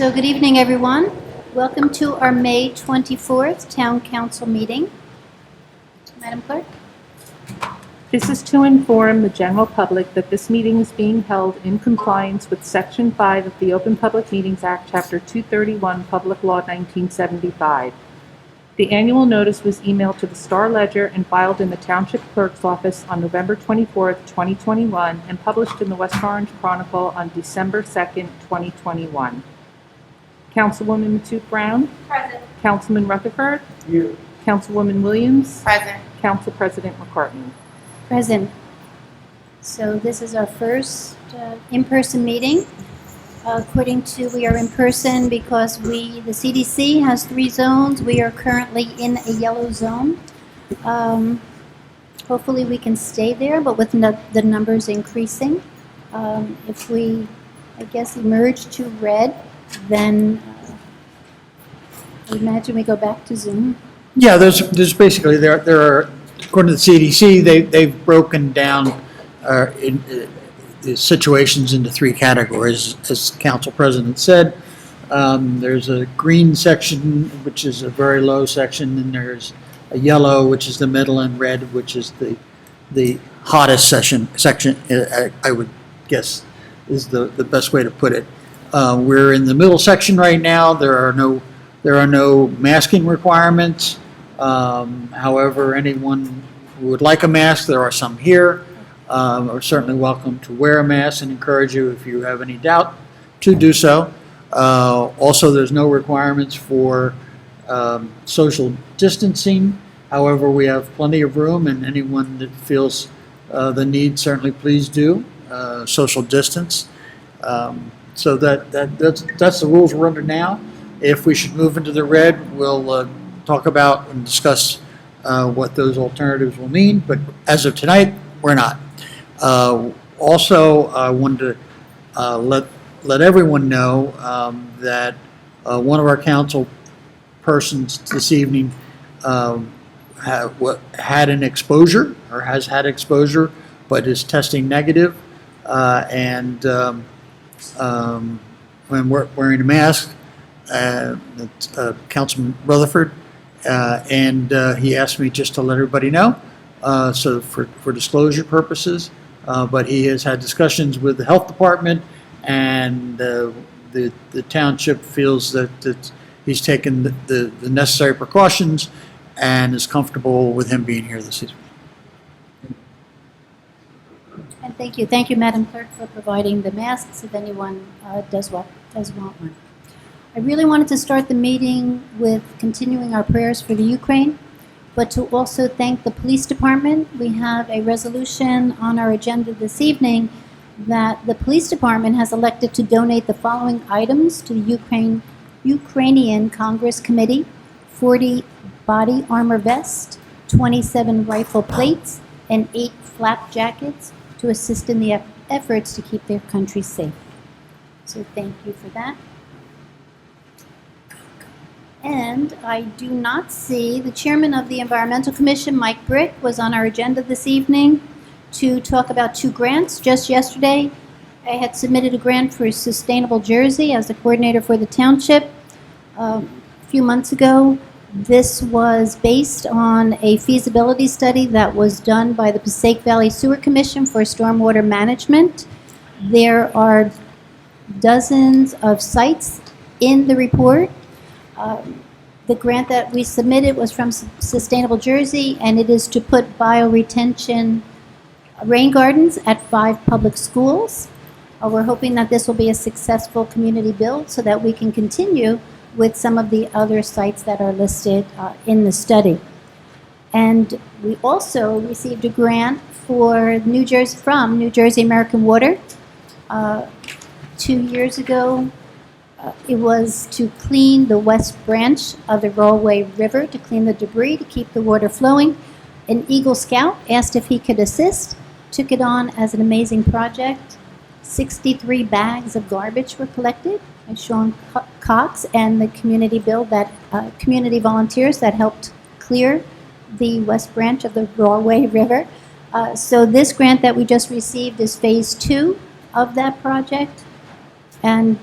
So good evening, everyone. Welcome to our May 24th Town Council meeting. Madam Clerk? This is to inform the general public that this meeting is being held in compliance with Section 5 of the Open Public Meetings Act, Chapter 231, Public Law 1975. The annual notice was emailed to the Star Ledger and filed in the Township Clerk's office on November 24th, 2021, and published in the West Orange Chronicle on December 2nd, 2021. Councilwoman Matute Brown? Present. Councilman Rutherford? Here. Councilwoman Williams? Present. Council President McCartney. Present. So this is our first in-person meeting. According to, we are in person because the CDC has 3 zones. We are currently in a yellow zone. Hopefully we can stay there, but with the numbers increasing. If we, I guess, emerge to red, then I imagine we go back to Zoom. Yeah, there's basically, there are, according to the CDC, they've broken down the situations into 3 categories, as the council president said. There's a green section, which is a very low section, and there's a yellow, which is the middle, and red, which is the hottest section, I would guess is the best way to put it. We're in the middle section right now. There are no masking requirements. However, anyone who would like a mask, there are some here, are certainly welcome to wear a mask, and encourage you, if you have any doubt, to do so. Also, there's no requirements for social distancing. However, we have plenty of room, and anyone that feels the need, certainly please do social distance. So that's the rules we're under now. If we should move into the red, we'll talk about and discuss what those alternatives will mean. But as of tonight, we're not. Also, I wanted to let everyone know that one of our council persons this evening had an exposure, or has had exposure, but is testing negative, and when wearing a mask. Councilman Rutherford, and he asked me just to let everybody know, so for disclosure purposes. But he has had discussions with the health department, and the township feels that he's taken the necessary precautions and is comfortable with him being here this evening. And thank you, Madam Clerk, for providing the masks if anyone does want one. I really wanted to start the meeting with continuing our prayers for the Ukraine, but to also thank the police department. We have a resolution on our agenda this evening that the police department has elected to donate the following items to the Ukrainian Congress Committee: 40 body armor vests, 27 rifle plates, and 8 flak jackets to assist in the efforts to keep their country safe. So thank you for that. And I do not see the chairman of the Environmental Commission, Mike Brick, was on our agenda this evening to talk about 2 grants. Just yesterday, I had submitted a grant for Sustainable Jersey as the coordinator for the township. A few months ago, this was based on a feasibility study that was done by the Passaic Valley Sewer Commission for stormwater management. There are dozens of sites in the report. The grant that we submitted was from Sustainable Jersey, and it is to put bioretention rain gardens at 5 public schools. We're hoping that this will be a successful community build so that we can continue with some of the other sites that are listed in the study. And we also received a grant for from New Jersey American Water. 2 years ago, it was to clean the west branch of the Rollway River, to clean the debris, to keep the water flowing. An Eagle Scout asked if he could assist, took it on as an amazing project. 63 bags of garbage were collected by Sean Cox and the community community volunteers that helped clear the west branch of the Rollway River. So this grant that we just received is phase 2 of that project. And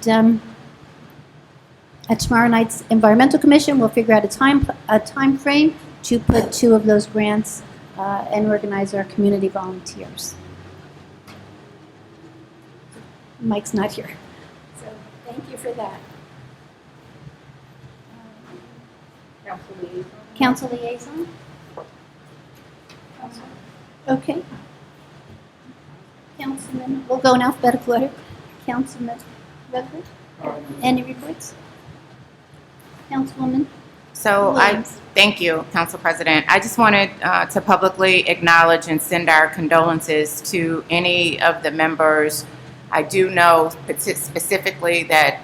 At tomorrow night's Environmental Commission, we'll figure out a time frame to put 2 of those grants and organize our community volunteers. Mike's not here, so thank you for that. Council liaison? Okay. Councilman, we'll go in alphabetical order. Councilman Rutherford? Any reports? Councilwoman? So Williams. thank you, Council President. I just wanted to publicly acknowledge and send our condolences to any of the members. I do know specifically that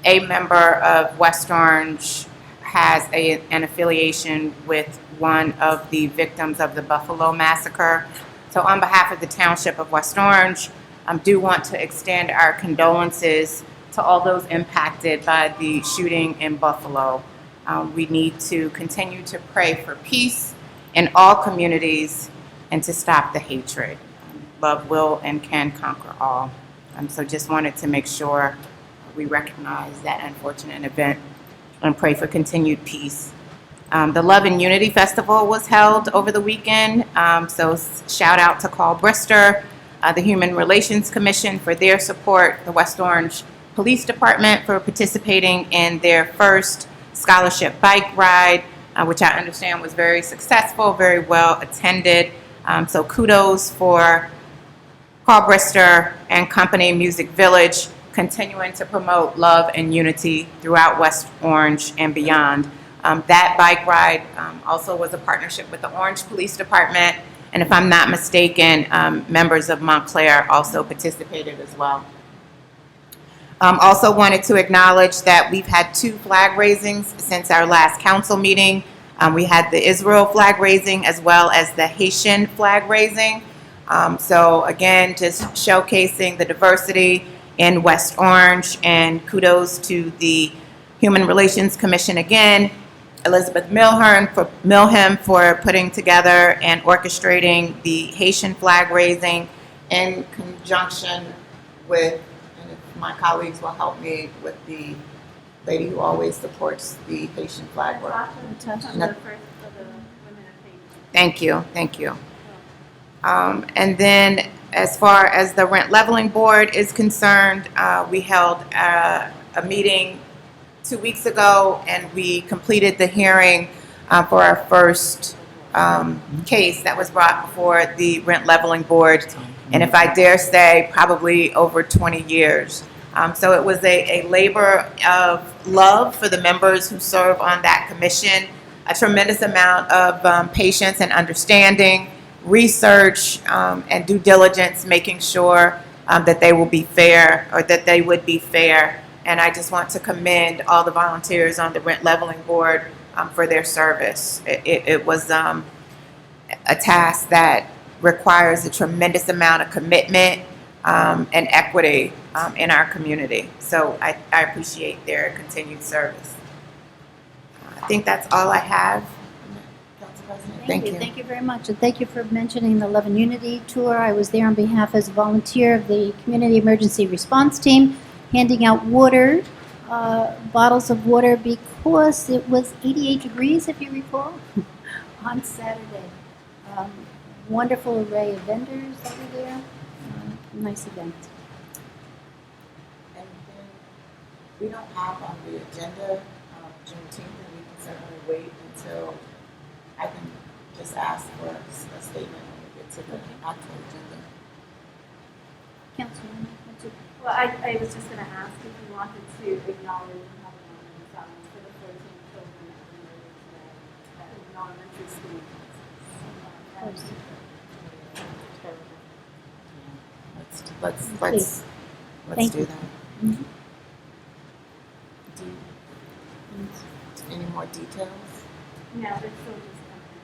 a member of West Orange has an affiliation with one of the victims of the Buffalo Massacre. So on behalf of the Township of West Orange, I do want to extend our condolences to all those impacted by the shooting in Buffalo. We need to continue to pray for peace in all communities and to stop the hatred. Love will and can conquer all. So just wanted to make sure we recognize that unfortunate event and pray for continued peace. The Love and Unity Festival was held over the weekend. So shout out to Carl Brister, the Human Relations Commission for their support, the West Orange Police Department for participating in their first scholarship bike ride, which I understand was very successful, very well attended. So kudos for Carl Brister and Company Music Village, continuing to promote love and unity throughout West Orange and beyond. That bike ride also was a partnership with the Orange Police Department, and if I'm not mistaken, members of Montclair also participated as well. Also wanted to acknowledge that we've had 2 flag raisings since our last council meeting. We had the Israel flag raising as well as the Haitian flag raising. So again, just showcasing the diversity in West Orange, and kudos to the Human Relations Commission again, Elizabeth Milham for putting together and orchestrating the Haitian flag raising in conjunction with, and if my colleagues will help me, with the lady who always supports the Haitian flag work. Thank you, thank you. And then as far as the rent leveling board is concerned, we held a meeting 2 weeks ago, and we completed the hearing for our first case that was brought before the rent leveling board, and if I dare say, probably over 20 years. So it was a labor of love for the members who serve on that commission, a tremendous amount of patience and understanding, research and due diligence, making sure that they will be fair, or that they would be fair. And I just want to commend all the volunteers on the rent leveling board for their service. It was a task that requires a tremendous amount of commitment and equity in our community. So I appreciate their continued service. I think that's all I have. Council President. Thank you. Thank you very much, and thank you for mentioning the Love and Unity Tour. I was there on behalf as a volunteer of the Community Emergency Response Team, handing out water, bottles of water, because it was 88 degrees, if you recall, on Saturday. Wonderful array of vendors that were there. Nice event. And then we don't have on the agenda Juneteenth, and we can certainly wait until I can just ask for a statement when we get to the actual agenda. Councilwoman, what's it? Well, I was just going to ask if you wanted to acknowledge Hunterdon for the 14 children that were murdered today at an elementary school. Let's Thank do you. that. Mhm. Any more details? No, they're still just coming.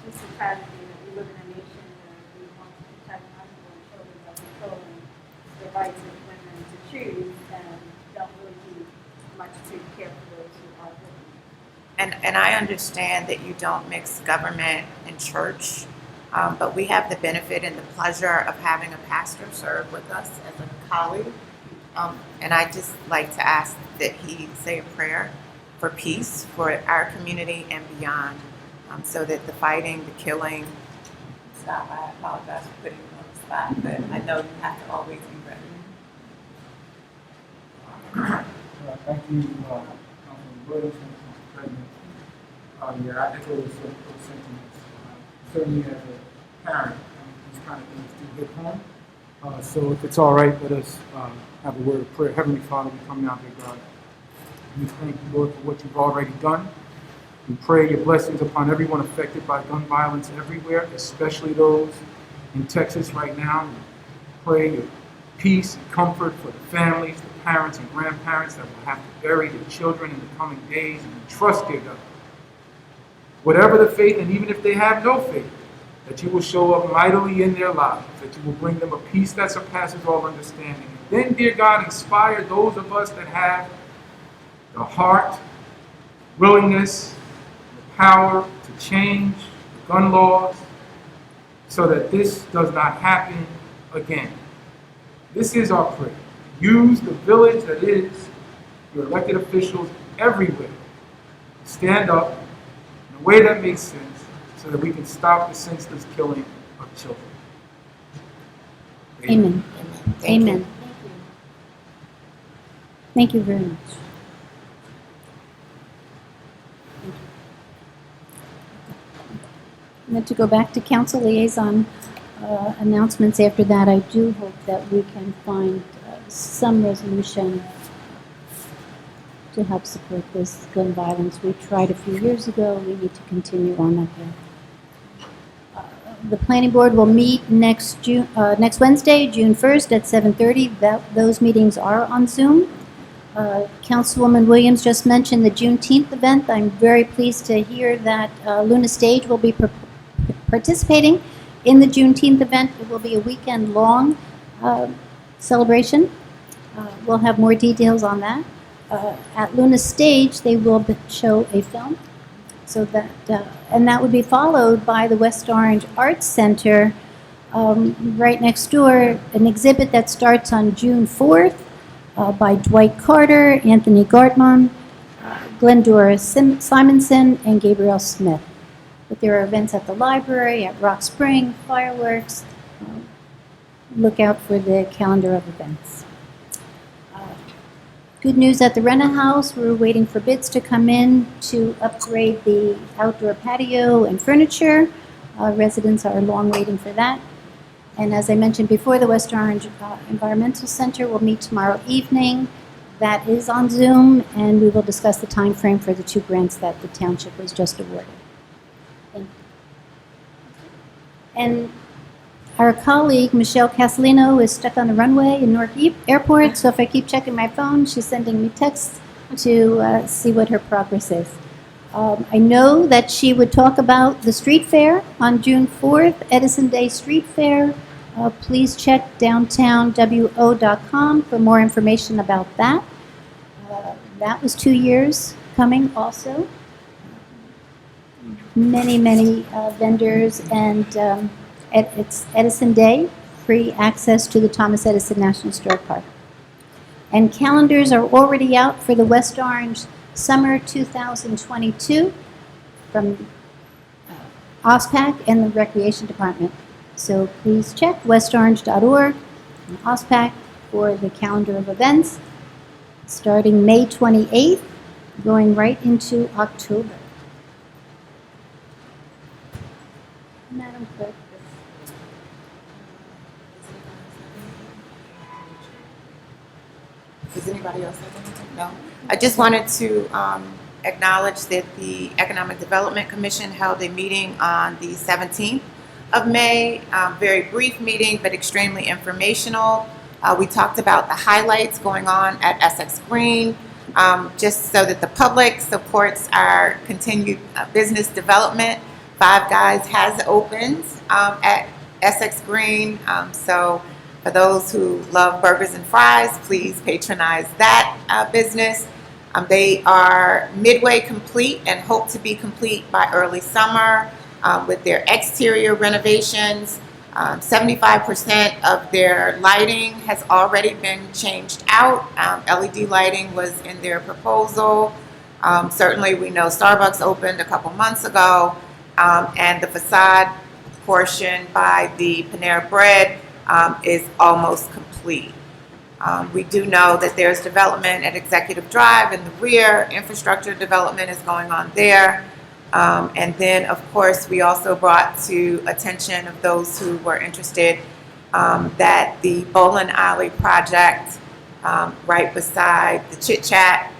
It's just a tragedy that we live in a nation where we want to protect unborn children by controlling the rights of women to choose, and don't really do much to care for those who are living. And I understand that you don't mix government and church, but we have the benefit and the pleasure of having a pastor serve with us as a colleague. And I'd just like to ask that he say a prayer for peace for our community and beyond, so that the fighting, the killing, stop. I apologize for putting you on the spot, but I know you have to always be ready. Thank you, Councilman Williams, Mr. President. Yeah, I echo those sentiments. Certainly as a parent, these kind of things do hit home. So if it's all right, let us have a word of prayer. Heavenly Father, we come now, dear God. We thank you, Lord, for what you've already done. We pray your blessings upon everyone affected by gun violence everywhere, especially those in Texas right now. We pray your peace and comfort for the families, the parents and grandparents that will have to bury their children in the coming days. And we trust, dear God, whatever the faith, and even if they have no faith, that you will show up mightily in their lives, that you will bring them a peace that surpasses all understanding. And then, dear God, inspire those of us that have the heart, willingness, the power to change the gun laws so that this does not happen again. This is our prayer. Use the village that is your elected officials everywhere to stand up in a way that makes sense so that we can stop the senseless killing of children. Amen. Thank you. Amen. Thank you very much. And then to go back to council liaison announcements after that, I do hope that we can find some resolution to help support this gun violence. We tried a few years ago. We need to continue on that path. The planning board will meet next Wednesday, June 1st at 7:30. Those meetings are on Zoom. Councilwoman Williams just mentioned the Juneteenth event. I'm very pleased to hear that Luna Stage will be participating in the Juneteenth event. It will be a weekend-long celebration. We'll have more details on that. At Luna Stage, they will show a film. So that, and that would be followed by the West Orange Arts Center right next door, an exhibit that starts on June 4th by Dwight Carter, Anthony Gartman, Glendora Simonson, and Gabriel Smith. But there are events at the library, at Rock Spring, fireworks. Look out for the calendar of events. Good news at the Rena House, we're waiting for bids to come in to upgrade the outdoor patio and furniture. Residents are long waiting for that. And as I mentioned before, the West Orange Environmental Center will meet tomorrow evening. That is on Zoom, and we will discuss the time frame for the 2 grants that the township was just awarded. Thank you. And our colleague, Michelle Castellino, is stuck on the runway in Newark Airport, so if I keep checking my phone, she's sending me texts to see what her progress is. I know that she would talk about the street fair on June 4th, Edison Day Street Fair. Please check downtownwo.com for more information about that. That was 2 years coming also. Many vendors, and it's Edison Day, free access to the Thomas Edison National Historic Park. And calendars are already out for the West Orange Summer 2022 from OSPAC and the Recreation Department. So please check westorange.org and OSPAC for the calendar of events starting May 28th, going right into October. Madam Clerk. Does anybody else have anything? No. I just wanted to acknowledge that the Economic Development Commission held a meeting on the 17th of May. Very brief meeting, but extremely informational. We talked about the highlights going on at Essex Green, just so that the public supports our continued business development. Five Guys has opened at Essex Green, so for those who love burgers and fries, please patronize that business. They are midway complete and hope to be complete by early summer with their exterior renovations. 75% of their lighting has already been changed out. LED lighting was in their proposal. Certainly, we know Starbucks opened a couple months ago, and the facade portion by the Panera Bread is almost complete. We do know that there's development at Executive Drive in the rear. Infrastructure development is going on there. And then, of course, we also brought to attention of those who were interested that the bowling alley project right beside the Chit Chat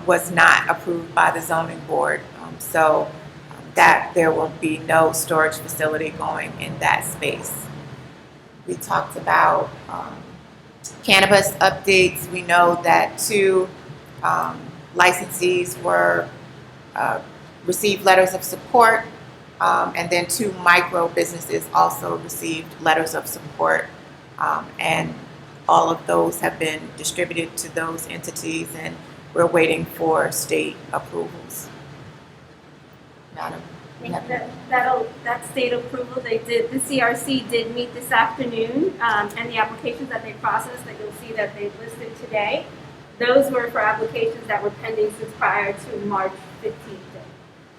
was not approved by the zoning board. So that there will be no storage facility going in that space. We talked about cannabis updates. We know that 2 licensees were received letters of support, and then 2 micro businesses also received letters of support, and all of those have been distributed to those entities, and we're waiting for state approvals. Madam? That state approval, the CRC did meet this afternoon, and the applications that they processed, that you'll see that they listed today, those were for applications that were pending since prior to March 15th.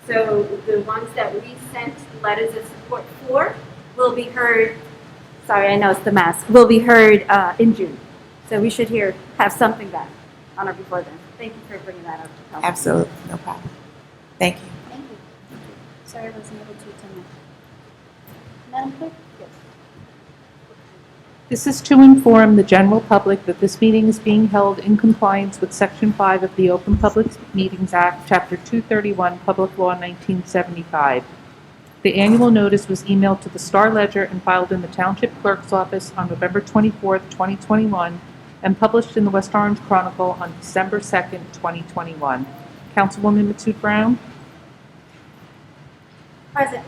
So the ones that we sent letters of support for will be heard, sorry, I know it's the mask, will be heard in June. So we should have something back on or before then. Thank you for bringing that up. Council. Absolutely, no problem. Thank you. Thank you. Sorry I wasn't able to attend that. Madam Clerk? Yes. This is to inform the general public that this meeting is being held in compliance with Section 5 of the Open Public Meetings Act, Chapter 231, Public Law 1975. The annual notice was emailed to the Star Ledger and filed in the Township Clerk's office on November 24th, 2021, and published in the West Orange Chronicle on December 2nd, 2021. Councilwoman Matute Brown? Present.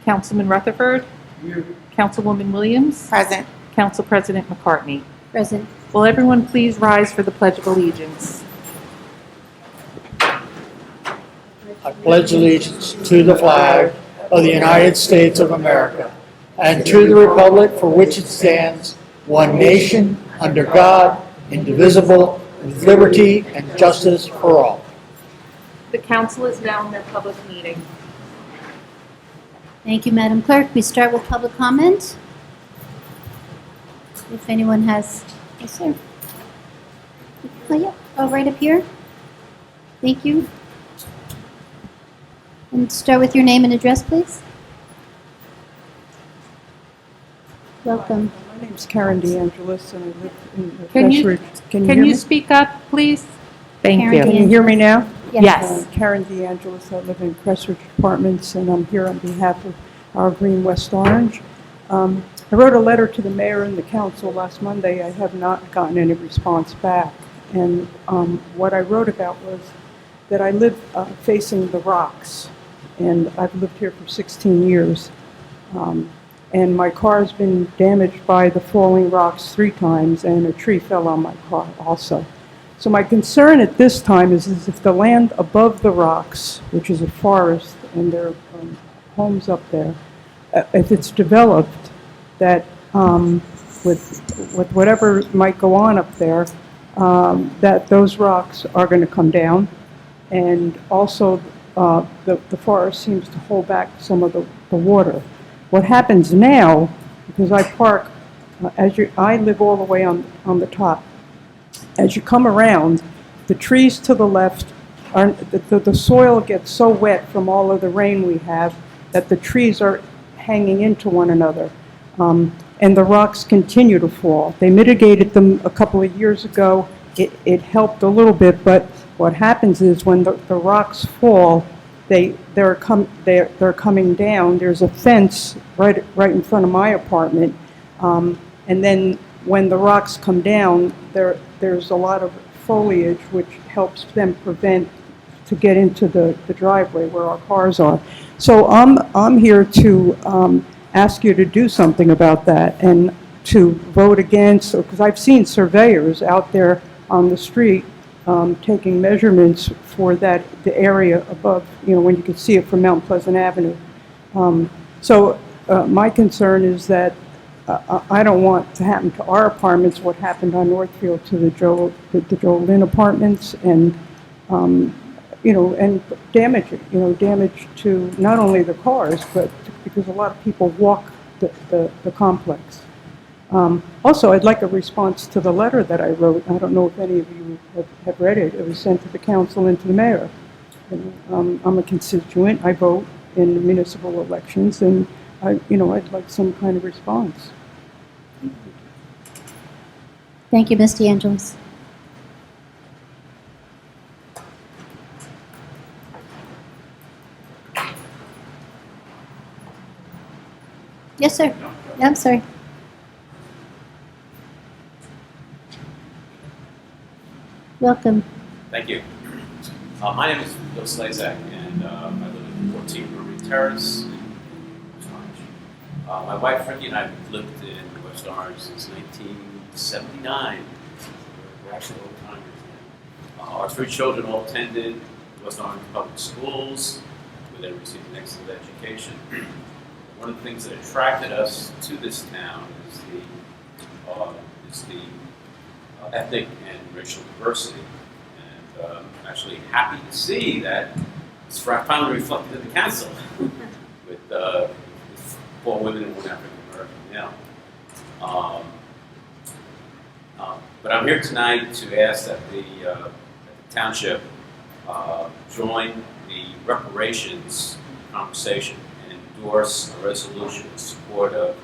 Councilman Rutherford? Here. Councilwoman Williams? Present. Council President McCartney? Present. Will everyone please rise for the Pledge of Allegiance? I pledge allegiance to the flag of the United States of America and to the republic for which it stands, one nation, under God, indivisible, with liberty and justice for all. The council is now in their public meeting. Thank you, Madam Clerk. We start with public comment. If anyone has, yes, sir. Oh, yeah, right up here. Thank you. And start with your name and address, please. Welcome. My name's Karen DeAngelis, and I live in Can you- Crestridge. Can Can hear you me? speak up, please? Thank Karen you. Can you hear me now? Yes. Karen DeAngelis, I live in Crestridge Apartments, and I'm here on behalf of our Green West Orange. I wrote a letter to the mayor and the council last Monday. I have not gotten any response back. And what I wrote about was that I live facing the rocks, and I've lived here for 16 years. And my car's been damaged by the falling rocks 3 times, and a tree fell on my car also. So my concern at this time is if the land above the rocks, which is a forest, and there are homes up there, if it's developed, that with whatever might go on up there, that those rocks are going to come down. And also the forest seems to hold back some of the water. What happens now, because I park, I live all the way on the top. As you come around, the trees to the left, the soil gets so wet from all of the rain we have that the trees are hanging into one another. And the rocks continue to fall. They mitigated them a couple of years ago. It helped a little bit, but what happens is when the rocks fall, they're coming down. There's a fence right in front of my apartment, and then when the rocks come down, there's a lot of foliage which helps them prevent to get into the driveway where our cars are. So I'm here to ask you to do something about that and to vote against, because I've seen surveyors out there on the street taking measurements for the area above, when you can see it from Mount Pleasant Avenue. So my concern is that I don't want to happen to our apartments what happened on Northfield to the Joel Lynn apartments, and and damage to not only the cars, but because a lot of people walk the complex. Also, I'd like a response to the letter that I wrote. I don't know if any of you have read it. It was sent to the council and to the mayor. I'm a constituent. I vote in municipal elections, and I'd like some kind of response. Thank you, Ms. DeAngelis. Yes, sir. I'm sorry. Welcome. Thank you. My name is Bill Slazak, and I live in 14 Brewery Terrace in West Orange. My wife Ricky and I have lived in West Orange since 1979. We're actually old timers now. Our 3 children all attended West Orange public schools, where they received an excellent education. One of the things that attracted us to this town is the ethnic and racial diversity. And I'm actually happy to see that it's finally reflected in the council with 4 women and 1 African American male. But I'm here tonight to ask that the township join the reparations conversation and endorse a resolution in support of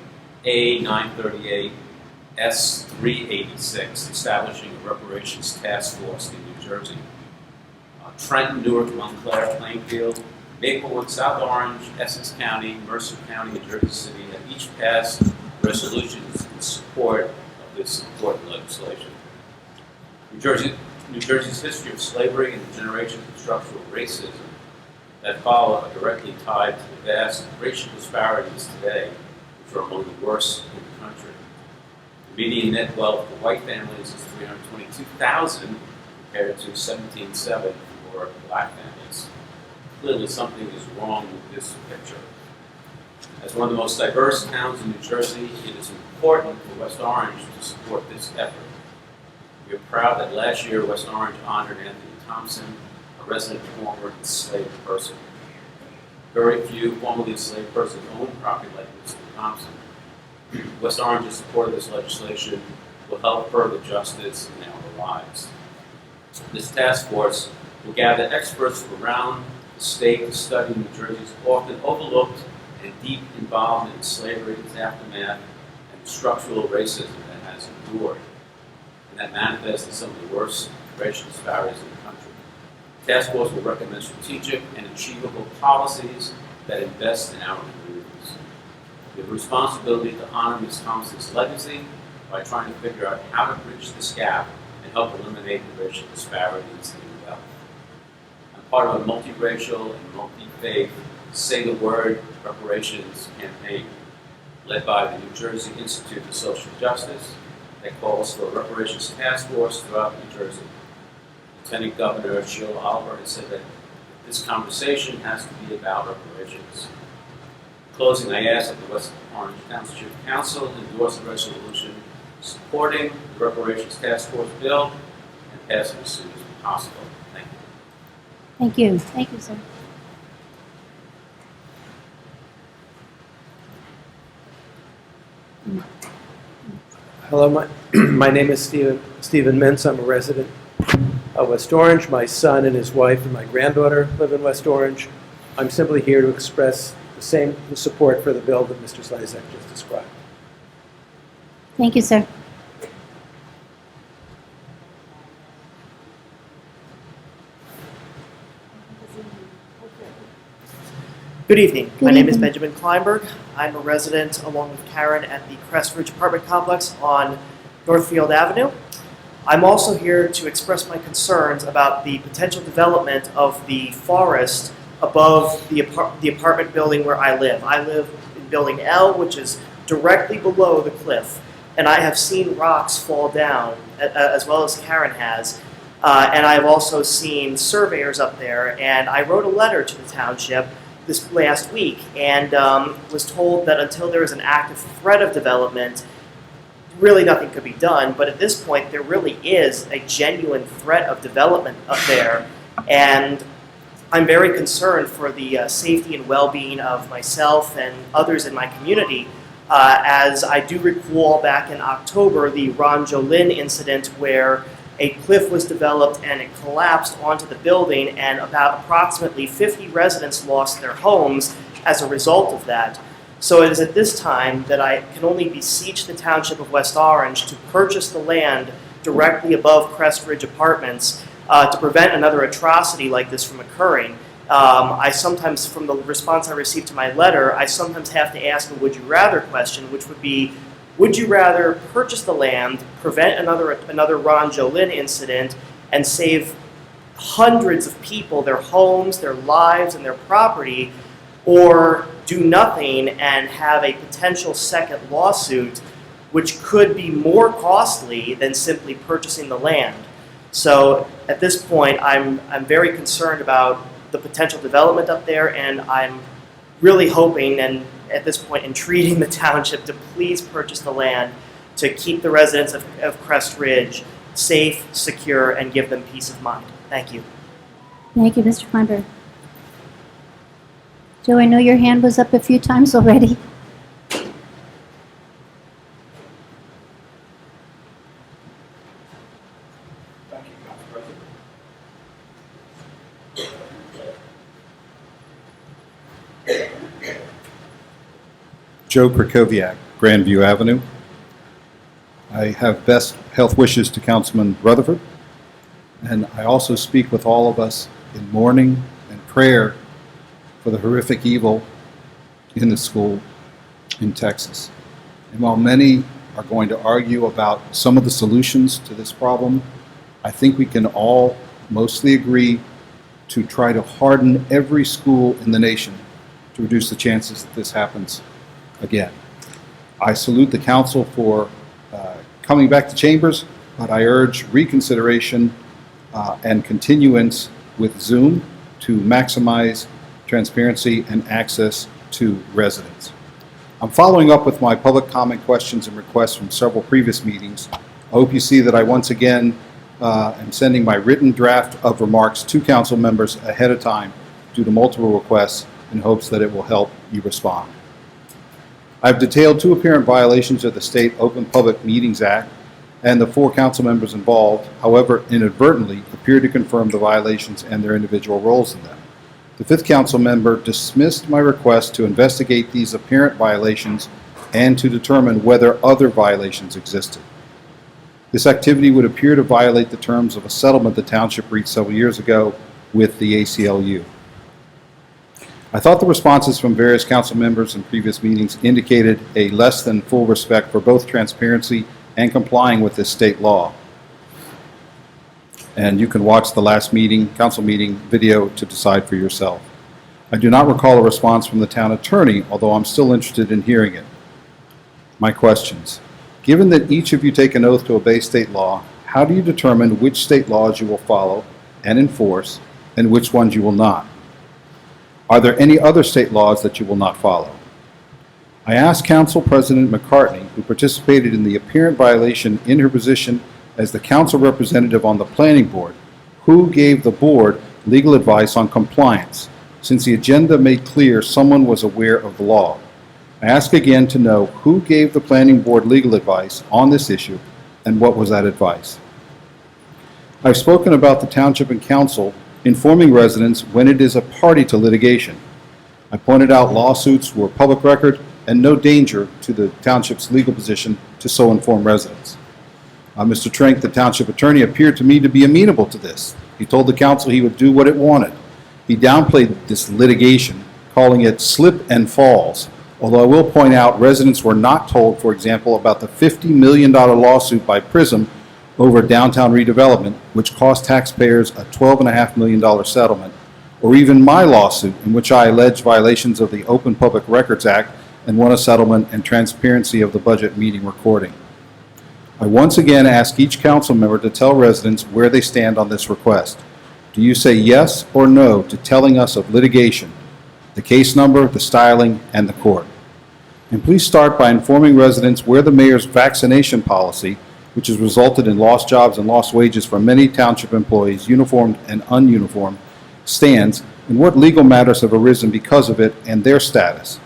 A938 S386, establishing a reparations task force in New Jersey. Trenton, Newark, Montclair, Plainfield, Maplewood, South Orange, Essex County, Mercer County, and Jersey City have each passed resolutions in support of this important legislation. New Jersey's history of slavery and generations of structural racism that follow are directly tied to the vast racial disparities today, which are among the worst in the country. The median net wealth for white families is $322,000 compared to $17,700 for black families. Clearly something is wrong with this picture. As one of the most diverse towns in New Jersey, it is important for West Orange to support this effort. We are proud that last year West Orange honored Anthony Thompson, a resident former enslaved person. Very few formerly enslaved persons own property like Mr. Thompson. West Orange's support of this legislation will help further justice in our lives. This task force will gather experts from around the state to study New Jersey's often overlooked and deep involvement in slavery, its aftermath, and structural racism that has endured, and that manifests in some of the worst racial disparities in the country. The task force will recommend strategic and achievable policies that invest in our communities. We have a responsibility to honor Ms. Thompson's legacy by trying to figure out how to bridge this gap and help eliminate the racial disparities in wealth. I'm part of a multiracial and multi-faith Say the Word reparations campaign led by the New Jersey Institute for Social Justice that calls for a reparations task force throughout New Jersey. Lieutenant Governor Sheila Oliver has said that this conversation has to be about reparations. In closing, I ask that the West Orange Township Council endorse the resolution supporting the reparations task force bill and pass it as soon as possible. Thank you. Thank you. Thank you, sir. Hello, my name is Stephen Mintz. I'm a resident of West Orange. My son and his wife and my granddaughter live in West Orange. I'm simply here to express the support for the bill that Mr. Slazak just described. Thank you, sir. Good evening. Good My name is evening. Benjamin Kleinberg. I'm a resident, along with Karen, at the Crest Ridge apartment complex on Northfield Avenue. I'm also here to express my concerns about the potential development of the forest above the apartment building where I live. I live in Building L, which is directly below the cliff, and I have seen rocks fall down, as well as Karen has. And I've also seen surveyors up there, and I wrote a letter to the township. this last week and was told that until there is an active threat of development, really nothing could be done. But at this point, there really is a genuine threat of development up there. And I'm very concerned for the safety and well-being of myself and others in my community, as I do recall back in October the Ron Jolin incident where a cliff was developed and it collapsed onto the building, and about approximately 50 residents lost their homes as a result of that. So it is at this time that I can only beseech the Township of West Orange to purchase the land directly above Crest Ridge Apartments to prevent another atrocity like this from occurring. I sometimes, from the response I received to my letter, I sometimes have to ask a would you rather question, which would be, would you rather purchase the land, prevent another Ron Jolin incident, and save hundreds of people, their homes, their lives, and their property, or do nothing and have a potential second lawsuit which could be more costly than simply purchasing the land? So at this point, I'm very concerned about the potential development up there, and I'm really hoping and at this point entreating the township to please purchase the land to keep the residents of Crest Ridge safe, secure, and give them peace of mind. Thank you. Thank you, Mr. Feinberg. Joe, I know your hand was up a few times already. Thank you, Council President. Joe Krakowiak, Grandview Avenue. I have best health wishes to Councilman Rutherford, and I also speak with all of us in mourning and prayer for the horrific evil in the school in Texas. And while many are going to argue about some of the solutions to this problem, I think we can all mostly agree to try to harden every school in the nation to reduce the chances that this happens again. I salute the council for coming back to chambers, but I urge reconsideration and continuance with Zoom to maximize transparency and access to residents. I'm following up with my public comment questions and requests from several previous meetings. I hope you see that I once again am sending my written draft of remarks to council members ahead of time due to multiple requests in hopes that it will help you respond. I've detailed 2 apparent violations of the State Open Public Meetings Act, and the 4 council members involved, however, inadvertently appeared to confirm the violations and their individual roles in them. The 5th council member dismissed my request to investigate these apparent violations and to determine whether other violations existed. This activity would appear to violate the terms of a settlement the township reached several years ago with the ACLU. I thought the responses from various council members in previous meetings indicated a less than full respect for both transparency and complying with this state law. And you can watch the last meeting, council meeting video to decide for yourself. I do not recall a response from the town attorney, although I'm still interested in hearing it. My questions. Given that each of you take an oath to obey state law, how do you determine which state laws you will follow and enforce and which ones you will not? Are there any other state laws that you will not follow? I asked Council President McCartney, who participated in the apparent violation in her position as the council representative on the planning board, who gave the board legal advice on compliance, since the agenda made clear someone was aware of the law. I ask again to know who gave the planning board legal advice on this issue and what was that advice. I've spoken about the township and council informing residents when it is a party to litigation. I pointed out lawsuits were public record and no danger to the township's legal position to so inform residents. Mr. Trank, the township attorney, appeared to me to be amenable to this. He told the council he would do what it wanted. He downplayed this litigation, calling it slip and falls, although I will point out residents were not told, for example, about the $50 million lawsuit by Prism over downtown redevelopment, which cost taxpayers a $12.5 million settlement, or even my lawsuit in which I alleged violations of the Open Public Records Act and won a settlement and transparency of the budget meeting recording. I once again ask each council member to tell residents where they stand on this request. Do you say yes or no to telling us of litigation, the case number, the styling, and the court. And please start by informing residents where the mayor's vaccination policy, which has resulted in lost jobs and lost wages for many township employees, uniformed and ununiformed, stands, and what legal matters have arisen because of it and their status.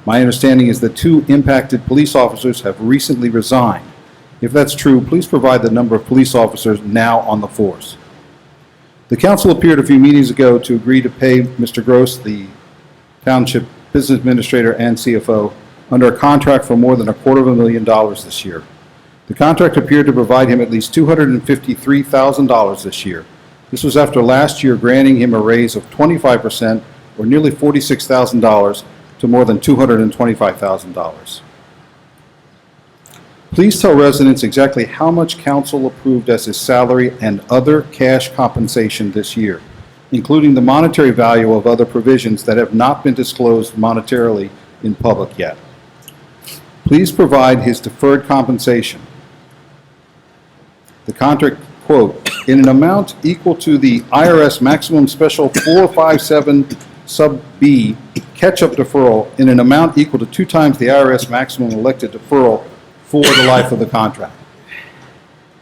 My understanding is that 2 impacted police officers have recently resigned. If that's true, please provide the number of police officers now on the force. The council appeared a few meetings ago to agree to pay Mr. Gross, the township business administrator and CFO, under a contract for more than $250,000 this year. The contract appeared to provide him at least $253,000 this year. This was after last year granting him a raise of 25%, or nearly $46,000, to more than $225,000. Please tell residents exactly how much council approved as his salary and other cash compensation this year, including the monetary value of other provisions that have not been disclosed monetarily in public yet. Please provide his deferred compensation. The contract, quote, in an amount equal to the IRS maximum special 457 sub B catch-up deferral in an amount equal to 2 times the IRS maximum elected deferral for the life of the contract.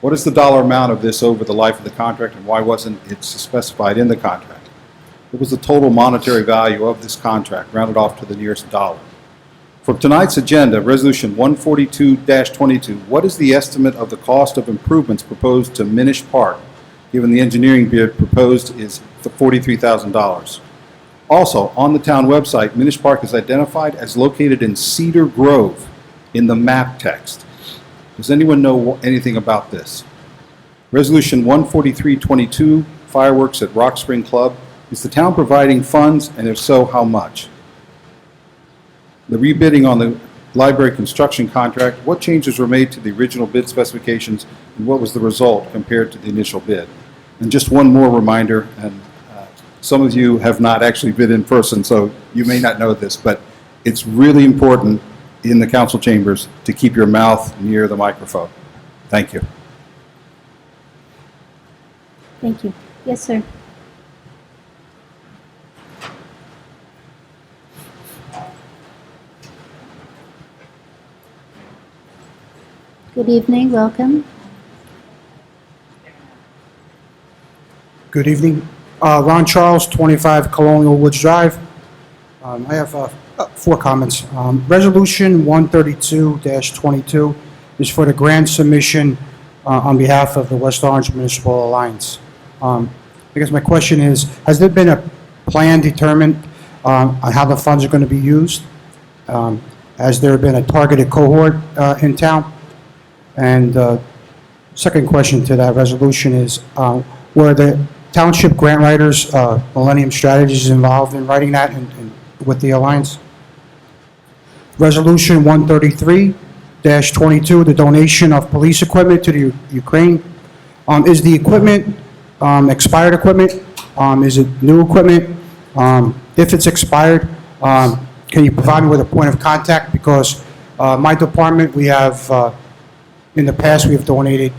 What is the dollar amount of this over the life of the contract, and why wasn't it specified in the contract? What was the total monetary value of this contract, rounded off to the nearest dollar? For tonight's agenda, Resolution 142-22, what is the estimate of the cost of improvements proposed to Minish Park, given the engineering bid proposed is $43,000? Also, on the town website, Minish Park is identified as located in Cedar Grove in the map text. Does anyone know anything about this? Resolution 143-22, fireworks at Rock Spring Club. Is the town providing funds, and if so, how much? The rebidding on the library construction contract, what changes were made to the original bid specifications, and what was the result compared to the initial bid? And just one more reminder, and some of you have not actually bid in person, so you may not know this, but it's really important in the council chambers to keep your mouth near the microphone. Thank you. Thank you. Yes, sir. Good evening, welcome. Good evening. Ron Charles, 25 Colonial Woods Drive. I have 4 comments. Resolution 132-22 is for the grant submission on behalf of the West Orange Municipal Alliance. I guess my question is, has there been a plan determined on how the funds are going to be used? Has there been a targeted cohort in town? And second question to that resolution is, were the township grant writers, Millennium Strategies, involved in writing that and with the Alliance? Resolution 133-22, the donation of police equipment to the Ukraine. Is the equipment expired equipment? Is it new equipment? If it's expired, can you provide me with a point of contact? Because my department, we have, in the past, we have donated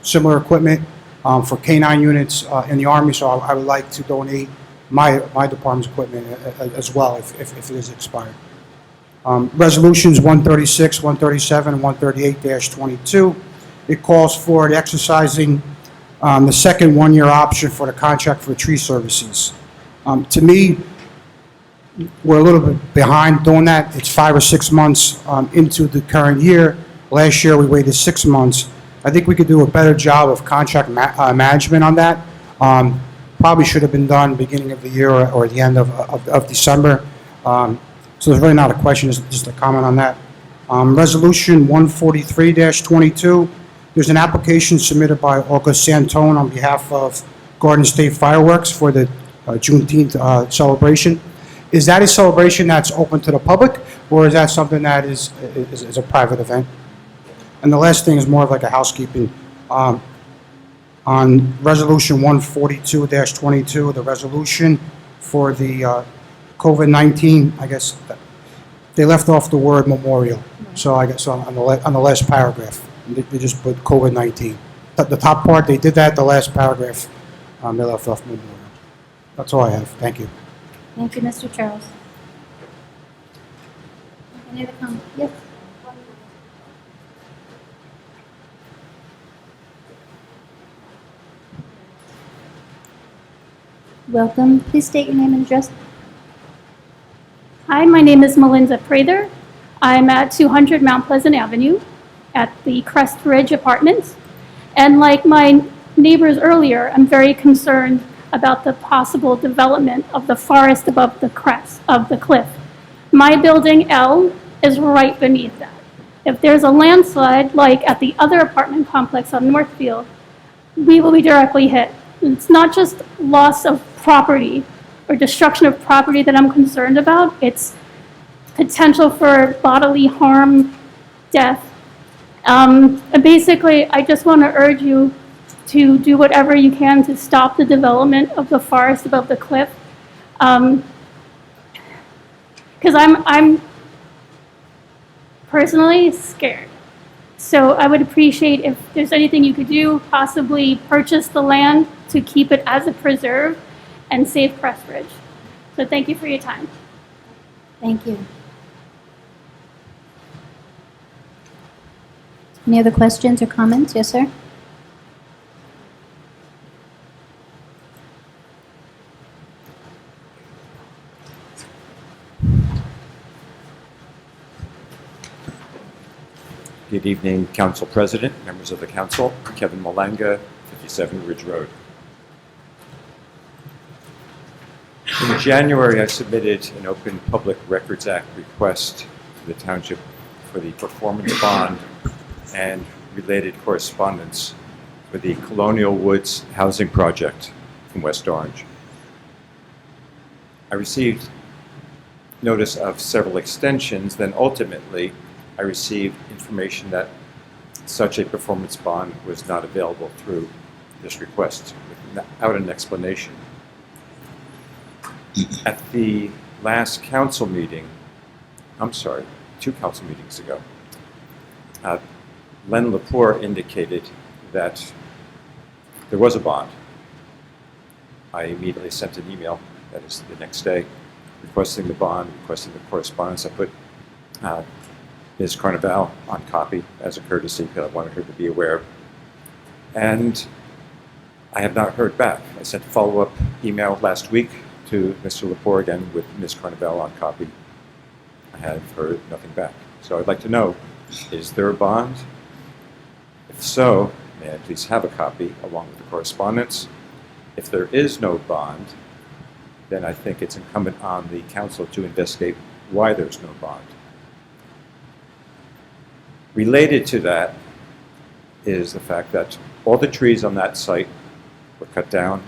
similar equipment for K-9 units in the Army, so I would like to donate my department's equipment as well if it is expired. Resolutions 136, 137, and 138-22, it calls for the exercising the second one-year option for the contract for tree services. To me, we're a little bit behind doing that. It's 5 or 6 months into the current year. Last year, we waited 6 months. I think we could do a better job of contract management on that. Probably should have been done beginning of the year or the end of December. So there's really not a question, just a comment on that. Resolution 143-22, there's an application submitted by August Santone on behalf of Garden State Fireworks for the Juneteenth celebration. Is that a celebration that's open to the public, or is that something that is a private event? And the last thing is more of like a housekeeping. On Resolution 142-22, the resolution for the COVID-19, I guess they left off the word memorial. So I guess on the last paragraph, they just put COVID-19. The top part, they did that. The last paragraph, they left off memorial. That's all I have. Thank you. Thank you, Mr. Charles. Any other comments? Yes? Welcome. Please state your name and address. Hi, my name is Melinda Prather. I'm at 200 Mount Pleasant Avenue at the Crest Ridge Apartments. And like my neighbors earlier, I'm very concerned about the possible development of the forest above the crest of the cliff. My building L is right beneath that. If there's a landslide, like at the other apartment complex on Northfield, we will be directly hit. It's not just loss of property or destruction of property that I'm concerned about. It's potential for bodily harm, death. And basically, I just want to urge you to do whatever you can to stop the development of the forest above the cliff. Because I'm personally scared. So I would appreciate if there's anything you could do, possibly purchase the land to keep it as a preserve and save Crest Ridge. So thank you for your time. Thank you. Any other questions or comments? Yes, sir? Good evening, Council President, members of the Council. Kevin Malanga, 57 Ridge Road. In January, I submitted an Open Public Records Act request to the Township for the performance bond and related correspondence for the Colonial Woods housing project in West Orange. I received notice of several extensions, then ultimately I received information that such a performance bond was not available through this request without an explanation. At the last council meeting, two council meetings ago, Len Lepore indicated that there was a bond. I immediately sent an email, that is the next day, requesting the bond, requesting the correspondence. I put Ms. Carnival on copy as a courtesy because I wanted her to be aware. And I have not heard back. I sent a follow-up email last week to Mr. Lepore again with Ms. Carnival on copy. I have heard nothing back. So I'd like to know, is there a bond? If so, may I please have a copy along with the correspondence? If there is no bond, then I think it's incumbent on the council to investigate why there's no bond. Related to that is the fact that all the trees on that site were cut down.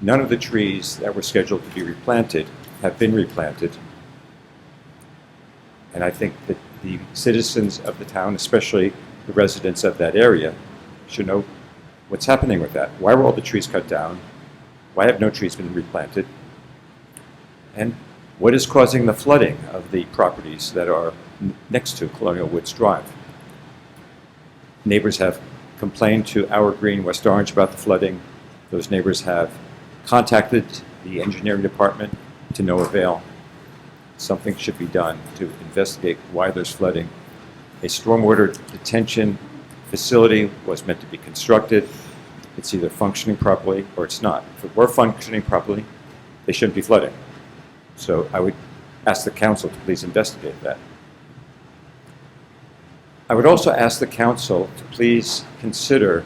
None of the trees that were scheduled to be replanted have been replanted. And I think that the citizens of the town, especially the residents of that area, should know what's happening with that. Why were all the trees cut down? Why have no trees been replanted? And what is causing the flooding of the properties that are next to Colonial Woods Drive? Neighbors have complained to Our Green, West Orange about the flooding. Those neighbors have contacted the engineering department to no avail. Something should be done to investigate why there's flooding. A stormwater detention facility was meant to be constructed. It's either functioning properly or it's not. If it were functioning properly, they shouldn't be flooding. So I would ask the council to please investigate that. I would also ask the council to please consider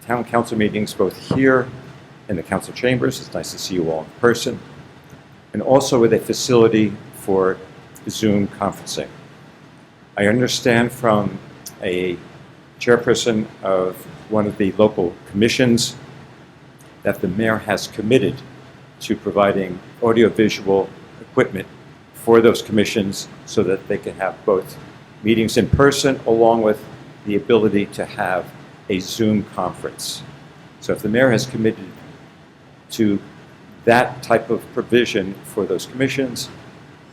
town council meetings both here in the council chambers. It's nice to see you all in person, and also with a facility for Zoom conferencing. I understand from a chairperson of one of the local commissions that the mayor has committed to providing audiovisual equipment for those commissions so that they can have both meetings in person along with the ability to have a Zoom conference. So if the mayor has committed to that type of provision for those commissions,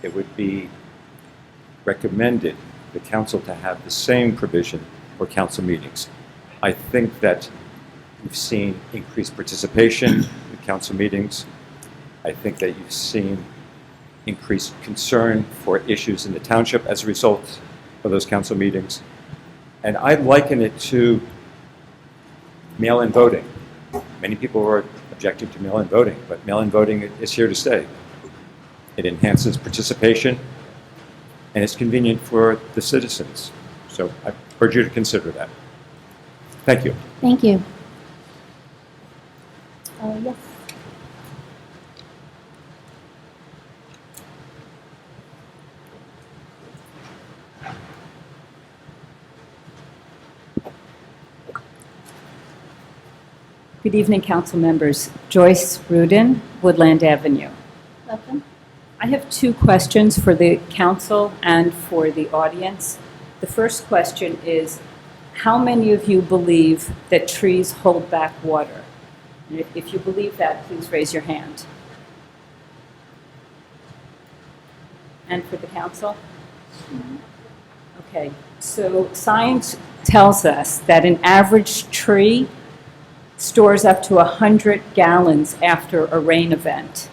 it would be recommended the council to have the same provision for council meetings. I think that we've seen increased participation in council meetings. I think that you've seen increased concern for issues in the township as a result of those council meetings. And I liken it to mail-in voting. Many people are objecting to mail-in voting, but mail-in voting is here to stay. It enhances participation, and it's convenient for the citizens. So I urge you to consider that. Thank you. Thank you. Yes. Good evening, council members. Joyce Rudin, Woodland Avenue. Welcome. I have two questions for the council and for the audience. The first question is, how many of you believe that trees hold back water? And if you believe that, please raise your hand. And for the council? Okay, so science tells us that an average tree stores up to 100 gallons after a rain event.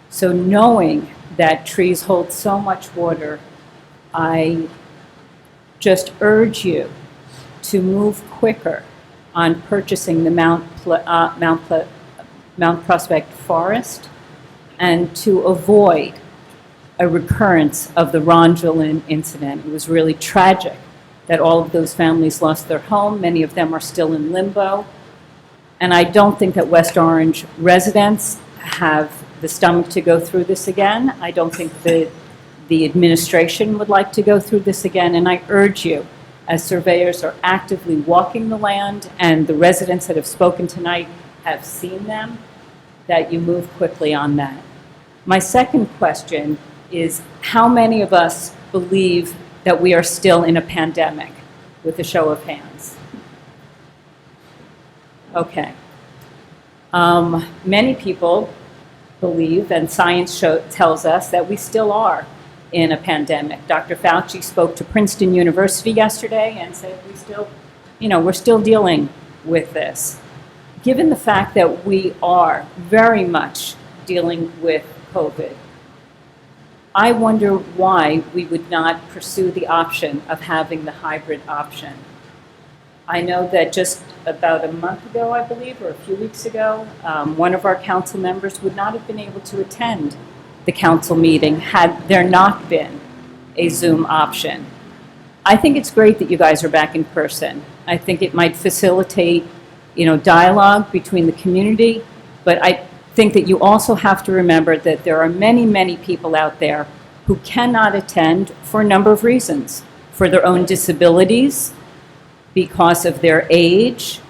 So knowing that trees hold so much water, I just urge you to move quicker on purchasing the Mount Prospect Forest and to avoid a recurrence of the Ron Jolin incident. It was really tragic that all of those families lost their home. Many of them are still in limbo. And I don't think that West Orange residents have the stomach to go through this again. I don't think that the administration would like to go through this again. And I urge you, as surveyors are actively walking the land and the residents that have spoken tonight have seen them, that you move quickly on that. My second question is, how many of us believe that we are still in a pandemic? With a show of hands. Okay. Many people believe, and science tells us, that we still are in a pandemic. Dr. Fauci spoke to Princeton University yesterday and said we're still dealing with this. Given the fact that we are very much dealing with COVID, I wonder why we would not pursue the option of having the hybrid option. I know that just about a month ago, I believe, or a few weeks ago, one of our council members would not have been able to attend the council meeting had there not been a Zoom option. I think it's great that you guys are back in person. I think it might facilitate, dialogue between the community, but I think that you also have to remember that there are many, many people out there who cannot attend for a number of reasons. For their own disabilities, because of their age,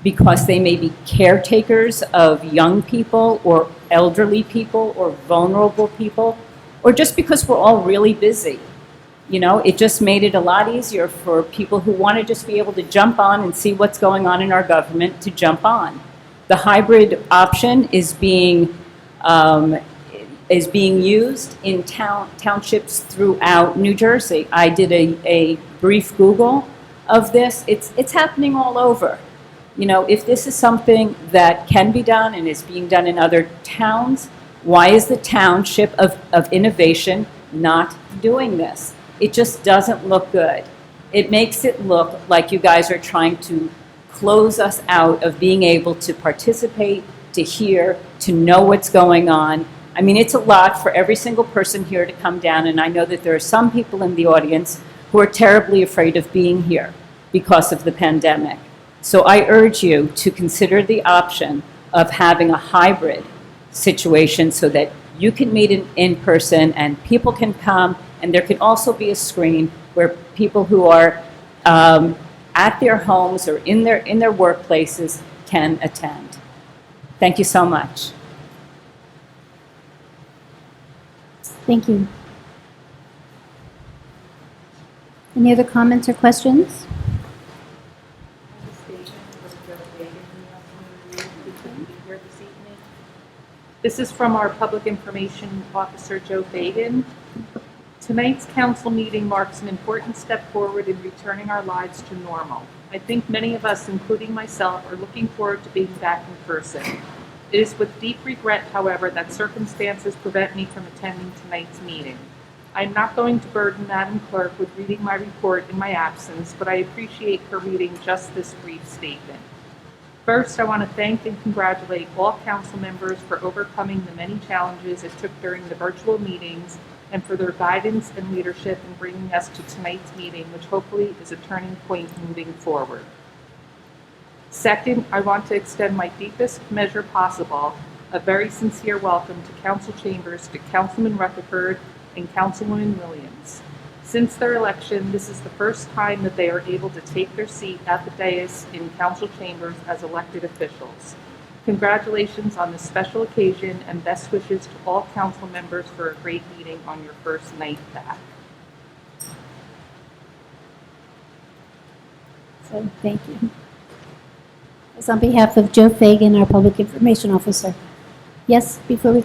because they may be caretakers of young people or elderly people or vulnerable people, or just because we're all really busy. It just made it a lot easier for people who want to just be able to jump on and see what's going on in our government to jump on. The hybrid option is being used in townships throughout New Jersey. I did a brief Google of this. It's happening all over. If this is something that can be done and is being done in other towns, why is the Township of Innovation not doing this? It just doesn't look good. It makes it look like you guys are trying to close us out of being able to participate, to hear, to know what's going on. I mean, it's a lot for every single person here to come down, and I know that there are some people in the audience who are terribly afraid of being here because of the pandemic. So I urge you to consider the option of having a hybrid situation so that you can meet in person and people can come, and there can also be a screen where people who are at their homes or in their workplaces can attend. Thank you so much. Thank you. Any other comments or questions? This is from our Public Information Officer, Joe Fagan. Tonight's council meeting marks an important step forward in returning our lives to normal. I think many of us, including myself, are looking forward to being back in person. It is with deep regret, however, that circumstances prevent me from attending tonight's meeting. I am not going to burden Madam Clerk with reading my report in my absence, but I appreciate her reading just this brief statement. First, I want to thank and congratulate all council members for overcoming the many challenges it took during the virtual meetings and for their guidance and leadership in bringing us to tonight's meeting, which hopefully is a turning point moving forward. Second, I want to extend my deepest measure possible a very sincere welcome to council chambers to Councilman Rutherford and Councilwoman Williams. Since their election, this is the first time that they are able to take their seat at the dais in council chambers as elected officials. Congratulations on this special occasion and best wishes to all council members for a great meeting on your first night back. So, thank you. It's on behalf of Joe Fagan, our Public Information Officer. Yes, before we...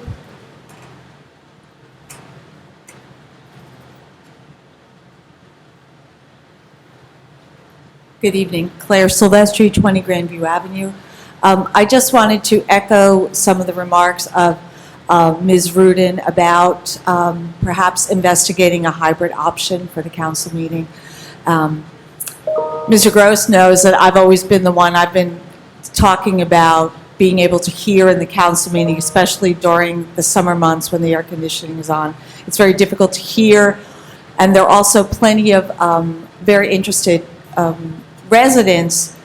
Good evening. Claire Silvestri, 20 Grandview Avenue. I just wanted to echo some of the remarks of Ms. Rudin about perhaps investigating a hybrid option for the council meeting. Mr. Gross knows that I've always been the one I've been talking about being able to hear in the council meeting, especially during the summer months when the air conditioning is on. It's very difficult to hear, and there are also plenty of very interested residents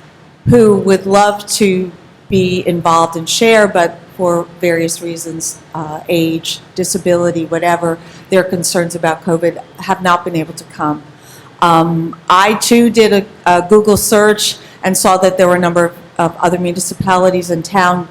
who would love to be involved and share, but for various reasons, age, disability, whatever, their concerns about COVID have not been able to come. I too did a Google search and saw that there were a number of other municipalities in town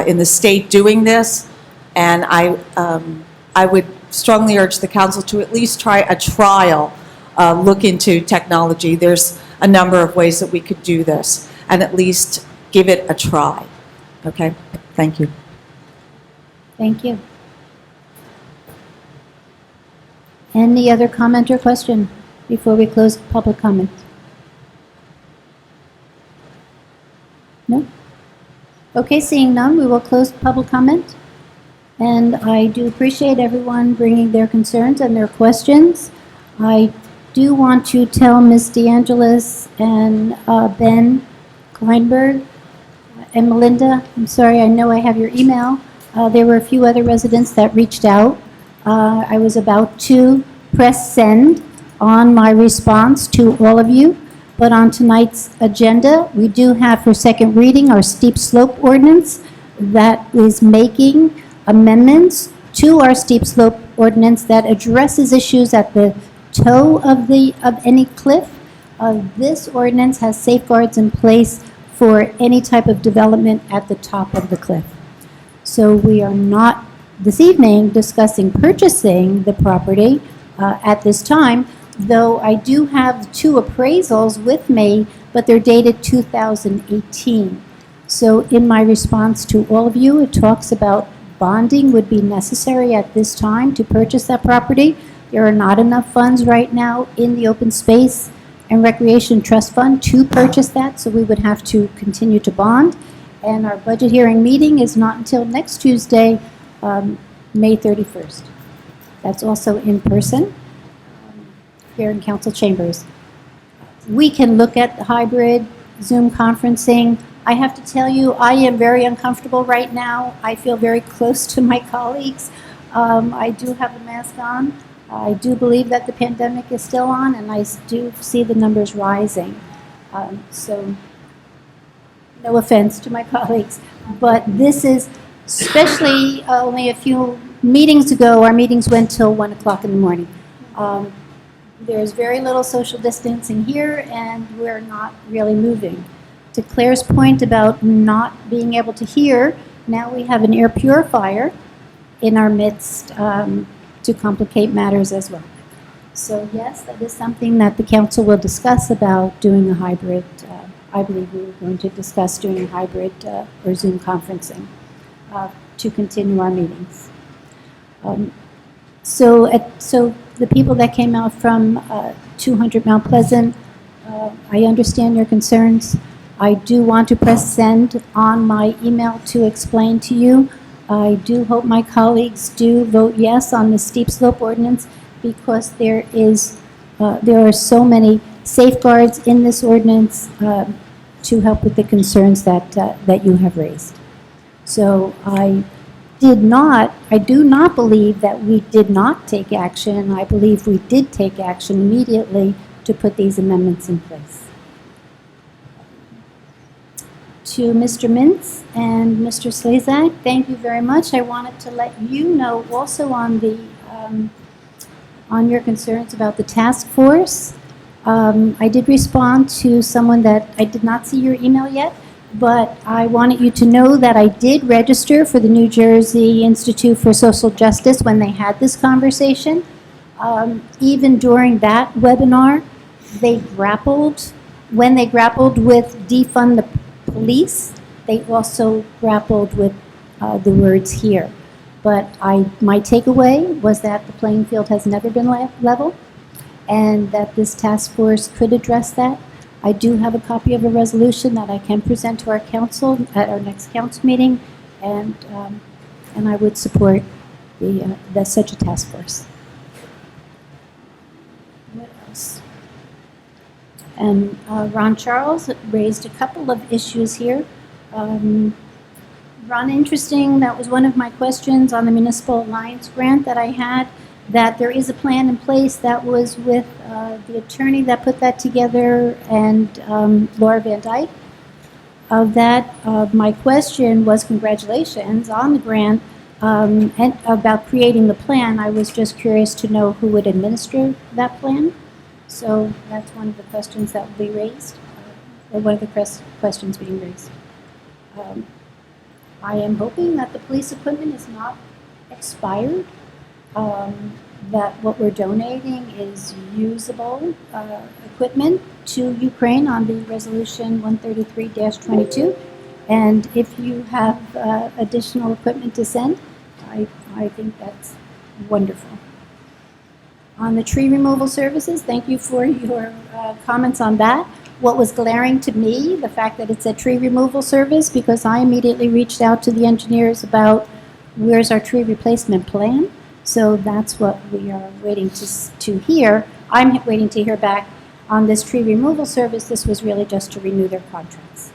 in the state doing this, and I would strongly urge the council to at least try a trial, look into technology. There's a number of ways that we could do this, and at least give it a try. Okay? Thank you. Thank you. Any other comment or question before we close public comment? No? Okay, seeing none, we will close public comment. And I do appreciate everyone bringing their concerns and their questions. I do want to tell Ms. DeAngelis and Ben Kleinberg and Melinda, I'm sorry, I know I have your email. There were a few other residents that reached out. I was about to press send on my response to all of you, but on tonight's agenda, we do have for second reading our steep slope ordinance that is making amendments to our steep slope ordinance that addresses issues at the toe of any cliff. This ordinance has safeguards in place for any type of development at the top of the cliff. So we are not this evening discussing purchasing the property at this time, though I do have two appraisals with me, but they're dated 2018. So in my response to all of you, it talks about bonding would be necessary at this time to purchase that property. There are not enough funds right now in the Open Space and Recreation Trust Fund to purchase that, so we would have to continue to bond. And our budget hearing meeting is not until next Tuesday, May 31st. That's also in person here in council chambers. We can look at the hybrid Zoom conferencing. I have to tell you, I am very uncomfortable right now. I feel very close to my colleagues. I do have a mask on. I do believe that the pandemic is still on, and I do see the numbers rising. So, no offense to my colleagues, but this is, especially only a few meetings ago, our meetings went till 1 o'clock in the morning. There's very little social distancing here, and we're not really moving. To Claire's point about not being able to hear, now we have an air purifier in our midst to complicate matters as well. So yes, that is something that the council will discuss about doing a hybrid. I believe we were going to discuss doing a hybrid or Zoom conferencing to continue our meetings. So the people that came out from 200 Mount Pleasant, I understand your concerns. I do want to press send on my email to explain to you. I do hope my colleagues do vote yes on the steep slope ordinance because there are so many safeguards in this ordinance to help with the concerns that you have raised. So I do not believe that we did not take action. I believe we did take action immediately to put these amendments in place. To Mr. Mintz and Mr. Slezak, thank you very much. I wanted to let you know also on your concerns about the task force. I did respond to someone that I did not see your email yet, but I wanted you to know that I did register for the New Jersey Institute for Social Justice when they had this conversation. Even during that webinar, when they grappled with defund the police, they also grappled with the words here. But my takeaway was that the playing field has never been level, and that this task force could address that. I do have a copy of a resolution that I can present to our council at our next council meeting, and I would support such a task force. What else? And Ron Charles raised a couple of issues here. Ron, interesting, that was one of my questions on the Municipal Alliance grant that I had, that there is a plan in place that was with the attorney that put that together and Laura Van Dyke. Of that, my question was congratulations on the grant and about creating the plan. I was just curious to know who would administer that plan. So that's one of the questions that will be raised, or one of the questions being raised. I am hoping that the police equipment is not expired, that what we're donating is usable equipment to Ukraine on the Resolution 133-22. And if you have additional equipment to send, I think that's wonderful. On the tree removal services, thank you for your comments on that. What was glaring to me, the fact that it's a tree removal service, because I immediately reached out to the engineers about where's our tree replacement plan. So that's what we are waiting to hear. I'm waiting to hear back on this tree removal service. This was really just to renew their contracts.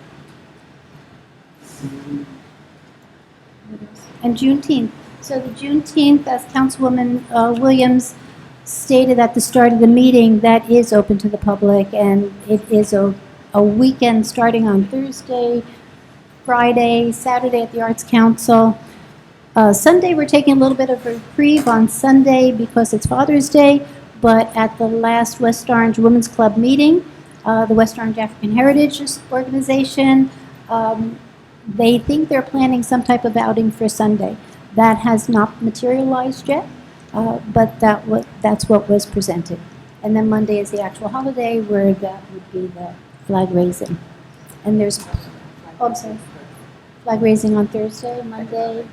And Juneteenth. So the Juneteenth, as Councilwoman Williams stated at the start of the meeting, that is open to the public, and it is a weekend starting on Thursday, Friday, Saturday at the Arts Council. Sunday, we're taking a little bit of a reprieve on Sunday because it's Father's Day, but at the last West Orange Women's Club meeting, the West Orange African Heritage Organization, they think they're planning some type of outing for Sunday. That has not materialized yet, but that's what was presented. And then Monday is the actual holiday where that would be the flag raising. And there's, I'm sorry, flag raising on Thursday, Monday,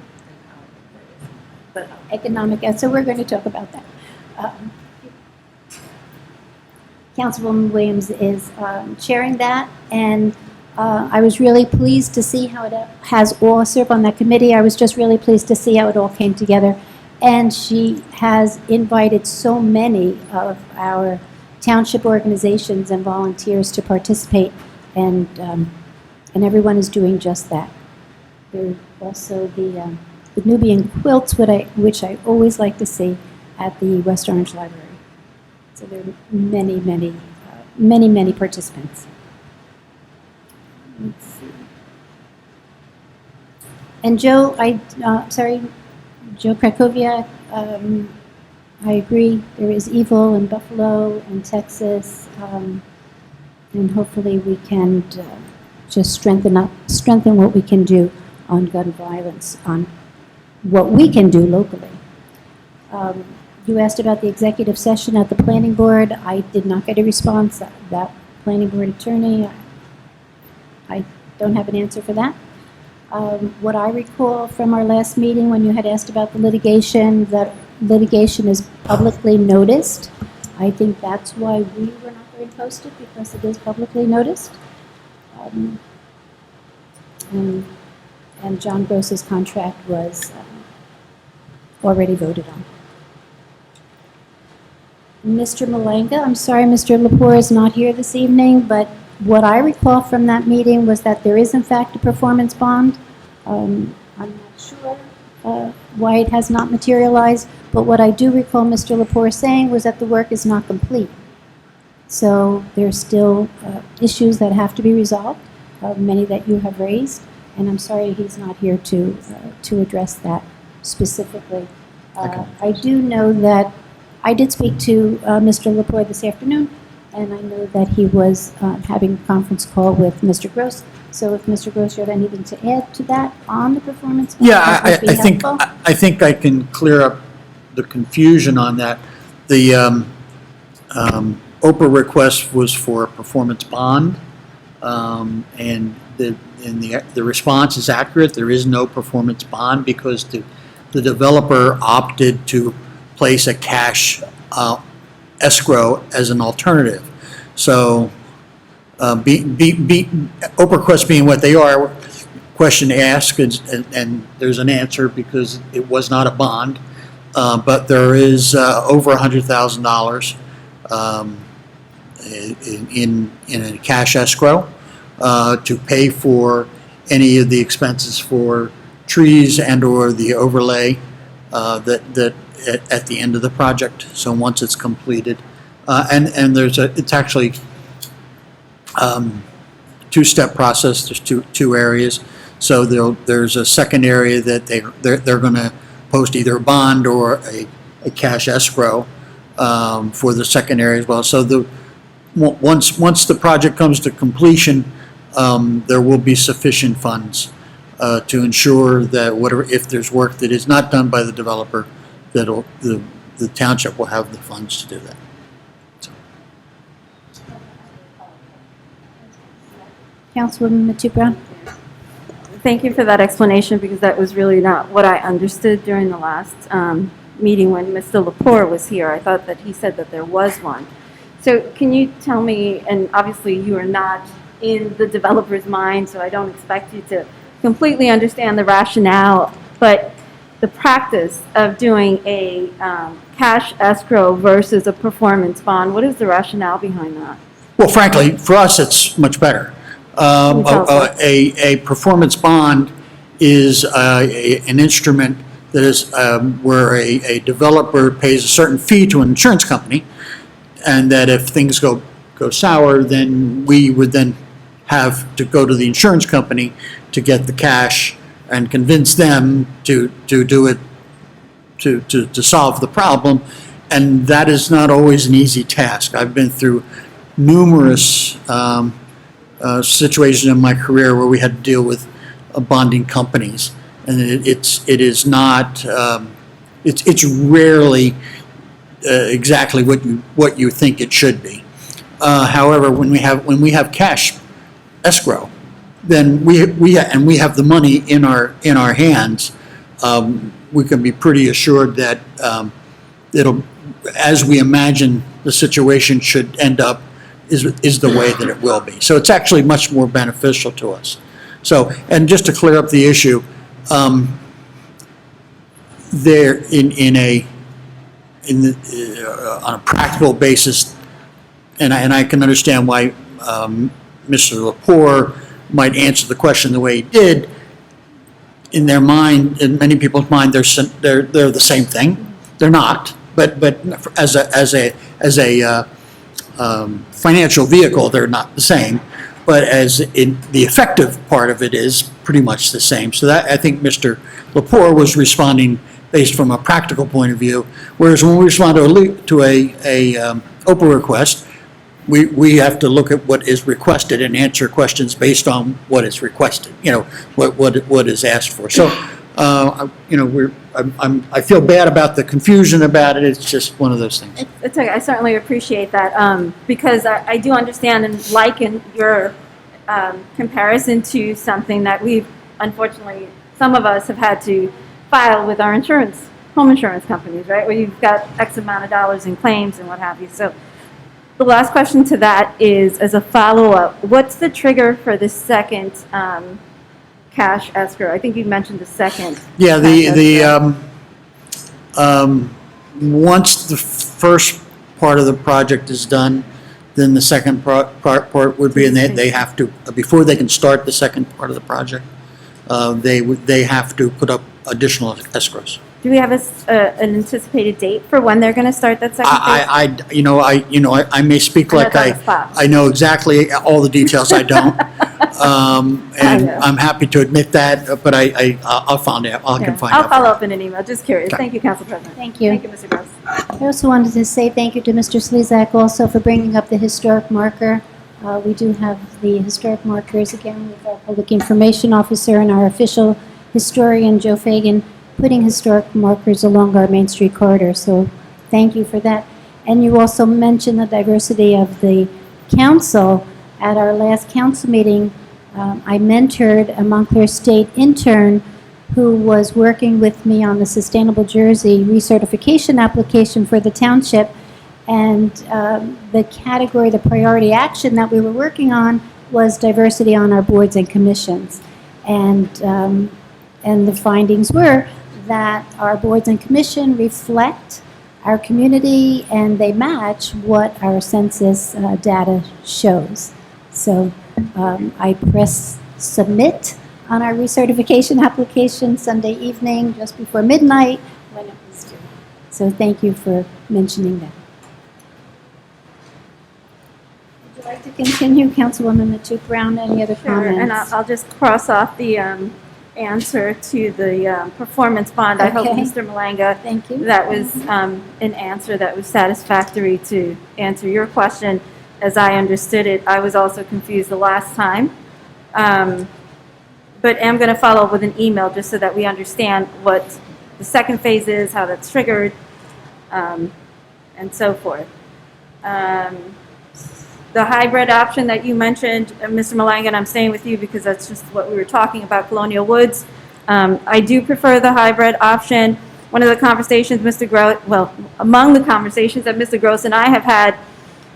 economic, so we're going to talk about that. Councilwoman Williams is chairing that, and I was really pleased to see how it has all served on that committee. I was just really pleased to see how it all came together. And she has invited so many of our township organizations and volunteers to participate, and everyone is doing just that. There's also the Nubian quilts, which I always like to see at the West Orange Library. So there are many participants. Let's see. And Joe, Joe Krakowiak, I agree. There is evil in Buffalo and Texas, and hopefully we can just strengthen what we can do on gun violence, on what we can do locally. You asked about the executive session at the planning board. I did not get a response. That planning board attorney, I don't have an answer for that. What I recall from our last meeting when you had asked about the litigation, that litigation is publicly noticed. I think that's why we were not very posted, because it is publicly noticed. Um, and John Gross's contract was already voted on. Mr. Malenga, I'm sorry Mr. Lepore is not here this evening, but what I recall from that meeting was that there is in fact a performance bond. I'm not sure why it has not materialized, but what I do recall Mr. Lepore saying was that the work is not complete. So there's still issues that have to be resolved, many that you have raised, and I'm sorry he's not here to address that specifically. I do know that I did speak to Mr. Lepore this afternoon, and I know that he was having a conference call with Mr. Gross. So if Mr. Gross, you have anything to add to that on the performance bond? Yeah, that would be helpful? I think I can clear up the confusion on that. The Oprah request was for a performance bond, and the response is accurate. There is no performance bond because the developer opted to place a cash escrow as an alternative. So, Oprah requests being what they are, question asked, and there's an answer because it was not a bond, but there is over $100,000 in a cash escrow to pay for any of the expenses for trees and/or the overlay that at the end of the project. So once it's completed, and it's actually two-step process. There's two areas. So there's a second area that they're going to post either a bond or a cash escrow for the second area as well. So once the project comes to completion, there will be sufficient funds to ensure that if there's work that is not done by the developer, that the township will have the funds to do that. Councilwoman Matute Brown? Thank you for that explanation, because that was really not what I understood during the last meeting when Mr. Lepore was here. I thought that he said that there was one. So can you tell me, and obviously you are not in the developer's mind, so I don't expect you to completely understand the rationale, but the practice of doing a cash escrow versus a performance bond, what is the rationale behind that? Well, frankly, for us, it's much better. A performance bond is an instrument that is where a developer pays a certain fee to an insurance company, and that if things go sour, then we would then have to go to the insurance company to get the cash and convince them to do it to solve the problem, and that is not always an easy task. I've been through numerous situations in my career where we had to deal with bonding companies, and it's rarely exactly what you think it should be. However, when we have cash escrow, then we have the money in our hands. We can be pretty assured that it'll, as we imagine the situation should end up, is the way that it will be. So it's actually much more beneficial to us. So, and just to clear up the issue, there on a practical basis, and I can understand why Mr. Lepore might answer the question the way he did. In their mind, in many people's mind, they're the same thing. They're not, but as a financial vehicle, they're not the same. But as in the effective part of it is pretty much the same. So that I think Mr. Lepore was responding based from a practical point of view, whereas when we respond to a Oprah request, we have to look at what is requested and answer questions based on what is requested. What is asked for. So I feel bad about the confusion about it. It's just one of those things. It's okay. I certainly appreciate that, because I do understand and liken your comparison to something that we've, unfortunately, some of us have had to file with our home insurance companies, right? Where you've got X amount of dollars in claims and what have you. So The last question to that is, as a follow-up, what's the trigger for the second cash escrow? I think you mentioned the second. Yeah, cash escrow. once the first part of the project is done, then the second part would be, and they have to, before they can start the second part of the project, they have to put up additional escrows. Do we have an anticipated date for when they're going to start that second phase? I may speak I know like it's on the spot. I know exactly all the details. I don't. And know. I'm happy to admit that, but I'll find out. I can find out. I'll follow up in an email. Just curious. Okay. Thank you, Council President. Thank you. Thank you, Mr. Gross. I also wanted to say thank you to Mr. Slezak also for bringing up the historic marker. We do have the historic markers again with our public information officer and our official historian, Joe Fagan, putting historic markers along our Main Street corridor. So thank you for that. And you also mentioned the diversity of the council. At our last council meeting, I mentored a Montclair State intern who was working with me on the Sustainable Jersey recertification application for the township. And the category, the priority action that we were working on was diversity on our boards and commissions. And the findings were that our boards and commission reflect our community and they match what our census data shows. So I press submit on our recertification application Sunday evening just before midnight when it was due. So thank you for mentioning that. Would you like to continue, Councilwoman Matute Brown? Any other comments? Sure, and I'll just cross off the answer to the performance bond. I hope, Okay. Mr. Malanga, Thank you. that was an answer that was satisfactory to answer your question. As I understood it, I was also confused the last time. But am going to follow up with an email just so that we understand what the second phase is, how that's triggered, and so forth. The hybrid option that you mentioned, Mr. Malanga, I'm staying with you because that's just what we were talking about, Colonial Woods. I do prefer the hybrid option. One of the conversations among the conversations that Mr. Gross and I have had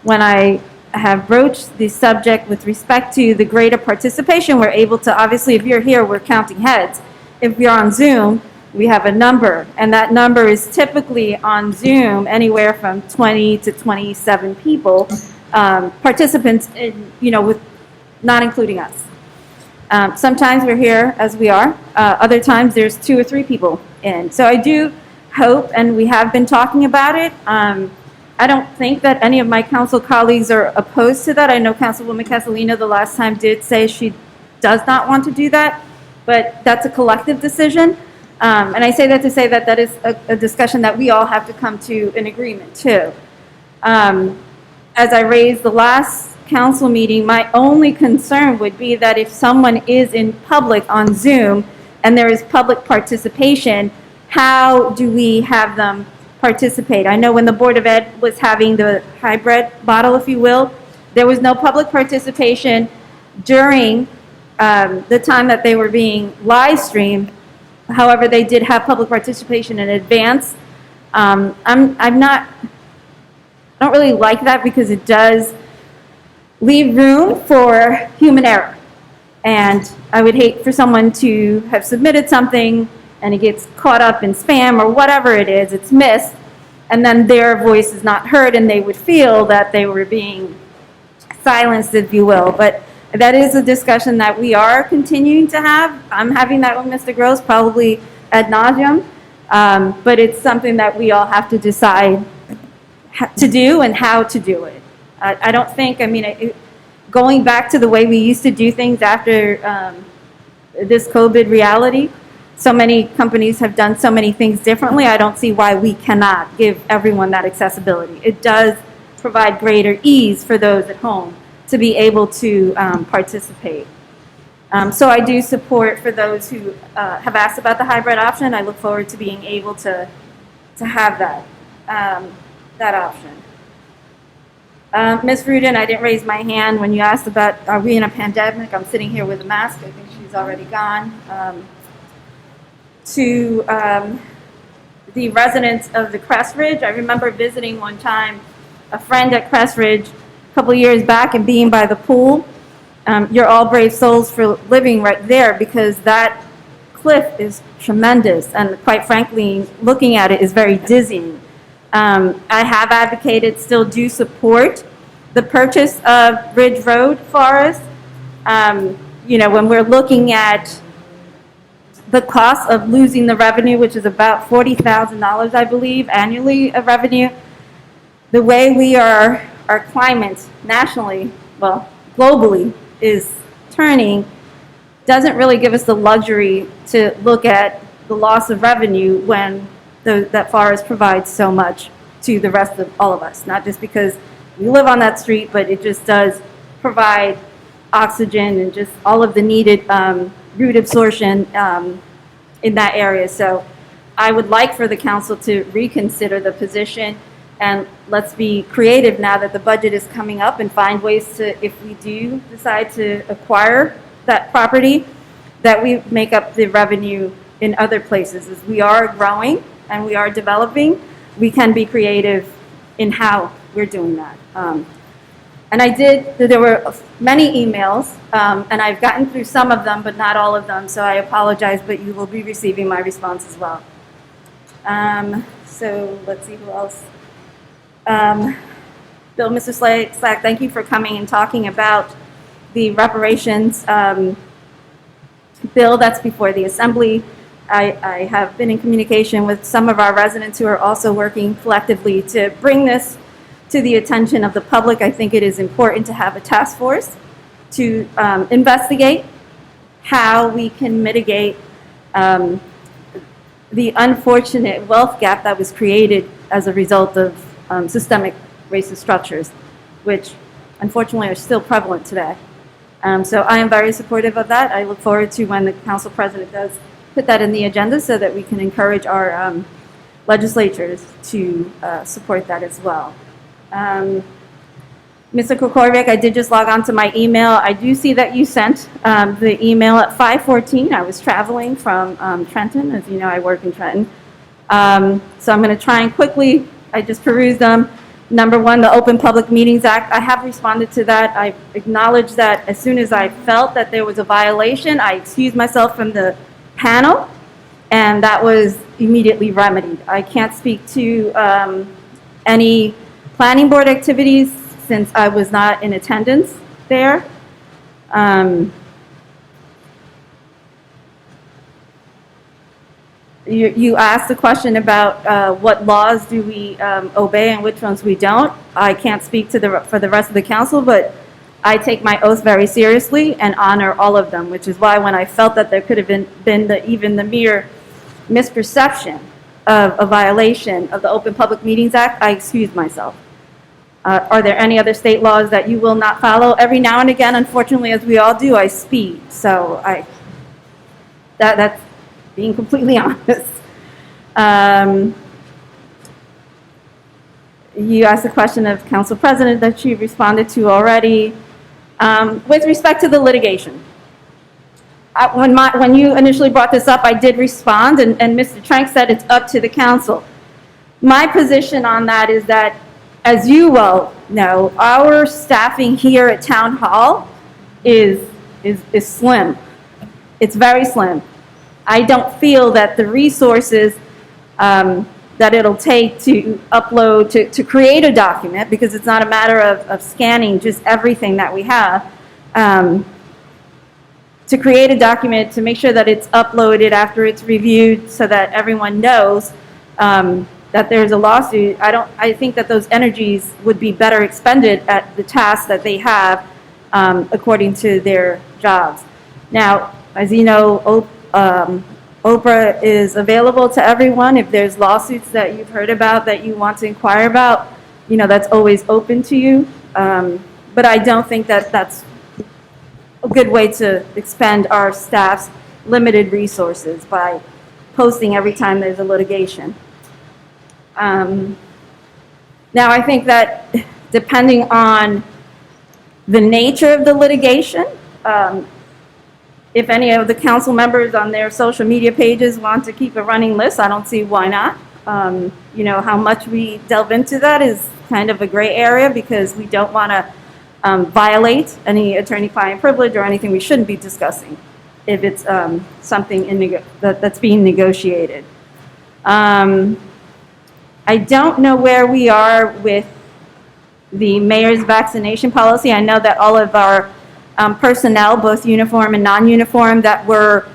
when I have broached the subject with respect to the greater participation, we're able to, obviously, if you're here, we're counting heads. If you're on Zoom, we have a number, and that number is typically on Zoom anywhere from 20 to 27 people. Participants, with not including us. Sometimes we're here as we are. Other times there's 2 or 3 people in. So I do hope, and we have been talking about it. I don't think that any of my council colleagues are opposed to that. I know Councilwoman Castellino the last time did say she does not want to do that, but that's a collective decision. And I say that to say that that is a discussion that we all have to come to an agreement to. As I raised the last council meeting, my only concern would be that if someone is in public on Zoom and there is public participation, how do we have them participate? I know when the Board of Ed was having the hybrid model, if you will, there was no public participation during the time that they were being live streamed. However, they did have public participation in advance. I don't really like that because it does leave room for human error. And I would hate for someone to have submitted something and it gets caught up in spam or whatever it is, it's missed, and then their voice is not heard and they would feel that they were being silenced, if you will. But that is a discussion that we are continuing to have. I'm having that with Mr. Gross probably ad nauseum, but it's something that we all have to decide to do and how to do it. I don't think, going back to the way we used to do things after this COVID reality, so many companies have done so many things differently. I don't see why we cannot give everyone that accessibility. It does provide greater ease for those at home to be able to participate. So I do support for those who have asked about the hybrid option. I look forward to being able to have that option. Ms. Rudin, I didn't raise my hand when you asked about, are we in a pandemic? I'm sitting here with a mask. I think she's already gone. To the residents of the Crest Ridge, I remember visiting one time a friend at Crest Ridge a couple years back and being by the pool. You're all brave souls for living right there because that cliff is tremendous, and quite frankly, looking at it is very dizzying. I have advocated, still do support the purchase of Ridge Road for us. You know, when we're looking at the cost of losing the revenue, which is about $40,000, I believe, annually of revenue, the way we are, our climate nationally, well, globally, is turning, doesn't really give us the luxury to look at the loss of revenue when that forest provides so much to the rest of all of us. Not just because we live on that street, but it just does provide oxygen and just all of the needed root absorption in that area. So I would like for the council to reconsider the position, and let's be creative now that the budget is coming up and find ways to, if we do decide to acquire that property, that we make up the revenue in other places. As we are growing and we are developing, we can be creative in how we're doing that. And there were many emails, and I've gotten through some of them, but not all of them, so I apologize, but you will be receiving my response as well. So let's see who else. Bill, Mr. Slack, thank you for coming and talking about the reparations bill that's before the Assembly. I have been in communication with some of our residents who are also working collectively to bring this to the attention of the public. I think it is important to have a task force to investigate how we can mitigate the unfortunate wealth gap that was created as a result of systemic racist structures, which unfortunately are still prevalent today. So I am very supportive of that. I look forward to when the council president does put that in the agenda so that we can encourage our legislatures to support that as well. Mr. Kukovic, I did just log on to my email. I do see that you sent the email at 5:14. I was traveling from Trenton. As you know, I work in Trenton. So I'm going to try and quickly, I just perused them. Number one, the Open Public Meetings Act. I have responded to that. I acknowledged that as soon as I felt that there was a violation, I excused myself from the panel, and that was immediately remedied. I can't speak to any planning board activities since I was not in attendance there. You asked the question about what laws do we obey and which ones we don't. I can't speak to for the rest of the council, but I take my oath very seriously and honor all of them, which is why when I felt that there could have been even the mere misperception of a violation of the Open Public Meetings Act, I excused myself. Are there any other state laws that you will not follow? Every now and again, unfortunately, as we all do, I speed. So that's being completely honest. You asked a question of Council President that she responded to already. With respect to the litigation, when you initially brought this up, I did respond, and Mr. Trank said it's up to the council. My position on that is that, as you well know, our staffing here at Town Hall is slim. It's very slim. I don't feel that the resources that it'll take to upload, to create a document, because it's not a matter of scanning just everything that we have, to create a document, to make sure that it's uploaded after it's reviewed so that everyone knows that there's a lawsuit. I think that those energies would be better expended at the tasks that they have according to their jobs. Now, as you know, Oprah is available to everyone. If there's lawsuits that you've heard about that you want to inquire about, you know, that's always open to you. But I don't think that that's a good way to expend our staff's limited resources by posting every time there's a litigation. Now, I think that depending on the nature of the litigation, if any of the council members on their social media pages want to keep a running list, I don't see why not. how much we delve into that is kind of a gray area because we don't want to violate any attorney-client privilege or anything we shouldn't be discussing if it's something that's being negotiated. I don't know where we are with the mayor's vaccination policy. I know that all of our personnel, both uniform and non-uniform, that were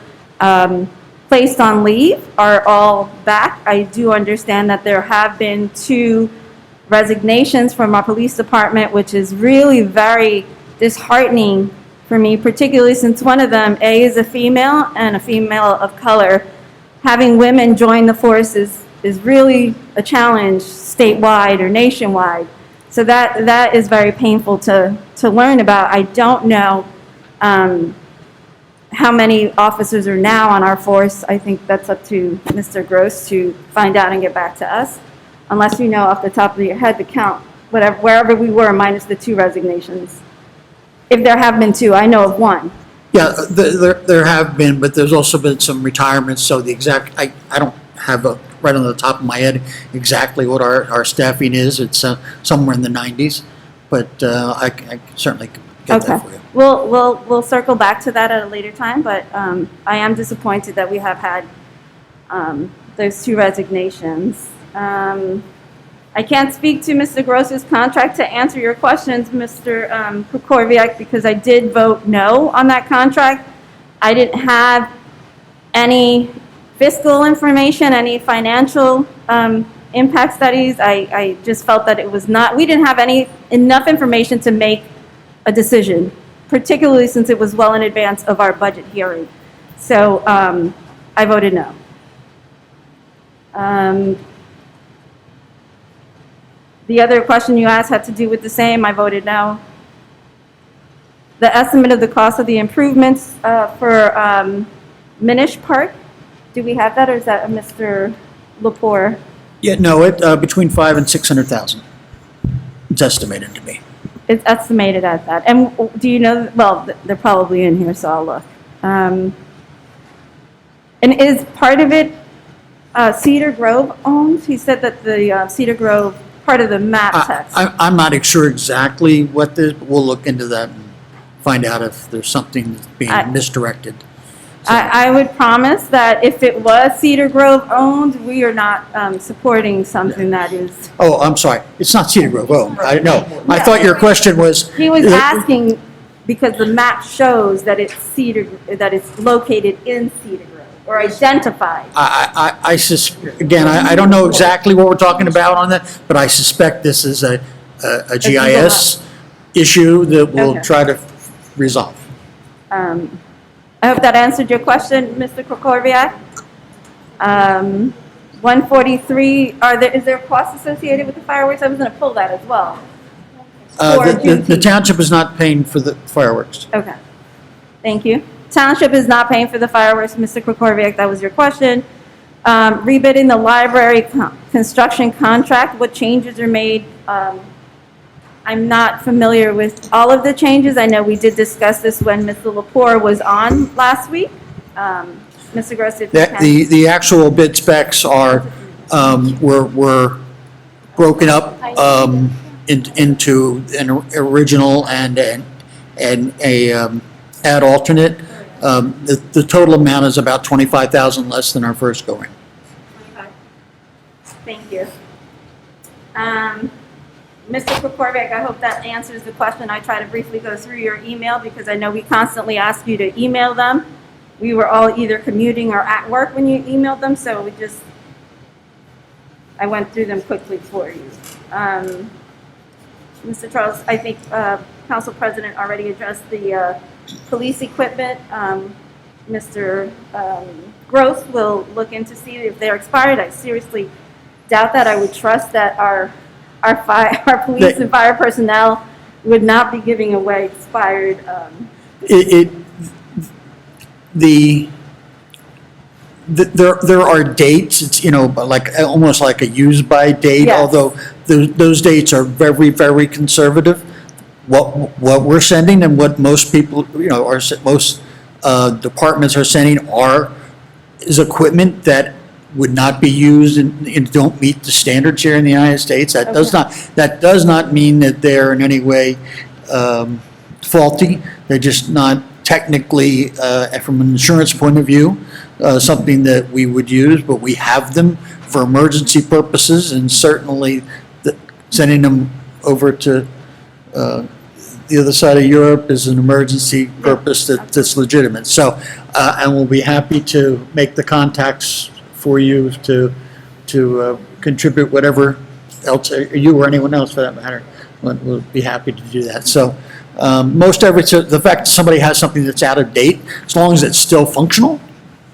placed on leave are all back. I do understand that there have been 2 resignations from our police department, which is really very disheartening for me, particularly since one of them, is a female and a female of color. Having women join the force is really a challenge statewide or nationwide. So that is very painful to learn about. I don't know how many officers are now on our force. I think that's up to Mr. Gross to find out and get back to us, unless you know off the top of your head the count, wherever we were, minus the 2 resignations. If there have been 2, I know of 1. Yeah, there have been, but there's also been some retirements, so the exact, I don't have right on the top of my head exactly what our staffing is. It's somewhere in the 90s, but I certainly could get that for you. We'll circle back to that at a later time, but I am disappointed that we have had those 2 resignations. I can't speak to Mr. Gross's contract to answer your questions, Mr. Kukorviak, because I did vote no on that contract. I didn't have any fiscal information, any financial impact studies. I just felt that it was not, we didn't have enough information to make a decision, particularly since it was well in advance of our budget hearing. So I voted no. The other question you asked had to do with the same. I voted no. The estimate of the cost of the improvements for Minish Park, do we have that, or is that a Mr. Lepore? Yeah, no, between 500,000 and 600,000. It's estimated to be. It's estimated at that. And do you know, well, they're probably in here, so I'll look. And is part of it Cedar Grove owned? He said that the Cedar Grove, part of the map text. I'm not sure exactly what this, but we'll look into that and find out if there's something that's being misdirected. So. I would promise that if it was Cedar Grove owned, we are not supporting something that is. Oh, I'm sorry. It's not Cedar Grove owned. I thought your question was. He was asking because the map shows that it's that it's located in Cedar Grove or identified. Again, I don't know exactly what we're talking about on that, but I suspect this is a GIS issue that we'll try to resolve. I hope that answered your question, Mr. Kukorviak. 143, is there costs associated with the fireworks? I was going to pull that as well. The township is not paying for the fireworks. Okay. Thank you. Township is not paying for the fireworks, Mr. Kukorviak, that was your question. Rebidding the library construction contract, what changes are made? I'm not familiar with all of the changes. I know we did discuss this when Mr. Lepore was on last week. Mr. Gross, if you can. The actual bid specs are, were broken up into an original and a ad alternate. The total amount is about $25,000 less than our first go-round. 25. Thank you. Mr. Kukorviak, I hope that answers the question. I try to briefly go through your email because I know we constantly ask you to email them. We were all either commuting or at work when you emailed them, so I went through them quickly for you. Mr. Charles, I think Council President already addressed the police equipment. Mr. Gross will look into see if they're expired. I seriously doubt that. I would trust that our police and fire personnel would not be giving away expired. There are dates. It's like almost like a use by date. Yes. Although those dates are very, very conservative. What we're sending and what most people most departments are sending is equipment that would not be used and don't meet the standards here in the United States. That does not mean that they're in any way faulty. They're just not technically, from an insurance point of view, something that we would use, but we have them for emergency purposes, and certainly sending them over to the other side of Europe is an emergency purpose that's legitimate. So, and we'll be happy to make the contacts for you to contribute whatever else, you or anyone else for that matter, we'll be happy to do that. So, most everything, the fact that somebody has something that's out of date, as long as it's still functional,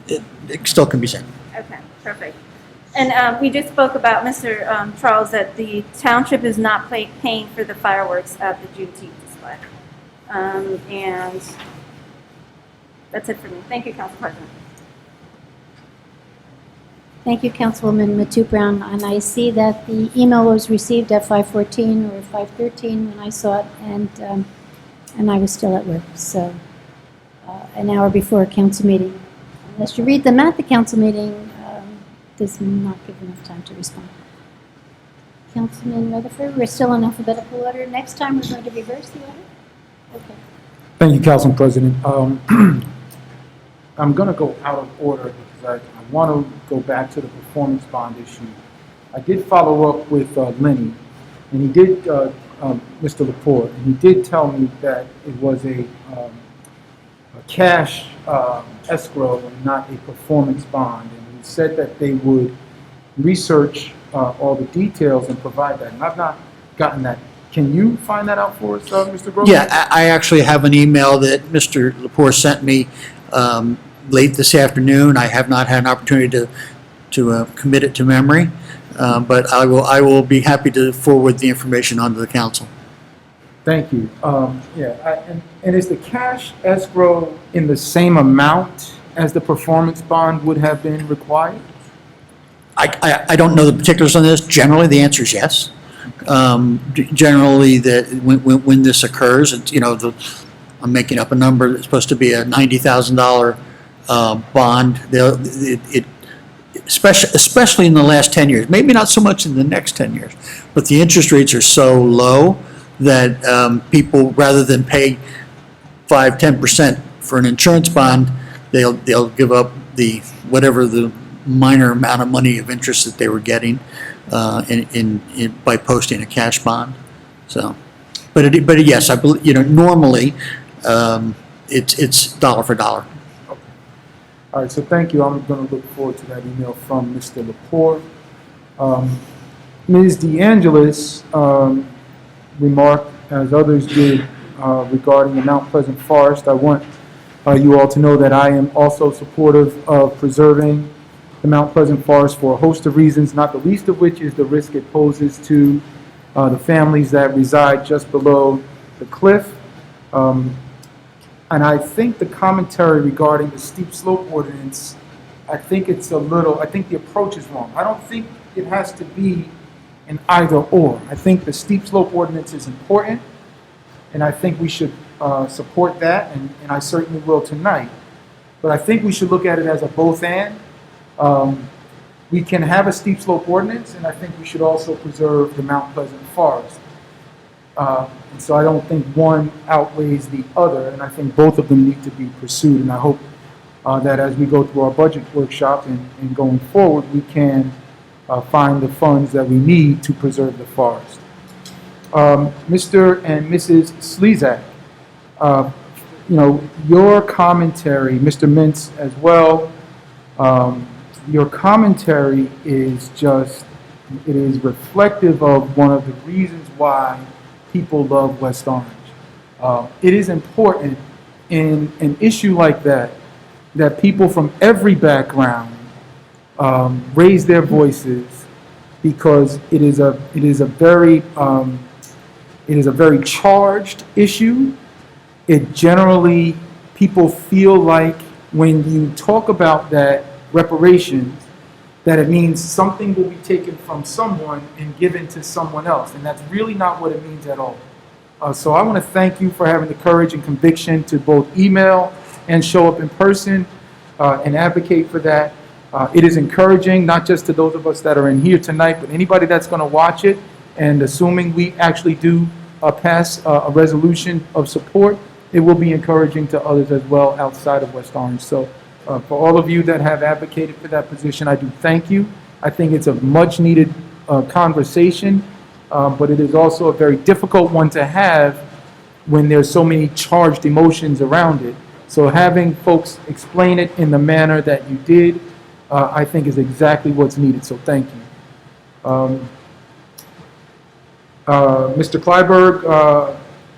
it still can be sent. Okay, perfect. And we just spoke about, Mr. Charles, that the township is not paying for the fireworks at the Juneteenth display. And that's it for me. Thank you, Council President. Thank you, Councilwoman Matu Brown. And I see that the email was received at 5:14 or 5:13 when I saw it, and I was still at work, so an hour before a council meeting. Unless you read them at the council meeting, does not give enough time to respond. Councilman Rutherford, we're still in alphabetical order. Next time, we're going to reverse the order? Okay. Thank you, Council President. I'm going to go out of order because I want to go back to the performance bond issue. I did follow up with Lenny, and he did, Mr. Lepore, and he did tell me that it was a cash escrow and not a performance bond. And he said that they would research all the details and provide that. And I've not gotten that. Can you find that out for us, Mr. Grover? Yeah, I actually have an email that Mr. Lepore sent me late this afternoon. I have not had an opportunity to commit it to memory, but I will be happy to forward the information onto the council. Thank you. And is the cash escrow in the same amount as the performance bond would have been required? I don't know the particulars on this. Generally, the answer is yes. Generally, that when this occurs, it's, I'm making up a number. It's supposed to be a $90,000 bond. Especially in the last 10 years. Maybe not so much in the next 10 years, but the interest rates are so low that people, rather than pay 5-10% for an insurance bond, they'll give up whatever the minor amount of money of interest that they were getting by posting a cash bond. So, but yes, I believe normally it's dollar for dollar. Okay. All right. So thank you. I'm going to look forward to that email from Mr. Lepore. Ms. DeAngelis remarked, as others did, regarding the Mount Pleasant Forest. I want you all to know that I am also supportive of preserving the Mount Pleasant Forest for a host of reasons, not the least of which is the risk it poses to the families that reside just below the cliff. And I think the commentary regarding the steep slope ordinance, I think the approach is wrong. I don't think it has to be an either or. I think the steep slope ordinance is important, and I think we should support that, and I certainly will tonight. But I think we should look at it as a both and. We can have a steep slope ordinance, and I think we should also preserve the Mount Pleasant Forest. And so I don't think one outweighs the other, and I think both of them need to be pursued. And I hope that as we go through our budget workshop and going forward, we can find the funds that we need to preserve the forest. Mr. and Mrs. Slezak, your commentary, Mr. Mintz as well, your commentary is it is reflective of one of the reasons why people love West Orange. It is important in an issue like that people from every background raise their voices, because it is a very charged issue. It generally, people feel like when you talk about that reparations, that it means something will be taken from someone and given to someone else, and that's really not what it means at all. So I want to thank you for having the courage and conviction to both email and show up in person and advocate for that. It is encouraging, not just to those of us that are in here tonight, but anybody that's going to watch it, and assuming we actually do pass a resolution of support, it will be encouraging to others as well outside of West Orange. So for all of you that have advocated for that position, I do thank you. I think it's a much-needed conversation, but it is also a very difficult one to have when there's so many charged emotions around it. So having folks explain it in the manner that you did, I think is exactly what's needed, so thank you. Mr. Kleiberg,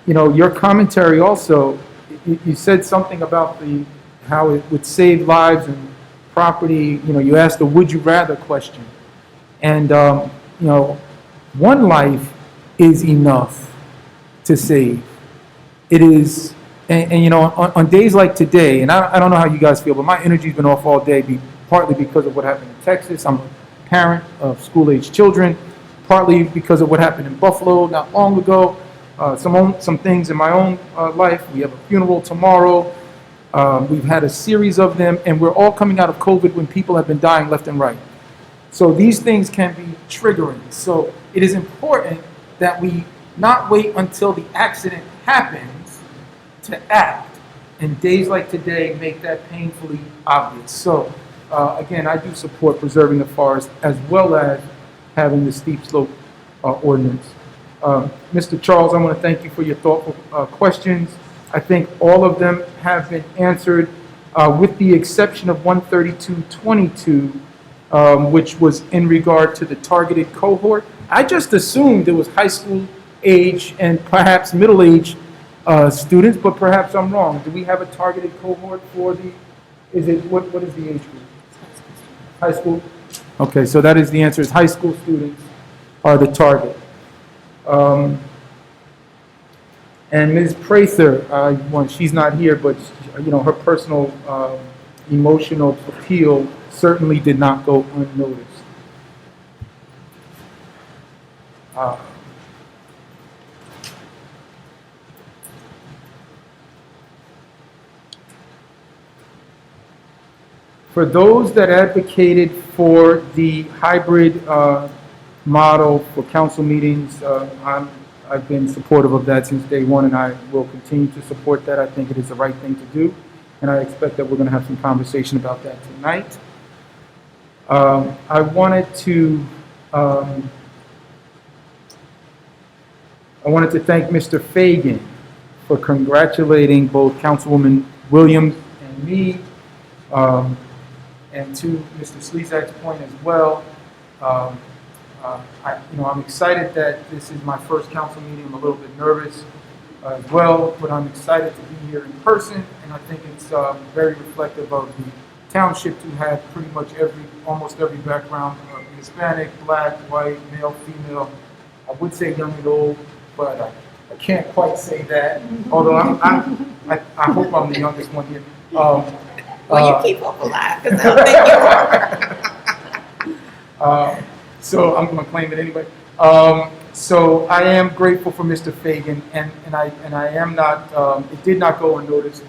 your commentary also, you said something about how it would save lives and property. You asked the would you rather question. And, one life is enough to save. It is, and on days like today, and I don't know how you guys feel, but my energy's been off all day, partly because of what happened in Texas. I'm a parent of school-age children, partly because of what happened in Buffalo not long ago. Some things in my own life. We have a funeral tomorrow. We've had a series of them, and we're all coming out of COVID when people have been dying left and right. So these things can be triggering. So it is important that we not wait until the accident happens to act. And days like today make that painfully obvious. So again, I do support preserving the forest as well as having the steep slope ordinance. Mr. Charles, I want to thank you for your thoughtful questions. I think all of them have been answered with the exception of 13222, which was in regard to the targeted cohort. I just assumed it was high school age and perhaps middle age students, but perhaps I'm wrong. Do we have a targeted cohort for what is the age group? High school? Okay, so that is the answer, is high school students are the target. And Ms. Prather, she's not here, but her personal emotional appeal certainly did not go unnoticed. For those that advocated for the hybrid model for council meetings, I've been supportive of that since day one, and I will continue to support that. I think it is the right thing to do, and I expect that we're going to have some conversation about that tonight. I wanted to thank Mr. Fagan for congratulating both Councilwoman Williams and me, and to Mr. Slezak's point as well. I'm excited that this is my first council meeting. I'm a little bit nervous as well, but I'm excited to be here in person, and I think it's very reflective of the township to have pretty much almost every background, Hispanic, black, white, male, female. I would say young and old, but I can't quite say that, although I hope I'm the youngest one here. Well, you keep up alive, because I think you are. So I'm going to claim it anyway. So I am grateful for Mr. Fagan, and I am not. It did not go unnoticed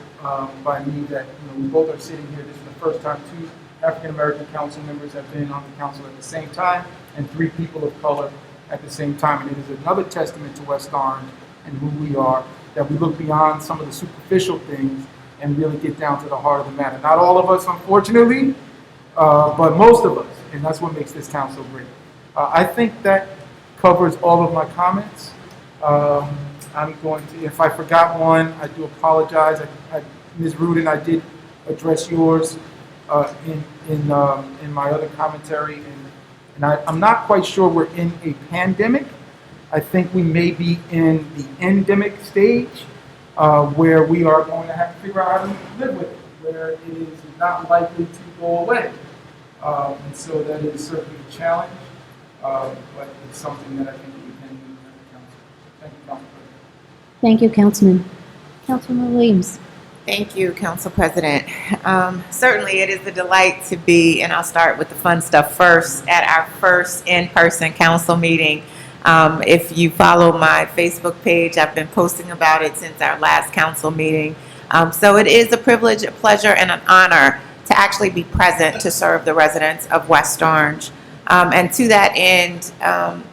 by me that we both are sitting here. This is the first time 2 African American council members have been on the council at the same time, and 3 people of color at the same time. And it is another testament to West Orange and who we are, that we look beyond some of the superficial things and really get down to the heart of the matter. Not all of us, unfortunately, but most of us, and that's what makes this council great. I think that covers all of my comments. I'm going to, if I forgot one, I do apologize. Ms. Rudin, I did address yours in my other commentary, and I'm not quite sure we're in a pandemic. I think we may be in the endemic stage, where we are going to have to figure out how to live with it, where it is not likely to go away. And so that is certainly a challenge, but it's something that I think we can do as a council. Thank you, Council President. Thank you, Councilman. Councilman Williams. Thank you, Council President. Certainly, it is a delight to be, and I'll start with the fun stuff first, at our first in-person council meeting. If you follow my Facebook page, I've been posting about it since our last council meeting. So it is a privilege, a pleasure, and an honor to actually be present to serve the residents of West Orange. And to that end,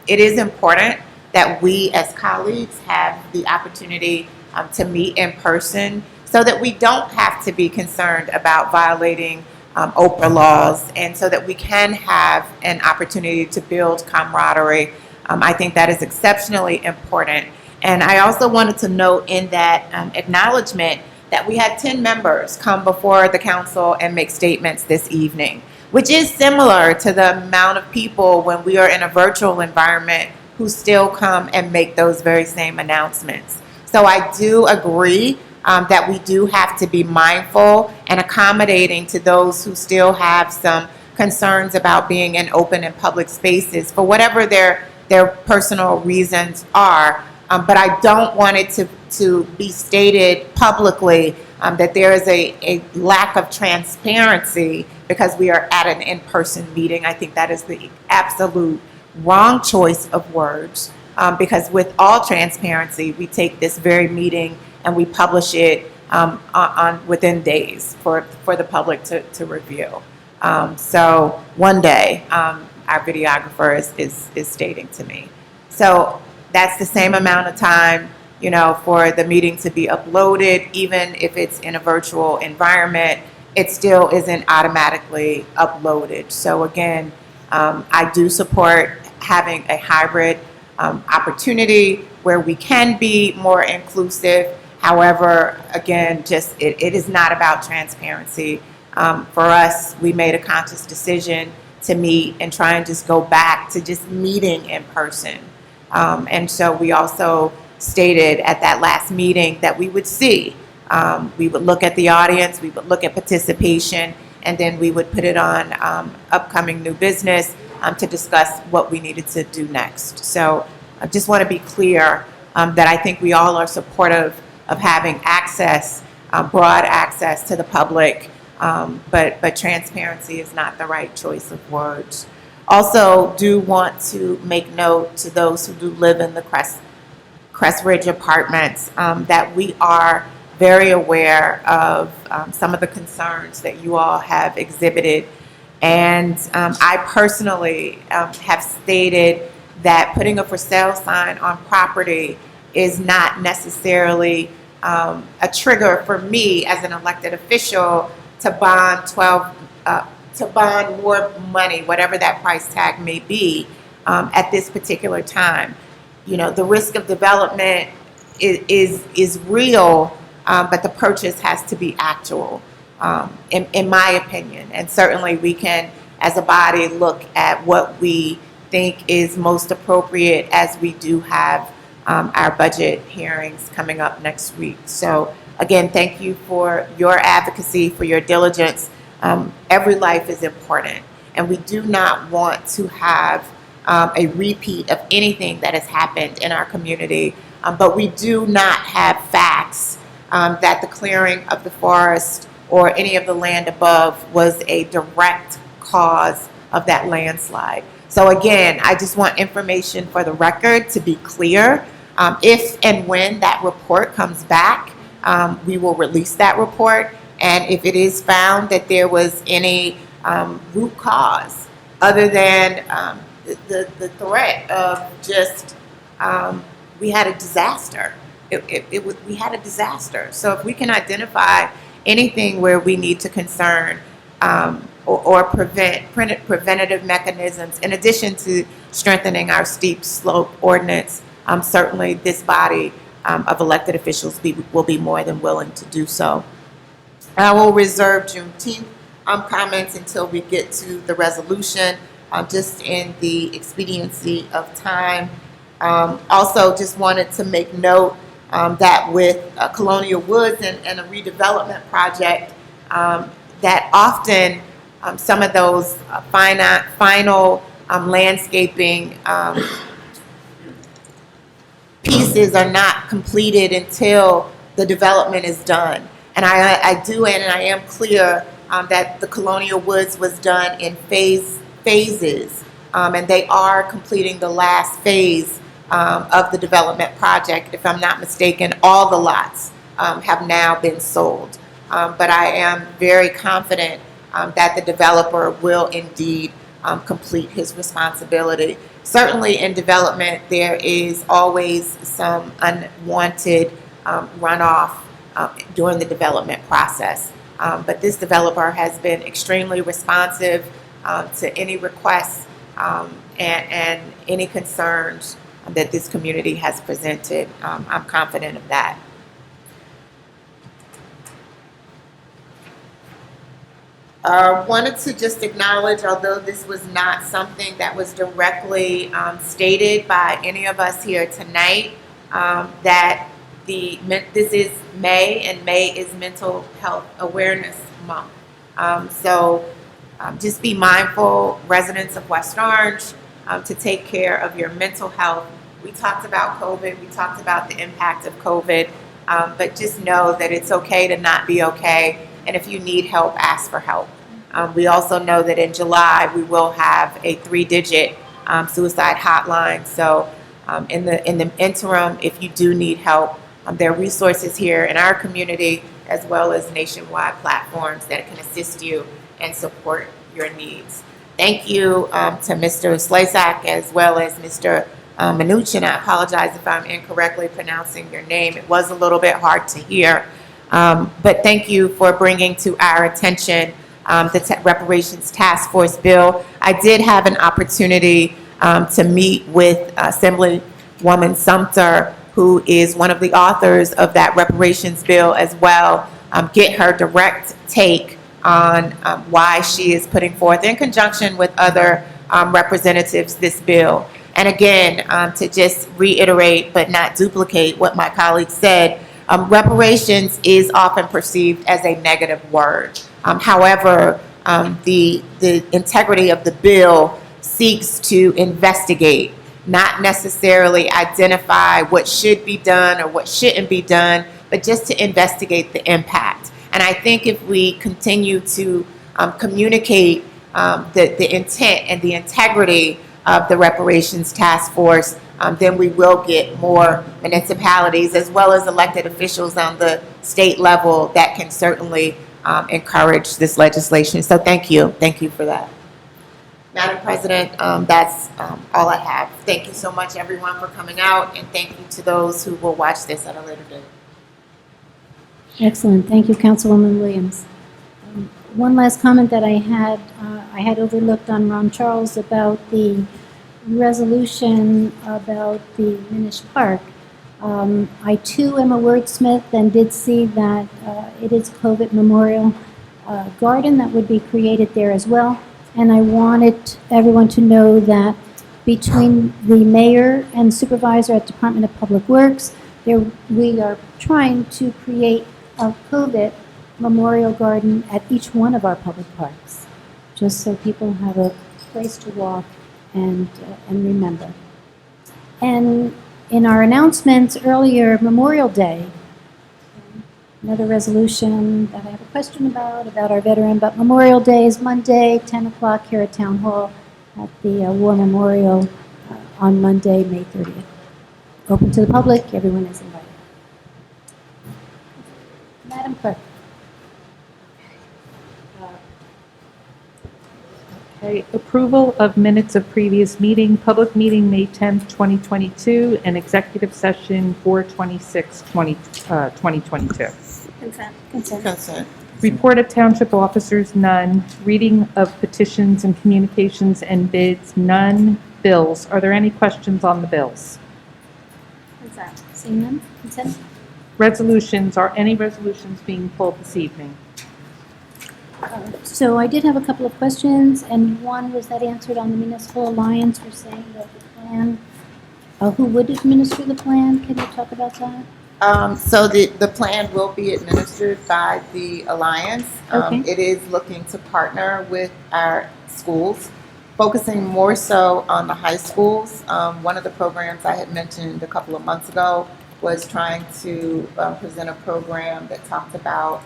it is important that we as colleagues have the opportunity to meet in person so that we don't have to be concerned about violating OPRA laws, and so that we can have an opportunity to build camaraderie. I think that is exceptionally important. And I also wanted to note in that acknowledgement that we had 10 members come before the council and make statements this evening, which is similar to the amount of people when we are in a virtual environment who still come and make those very same announcements. So I do agree that we do have to be mindful and accommodating to those who still have some concerns about being in open and public spaces for whatever their personal reasons are. But I don't want it to be stated publicly that there is a lack of transparency because we are at an in-person meeting. I think that is the absolute wrong choice of words, because with all transparency, we take this very meeting and we publish it within days for the public to review. So one day, our videographer is stating to me. So that's the same amount of time, for the meeting to be uploaded. Even if it's in a virtual environment, it still isn't automatically uploaded. So again, I do support having a hybrid opportunity where we can be more inclusive. However, again, it is not about transparency. For us, we made a conscious decision to meet and try and just go back to just meeting in person. And so we also stated at that last meeting that we would see. We would look at the audience, we would look at participation, and then we would put it on upcoming new business to discuss what we needed to do next. So I just want to be clear that I think we all are supportive of having access, broad access to the public, but transparency is not the right choice of words. Also, do want to make note to those who do live in the Crest Ridge apartments that we are very aware of some of the concerns that you all have exhibited. And I personally have stated that putting a for sale sign on property is not necessarily a trigger for me as an elected official to bond more money, whatever that price tag may be, at this particular time. The risk of development is real, but the purchase has to be actual, in my opinion. And certainly we can, as a body, look at what we think is most appropriate as we do have our budget hearings coming up next week. So again, thank you for your advocacy, for your diligence. Every life is important, and we do not want to have a repeat of anything that has happened in our community, but we do not have facts that the clearing of the forest or any of the land above was a direct cause of that landslide. So again, I just want information for the record to be clear. If and when that report comes back, we will release that report. And if it is found that there was any root cause other than the threat of just we had a disaster, we had a disaster. So if we can identify anything where we need to concern or preventative mechanisms, in addition to strengthening our steep slope ordinance, certainly this body of elected officials will be more than willing to do so. I will reserve Juneteenth comments until we get to the resolution, just in the expediency of time. Also, just wanted to make note that with Colonial Woods and a redevelopment project, that often some of those final landscaping pieces are not completed until the development is done. And I am clear that the Colonial Woods was done in phases, and they are completing the last phase of the development project. If I'm not mistaken, all the lots have now been sold. But I am very confident that the developer will indeed complete his responsibility. Certainly in development, there is always some unwanted runoff during the development process. But this developer has been extremely responsive to any requests and any concerns that this community has presented. I'm confident of that. Wanted to just acknowledge, although this was not something that was directly stated by any of us here tonight, that this is May, and May is Mental Health Awareness Month. So just be mindful, residents of West Orange, to take care of your mental health. We talked about COVID, we talked about the impact of COVID, but just know that it's okay to not be okay, and if you need help, ask for help. We also know that in July we will have a 3-digit suicide hotline. So in the interim, if you do need help, there are resources here in our community as well as nationwide platforms that can assist you and support your needs. Thank you to Mr. Slazak as well as Mr. Mnuchin. I apologize if I'm incorrectly pronouncing your name. It was a little bit hard to hear. But thank you for bringing to our attention the Reparations Task Force bill. I did have an opportunity to meet with Assemblywoman Sumter, who is one of the authors of that reparations bill as well, get her direct take on why she is putting forth, in conjunction with other representatives, this bill. And again, to just reiterate but not duplicate what my colleague said, reparations is often perceived as a negative word. However, the integrity of the bill seeks to investigate, not necessarily identify what should be done or what shouldn't be done, but just to investigate the impact. And I think if we continue to communicate the intent and the integrity of the Reparations Task Force, then we will get more municipalities as well as elected officials on the state level that can certainly encourage this legislation. So thank you. Thank you for that. Madam President, that's all I have. Thank you so much, everyone, for coming out, and thank you to those who will watch this at a later date. Excellent. Thank you, Councilwoman Williams. One last comment that I had overlooked on Ron Charles about the resolution about the Minish Park. I too am a wordsmith and did see that it is a COVID memorial garden that would be created there as well. And I wanted everyone to know that between the mayor and supervisor at Department of Public Works, we are trying to create a COVID memorial garden at each one of our public parks, just so people have a place to walk and remember. And in our announcements earlier, Memorial Day, another resolution that I have a question about our veteran, but Memorial Day is Monday, 10 o'clock here at Town Hall at the War Memorial on Monday, May 30th. Open to the public, everyone is invited. Madam Clerk. Okay, approval of minutes of previous meeting, public meeting May 10th, 2022, and executive session 4/26/2022. Consent. Report of township officers, none. Reading of petitions and communications and bids, none. Bills, are there any questions on the bills? Consent. Seeing none, consent. Resolutions, are any resolutions being pulled this evening? So I did have a couple of questions, and one was that answered on the Municipal Alliance. We're saying that the plan, who would administer the plan? Can you talk about that? So the plan will be administered by the Alliance. Okay. It is looking to partner with our schools, focusing more so on the high schools. One of the programs I had mentioned a couple of months ago was trying to present a program that talked about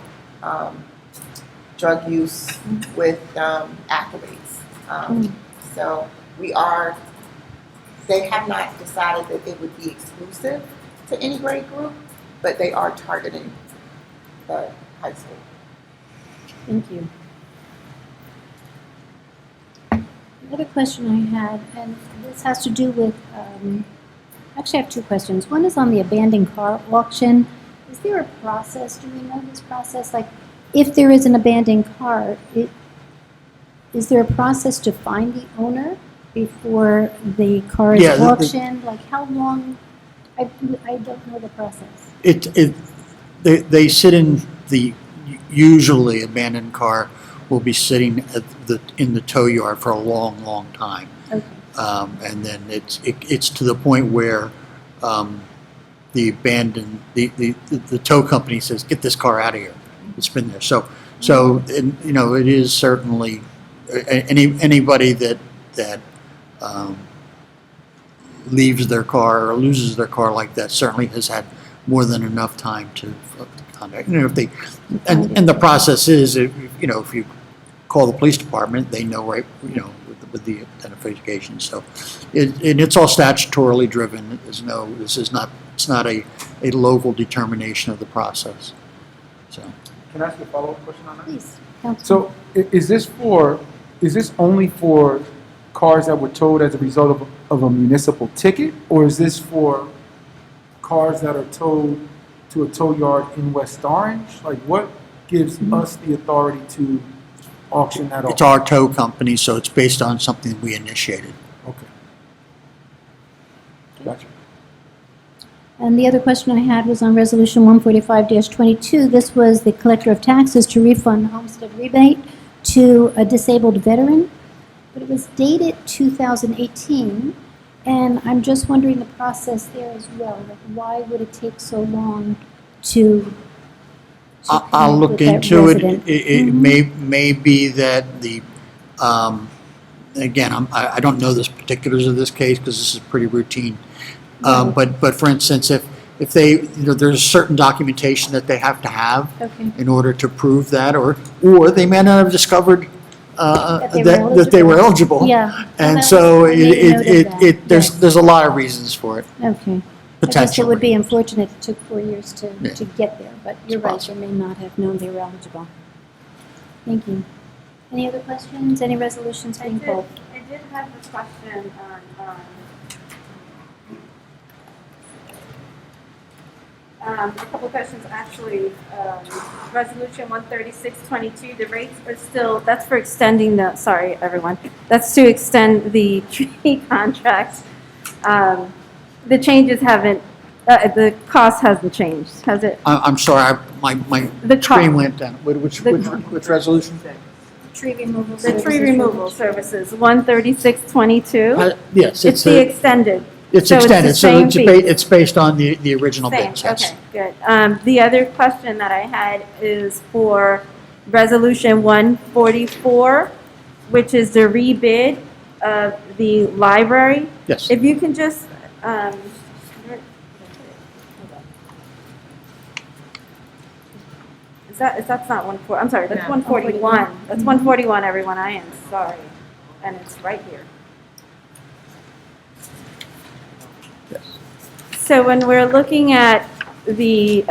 drug use with athletes. So they have not decided that it would be exclusive to any grade group, but they are targeting the high school. Thank you. Another question I had, and this has to do with, actually I have two questions. One is on the abandoned car auction. Is there a process, do we know this process? Like, if there is an abandoned car, is there a process to find the owner before the car is Yeah, auctioned? Like, how long? I don't know the process. They sit in the, usually abandoned car will be sitting in the tow yard for a long, long time. Okay. And then it's to the point where the tow company says, get this car out of here. It's been there. So it is certainly anybody that leaves their car or loses their car like that certainly has had more than enough time to contact. If they and the process is, if you call the police department, they know right, with the identification. So it's all statutorily driven. It's not a local determination of the process. So. Can I ask a follow-up question on that? Please, Councilman. So is this only for cars that were towed as a result of a municipal ticket? Or is this for cars that are towed to a tow yard in West Orange? Like, what gives us the authority to auction that off? It's our tow company, so it's based on something we initiated. Okay. Gotcha. And the other question I had was on Resolution 145-22. This was the collector of taxes to refund homestead rebate to a disabled veteran, but it was dated 2018, and I'm just wondering the process there as well. Like, why would it take so long to I'll connect look with that into it. resident? It may be that the, again, I don't know the particulars of this case because this is pretty routine. But for instance, if they, there's certain documentation that they have to have Okay. in order to prove that, or they may not have discovered That that they were eligible. Yeah. And Well, so I made note of that. there's a lot of reasons for it. Okay. I guess it would be Potentially. unfortunate it took 4 years to get there, but you're It's right, possible. they may not have known they were eligible. Thank you. Any other questions? Any resolutions being called? I did have a question on, a couple of questions, actually. Resolution 13622, the rates are still, that's for extending the, sorry, everyone, that's to extend the tree contract. The changes haven't, the cost hasn't changed, has it? I'm sorry, my The screen co- went down. Which resolution? Tree removal The services. tree removal services, 13622. Yes, It's the extended. it's so it's the extended, so same it's fee. it's based on the original Same, bids, yes. okay, good. The other question that I had is for Resolution 144, which is the rebid of the library. Yes. If you can just, that's not 140, I'm sorry, that's 141. That's 141, everyone, I am sorry. And it's right here. Yes. So when we're looking at the,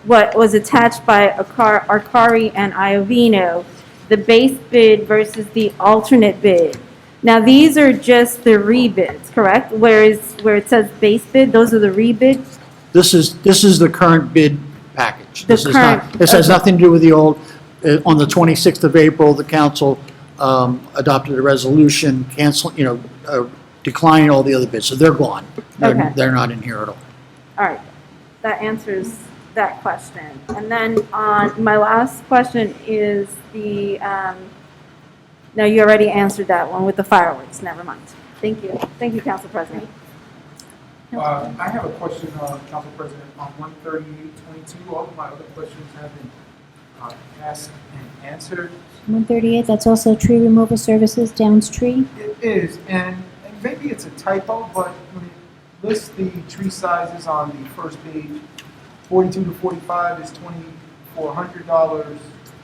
what was attached by Arcari and Iovino, the base bid versus the alternate bid. Now, these are just the rebids, correct? Where it says base bid, those are the rebids? This is the current bid package. The This is not, current- this has okay. nothing to do with the old. On the 26th of April, the council adopted a resolution declining all the other bids, so they're gone. Okay. They're not in here at all. All right, that answers that question. And then on, my last question is the, no, you already answered that one with the fireworks, never mind. Thank you. Thank you, Council President. I have a question, Council President, on 13822. All of my other questions have been asked and answered. 138, that's also tree removal services, Downs Tree. It is, and maybe it's a typo, but when it lists the tree sizes on the first page, 42 to 45 is $2,400,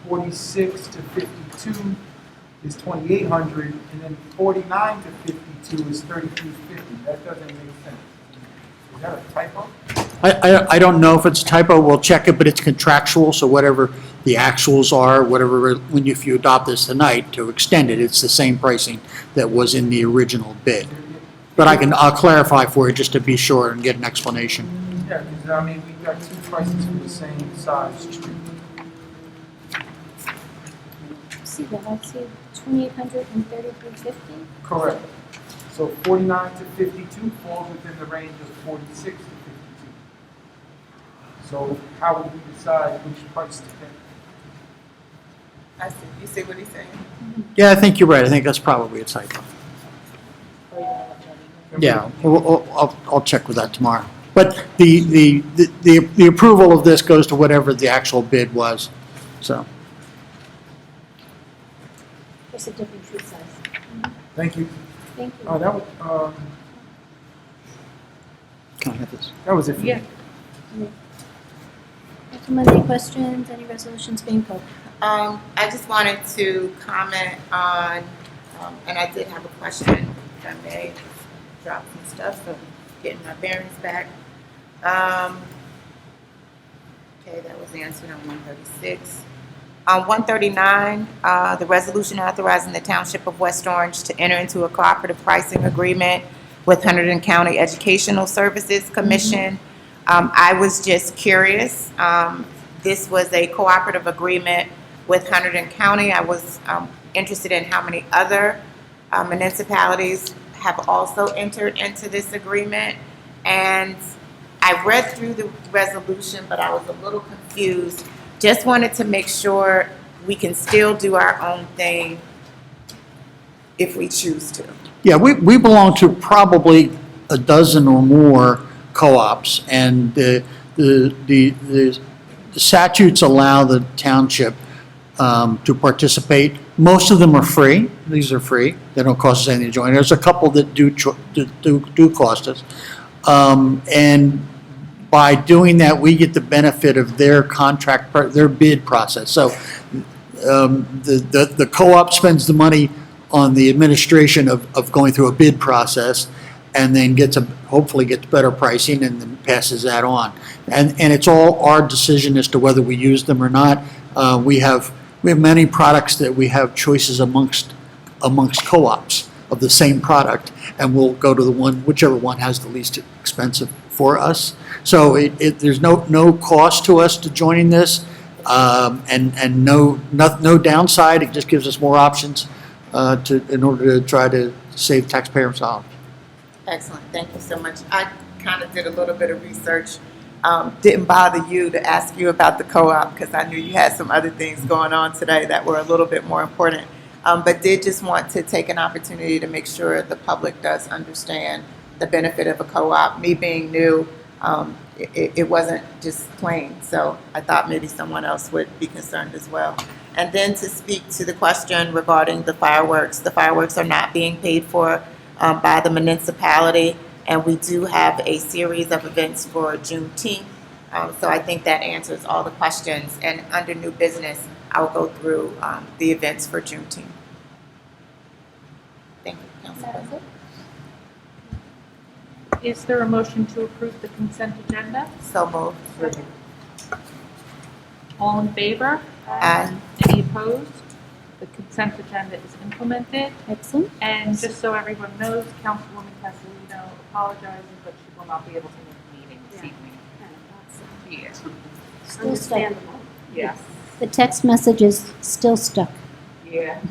46 to 52 is $2,800, and then 49 to 52 is $3,350. That doesn't make sense. Is that a typo? I don't know if it's a typo, we'll check it, but it's contractual, so whatever the actuals are, whatever, if you adopt this tonight to extend it, it's the same pricing that was in the original bid. But I'll clarify for you just to be sure and get an explanation. Yeah, because I mean, we've got two prices for the same size street. See that, I see 2,800 and 3,350. Correct. So 49 to 52 falls within the range of 46 to 52. So how would we decide which price to pay? I see, you see what he's saying? Yeah, I think you're right. I think that's probably a typo. Yeah, I'll check with that tomorrow. But the approval of this goes to whatever the actual bid was, so. Just a different tree size. Thank you. Thank you. That was, Can I have this? that was it for me. Yeah. Gentlemen, any questions, any resolutions being pulled? I just wanted to comment on, and I did have a question, if I may, drop some stuff, so getting my bearings back. Okay, that was answered on 136. On 139, the resolution authorizing the Township of West Orange to enter into a cooperative pricing agreement with Hunterdon County Educational Services Commission. I was just curious. This was a cooperative agreement with Hunterdon County. I was interested in how many other municipalities have also entered into this agreement. And I read through the resolution, but I was a little confused. Just wanted to make sure we can still do our own thing if we choose to. Yeah, we belong to probably a dozen or more co-ops, and the statutes allow the township to participate. Most of them are free. These are free. They don't cost us anything to join. There's a couple that do cost us. And by doing that, we get the benefit of their contract, their bid process. So the co-op spends the money on the administration of going through a bid process, and then hopefully gets better pricing and then passes that on. And it's all our decision as to whether we use them or not. We have many products that we have choices amongst co-ops of the same product, and we'll go to whichever one has the least expensive for us. So there's no cost to us to joining this, and no downside. It just gives us more options in order to try to save taxpayers dollars. Excellent, thank you so much. I kind of did a little bit of research. Didn't bother you to ask you about the co-op because I knew you had some other things going on today that were a little bit more important. But did just want to take an opportunity to make sure the public does understand the benefit of a co-op. Me being new, it wasn't just plain, so I thought maybe someone else would be concerned as well. And then to speak to the question regarding the fireworks are not being paid for by the municipality, and we do have a series of events for Juneteenth. So I think that answers all the questions. And under new business, I will go through the events for Juneteenth. Thank you, Council President. Is there a motion to approve the consent agenda? So moved. All in favor? Aye. Any opposed? The consent agenda is implemented. Excellent. And just so everyone knows, Councilwoman Castellino apologizes, but she will not be able to make the meeting this evening. Yeah. Still stuck. Yes. The text message is still stuck. Yeah.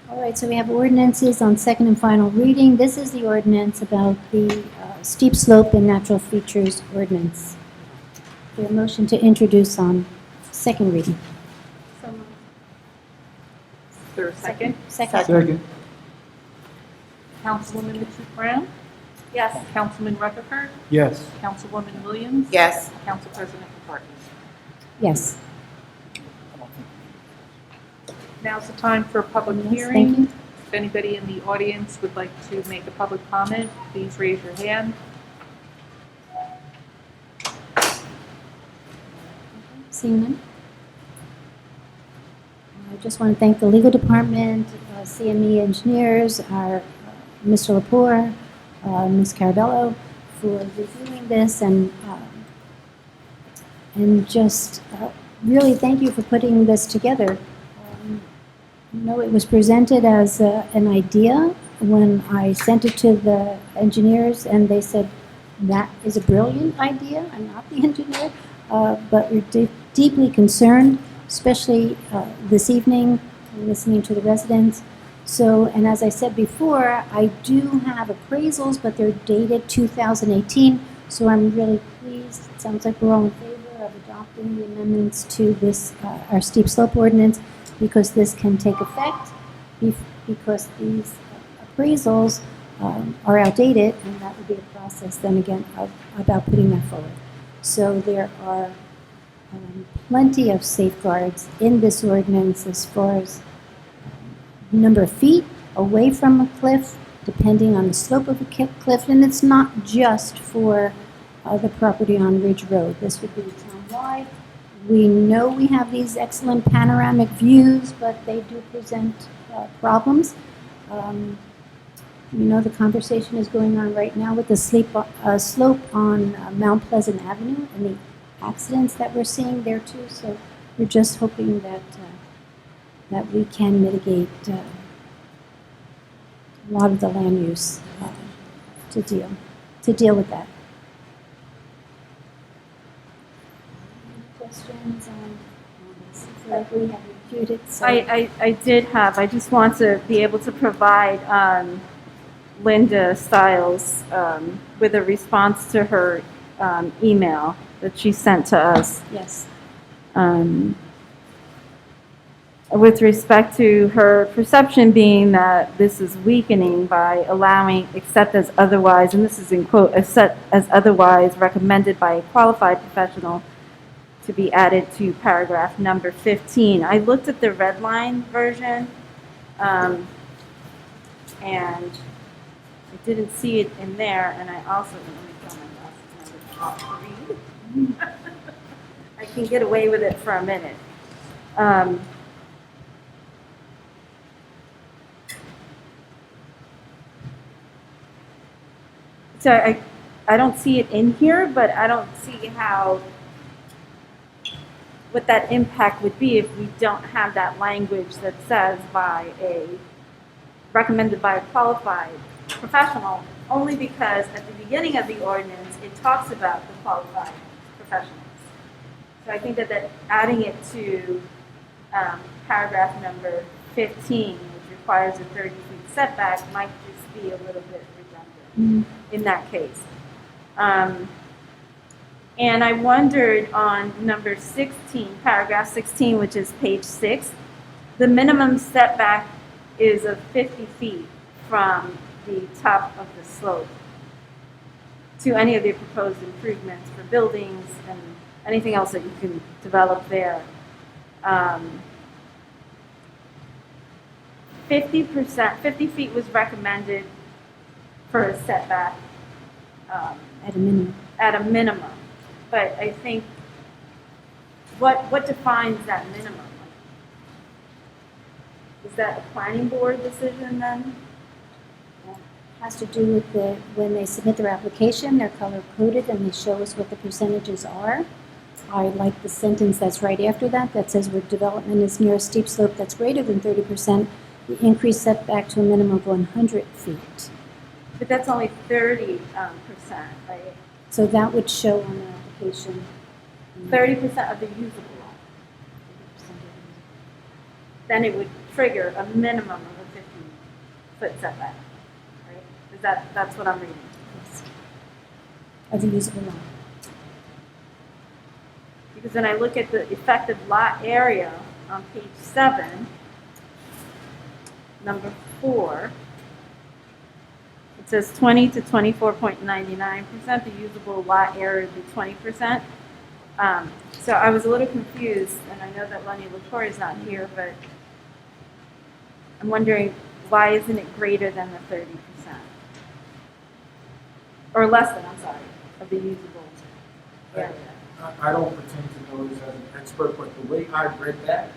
All right, so we have ordinances on second and final reading. This is the ordinance about the steep slope and natural features ordinance. Is there a motion to introduce on second reading? Is there a second? Second. Second. Councilwoman Matute Brown? Yes. Councilman Rutherford? Yes. Councilwoman Williams? Yes. Council President McCarthy? Yes. Now's the time for a public Yes, hearing. thank you. If anybody in the audience would like to make a public comment, please raise your hand. Seeing none? I just want to thank the legal department, CME engineers, our Mr. Lepore, Ms. Carabello, for reviewing this and and just really thank you for putting this together. It was presented as an idea when I sent it to the engineers, and they said, that is a brilliant idea. I'm not the engineer, but we're deeply concerned, especially this evening, listening to the residents. So, and as I said before, I do have appraisals, but they're dated 2018, so I'm really pleased. It sounds like we're all in favor of adopting the amendments to this, our steep slope ordinance, because this can take effect, because these appraisals are outdated, and that would be a process then again about putting that forward. So there are plenty of safeguards in this ordinance as far as number of feet away from a cliff, depending on the slope of a cliff, and it's not just for the property on Ridge Road. This would be town-wide. We know we have these excellent panoramic views, but they do present problems. The conversation is going on right now with the slope on Mount Pleasant Avenue and the accidents that we're seeing there too. So we're just hoping that that we can mitigate a lot of the land use to deal with that. Questions on this? I feel like we have reviewed it. So. I did have, I just want to be able to provide Linda Stiles with a response to her email that she sent to us. Yes. With respect to her perception being that this is weakening by allowing except as otherwise, and this is in quote, except as otherwise recommended by a qualified professional to be added to paragraph number 15. I looked at the red line version, and I didn't see it in there, and I also, let me throw my glasses on to read. I can get away with it for a minute. So I don't see it in here, but I don't see what that impact would be if we don't have that language that says recommended by a qualified professional, only because at the beginning of the ordinance, it talks about the qualified professionals. So I think that adding it to paragraph number 15, which requires a 30-feet setback, might just be a little bit redundant in that case. And I wondered on number 16, paragraph 16, which is page 6, the minimum setback is of 50 feet from the top of the slope to any of the proposed improvements for buildings and anything else that you can develop there. 50 feet was recommended for a setback At a minimum. At a minimum. But I think, what defines that minimum? Is that a planning board decision then? It has to do with when they submit their application, they're color coded and they show us what the percentages are. I like the sentence that's right after that says where development is near a steep slope that's greater than 30%, the increased setback to a minimum of 100 feet. But that's only 30%, right? So that would show on the application. 30% of the usable lot. Then it would trigger a minimum of a 50-foot setback, right? That's what I'm reading. Yes. Of the usable lot. Because when I look at the effective lot area on page 7, number 4, it says 20 to 24.99%. The usable lot area would be 20%. So I was a little confused, and I know that Lenny LaTorre is not here, but I'm wondering why isn't it greater than the 30%? Or less than, I'm sorry, of the usable area. I don't pretend to know this as an expert, but the way I read that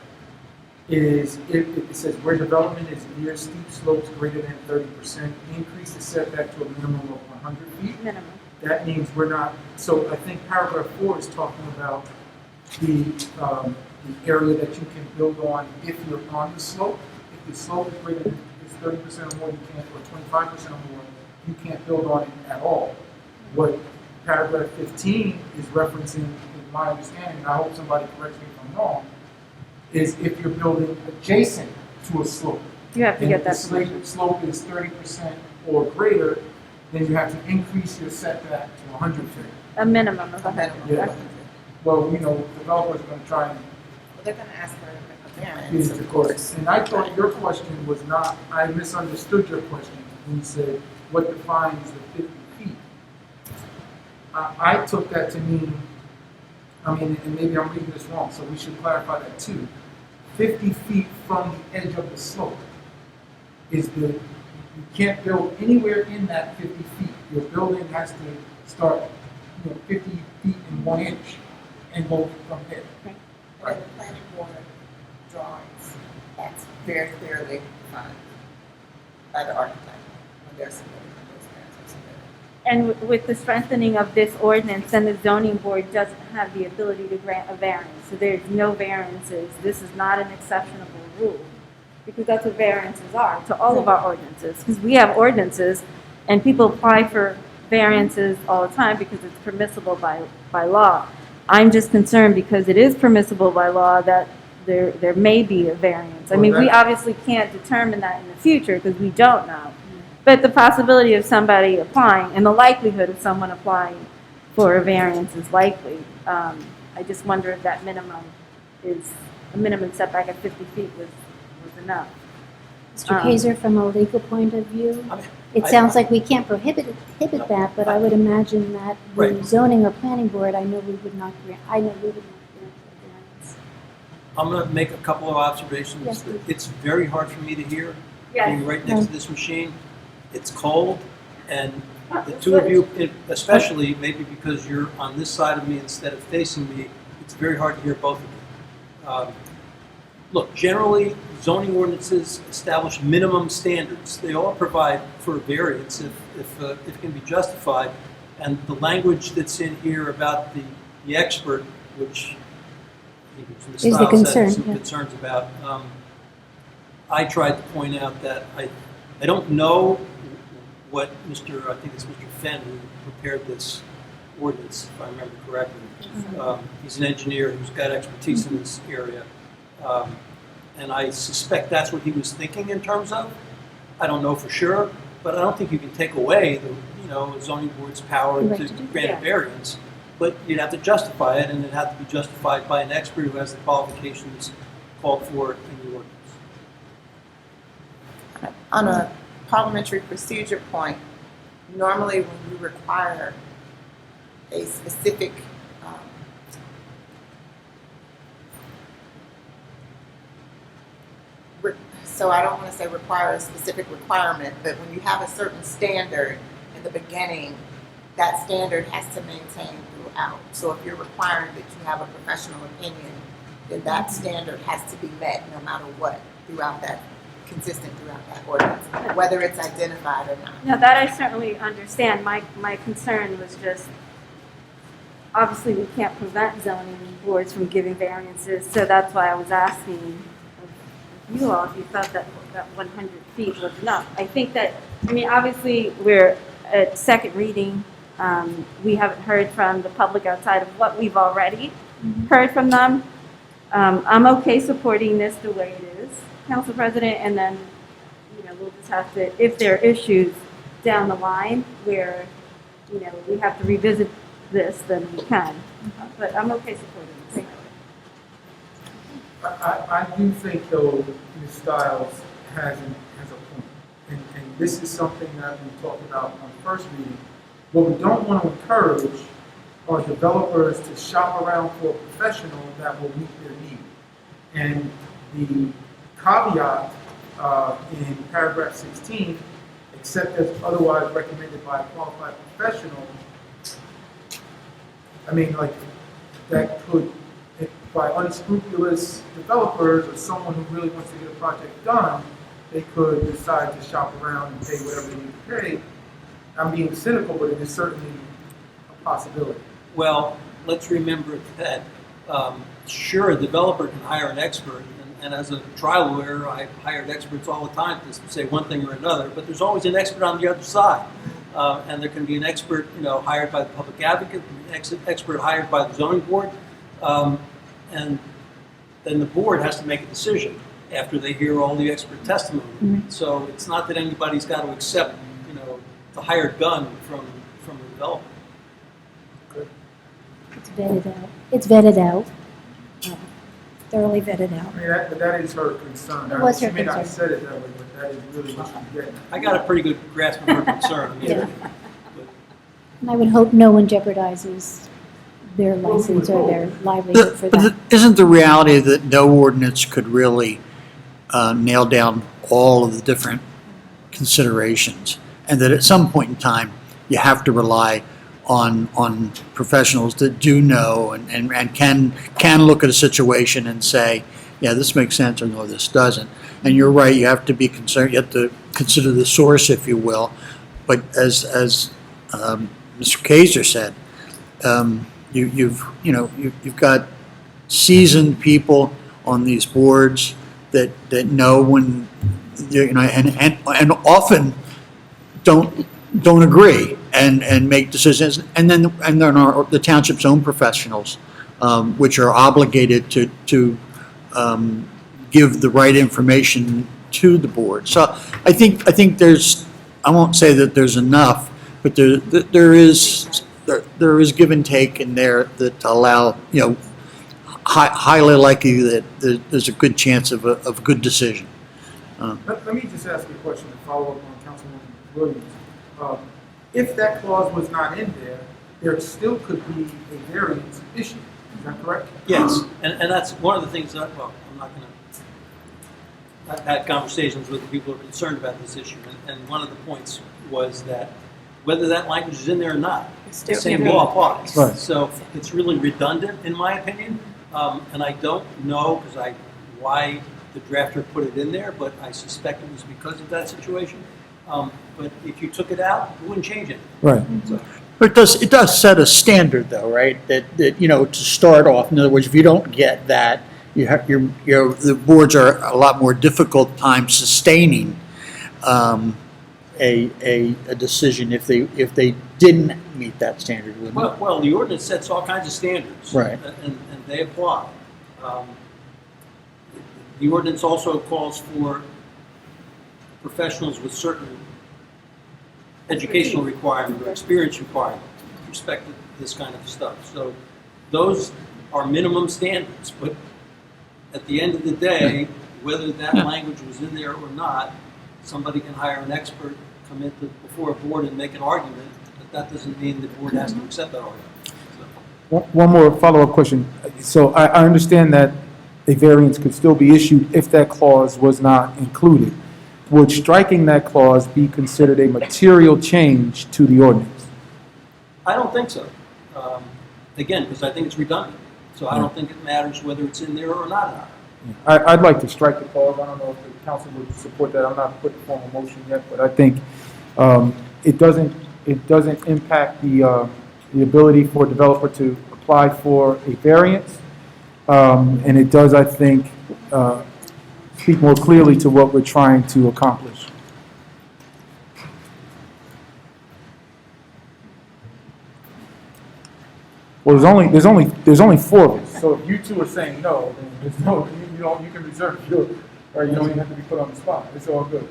is it says where development is near steep slopes greater than 30%, increase the setback to a minimum of 100 feet. Minimum. That means we're not, so I think paragraph 4 is talking about the area that you can build on if you're on the slope. If the slope is greater than 30% or more, you can't, or 25% or more, you can't build on it at all. What paragraph 15 is referencing, in my understanding, and I hope somebody corrects me if I'm wrong, is if you're building adjacent to a slope. You have to get that And if the slope is 30% or greater, then you have to increase your setback to 100 feet. a minimum of 100. Yeah. Well, you know, developers are going to try and Well, they're going to ask for a get variance, it to of court. course. And I thought your question was not, I misunderstood your question when you said, what defines the 50 feet? I took that to mean, I mean, and maybe I'm reading this wrong, so we should clarify that too. 50 feet from the edge of the slope is you can't build anywhere in that 50 feet. Your building has to start, 50 feet and 1 inch and go from there. Right. The planning board drawings, that's very clearly defined by the architect when they're submitting those plans are submitted. And with the strengthening of this ordinance, then the zoning board doesn't have the ability to grant a variance. So there's no variances. This is not an exceptional rule. Because that's what variances are to all of our ordinances. Because we have ordinances and people apply for variances all the time because it's permissible by law. I'm just concerned because it is permissible by law that there may be a variance. I mean, we obviously can't determine that in the future because we don't know. But the possibility of somebody applying and the likelihood of someone applying for a variance is likely. I just wonder if that minimum is, a minimum setback at 50 feet was enough. Mr. Kaiser, from a legal point of view, it sounds like we can't prohibit that, but I would imagine that the Right. zoning or planning board, I know we would not grant a variance. I'm going to make a couple of observations. Yes, please. It's very hard for me to hear, Yes. being right next to this machine. It's cold, and the two of you, especially, maybe because you're on this side of me instead of facing me, it's very hard to hear both of you. Look, generally, zoning ordinances establish minimum standards. They all provide for a variance if it can be justified. And the language that's in here about the expert, which Ms. Is the Stiles concern, had some yeah. concerns about, I tried to point out that I don't know what I think it's Mr. Fenn who prepared this ordinance, if I remember correctly. He's an engineer who's got expertise in this area. And I suspect that's what he was thinking in terms of. I don't know for sure, but I don't think you can take away the zoning board's power Right to to do grant a that. variance. But you'd have to justify it, and it'd have to be justified by an expert who has the qualifications called for in the ordinance. On a parliamentary procedure point, normally when you require a specific so I don't want to say require a specific requirement, but when you have a certain standard in the beginning, that standard has to maintain throughout. So if you're requiring that you have a professional opinion, then that standard has to be met no matter what throughout that, consistent throughout that ordinance, whether it's identified or not. Now, that I certainly understand. My concern was just, obviously, we can't prevent zoning boards from giving variances, so that's why I was asking of you all if you thought that 100 feet was enough. I think that, obviously, we're at second reading. We haven't heard from the public outside of what we've already heard from them. I'm okay supporting this the way it is, Council President, and then, we'll just have to, if there are issues down the line where, we have to revisit this, then we can. But I'm okay supporting this. I do think, though, Ms. Stiles has a point. And this is something that we talked about on the first meeting. What we don't want to encourage are developers to shop around for a professional that will meet their need. And the caveat in paragraph 16, except as otherwise recommended by a qualified professional, that could, by unscrupulous developers or someone who really wants to get a project done, they could decide to shop around and pay whatever they need to pay. I'm being cynical, but it is certainly a possibility. Well, let's remember that Sure, a developer can hire an expert, and as a trial lawyer, I've hired experts all the time to say one thing or another, but there's always an expert on the other side. And there can be an expert, hired by the public advocate, an expert hired by the zoning board, and then the board has to make a decision after they hear all the expert testimony. Mhm. So it's not that anybody's got to accept, the hired gun from the developer. It's vetted out. It's vetted out. Thoroughly vetted out. I mean, that is her concern. It was her She may not have concern. said it that way, but that is really what she's getting at. I got a pretty good grasp of her concern. I mean, Yeah. And I would hope no one jeopardizes their license or their livelihood for that. Isn't the reality that no ordinance could really nail down all of the different considerations? And that at some point in time, you have to rely on professionals that do know and can look at a situation and say, yeah, this makes sense, or no, this doesn't. And you're right, you have to be concerned, you have to consider the source, if you will. But as Mr. Kaiser said, you've got seasoned people on these boards that know when, and often don't agree and make decisions, and then the township's own professionals, which are obligated to give the right information to the board. So I think there's, I won't say that there's enough, but there is give and take in there that allow, highly likely that there's a good chance of a good decision. Let me just ask you a question to follow up on Councilwoman Williams. If that clause was not in there, there still could be a variance issue. Is that correct? Yes, and that's one of the things that, well, I'm not going to, I've had conversations with the people who are concerned about this issue, and one of the points was that whether that language is in there or not, the same law applies. Right. So it's really redundant, in my opinion, and I don't know why the drafter put it in there, but I suspect it was because of that situation. But if you took it out, it wouldn't change it. Right. So, But it does set a standard, though, right? That to start off. In other words, if you don't get that, the boards are a lot more difficult time sustaining a decision if they didn't meet that standard, wouldn't it? well, the ordinance sets all kinds of standards. Right. And they apply. The ordinance also calls for professionals with certain educational requirement or experience requirement with respect to this kind of stuff. So those are minimum standards, but at the end of the day, whether that language was in there or not, somebody can hire an expert, come before a board and make an argument, but that doesn't mean the board has to accept that argument. So, One more follow-up question. So I understand that a variance could still be issued if that clause was not included. Would striking that clause be considered a material change to the ordinance? I don't think so. Again, because I think it's redundant. So I don't think it matters whether it's in there or not. I'd like to strike the clause. I don't know if the council would support that. I'm not putting formal motion yet, but I think it doesn't impact the ability for a developer to apply for a variance, and it does, I think, speak more clearly to what we're trying to accomplish. Well, there's only four of us. So if you two are saying no, then there's no, you can reserve your, or you don't even have to be put on the spot. It's all good.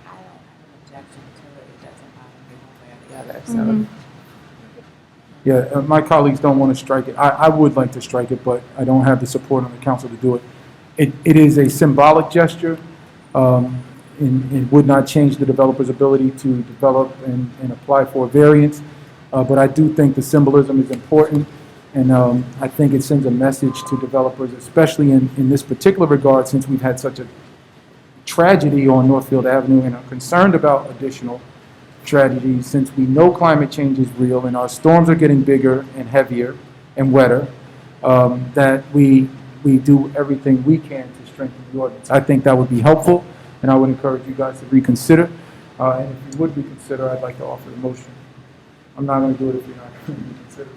I don't have an objection to it. It doesn't bother me one way or the other. So Yeah, my colleagues don't want to strike it. I would like to strike it, but I don't have the support on the council to do it. It is a symbolic gesture, and would not change the developer's ability to develop and apply for a variance. But I do think the symbolism is important, and I think it sends a message to developers, especially in this particular regard, since we've had such a tragedy on Northfield Avenue and are concerned about additional tragedies, since we know climate change is real and our storms are getting bigger and heavier and wetter, that we do everything we can to strengthen the ordinance. I think that would be helpful, and I would encourage you guys to reconsider. And if you would reconsider, I'd like to offer the motion. I'm not going to do it if you're not going to reconsider.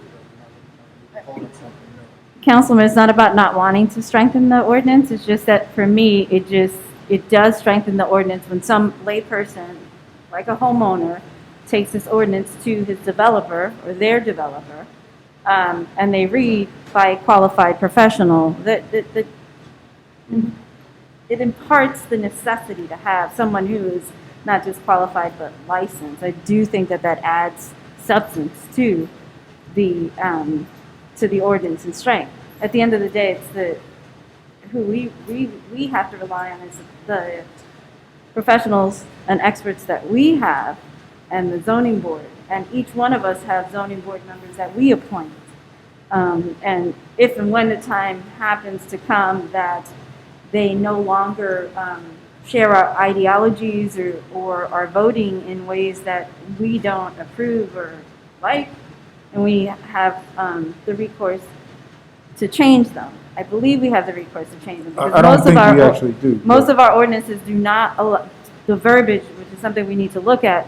Councilman, it's not about not wanting to strengthen the ordinance. It's just that for me, it does strengthen the ordinance when some layperson, like a homeowner, takes this ordinance to his developer or their developer, and they read by a qualified professional, that it imparts the necessity to have someone who is not just qualified but licensed. I do think that adds substance to the ordinance and strength. At the end of the day, it's who we have to rely on is the professionals and experts that we have and the zoning board. And each one of us have zoning board members that we appoint. And if and when the time happens to come that they no longer share our ideologies or are voting in ways that we don't approve or like, and we have the recourse to change them. I believe we have the recourse to change them. Because I don't think we actually do. Most of our ordinances do not allow, the verbiage, which is something we need to look at,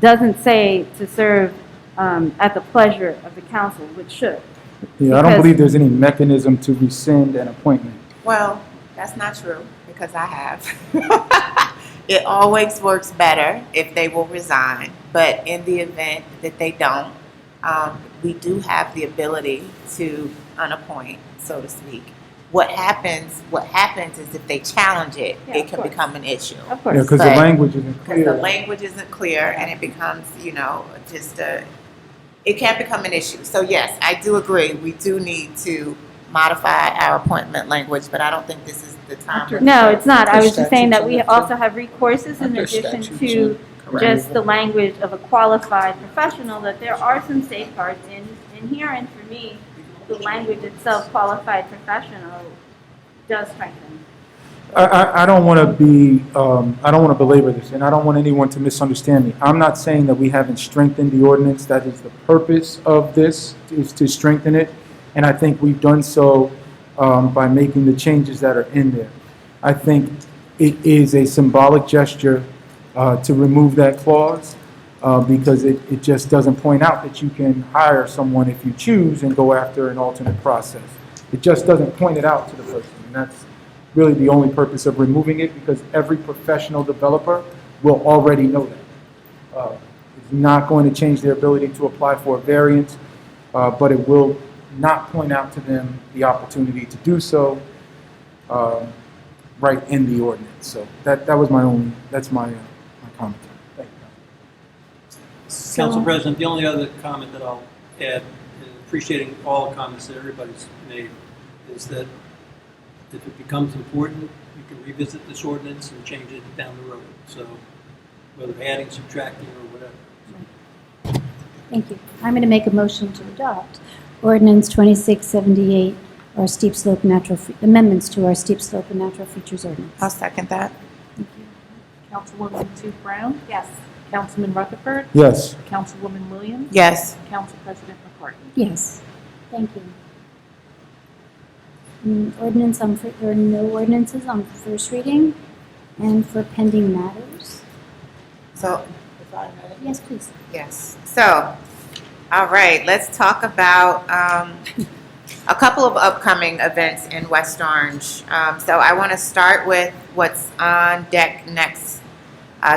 doesn't say to serve at the pleasure of the council, which should. Yeah, I don't believe there's any mechanism to rescind an appointment. Well, that's not true, because I have. It always works better if they will resign, but in the event that they don't, we do have the ability to unappoint, so to speak. What happens is if they challenge it, Yeah, it of can course. become an issue. Of course. Yeah, because the But- language isn't Because the clear. language isn't clear, and it becomes, it can become an issue. So yes, I do agree, we do need to modify our appointment language, but I don't think this is the time. No, it's not. I was just saying that we statutes on that, also have recourses in Aren't there addition statutes to on just the language of a qualified professional, that there are some safeguards in here, and for me, the language itself, qualified professional, does strengthen. I don't want to be, I don't want to belabor this, and I don't want anyone to misunderstand me. I'm not saying that we haven't strengthened the ordinance. That is the purpose of this, is to strengthen it, and I think we've done so by making the changes that are in there. I think it is a symbolic gesture to remove that clause because it just doesn't point out that you can hire someone if you choose and go after an alternate process. It just doesn't point it out to the person, and that's really the only purpose of removing it, because every professional developer will already know that. It's not going to change their ability to apply for a variance, but it will not point out to them the opportunity to do so right in the ordinance. So that's my comment. Thank you. Council President, the only other comment that I'll add, and appreciating all the comments that everybody's made, is that if it becomes important, you can revisit this ordinance and change it down the road. So whether adding, subtracting, or whatever. Thank you. I'm going to make a motion to adopt ordinance 2678, our steep slope amendments to our steep slope and natural features ordinance. I'll second that. Councilwoman Sue Brown? Yes. Councilman Rutherford? Yes. Councilwoman Williams? Yes. Council President McCartney? Yes, thank you. There are no ordinances on first reading and for pending matters. So, Yes, please. yes. So, all right, let's talk about a couple of upcoming events in West Orange. So I want to start with what's on deck next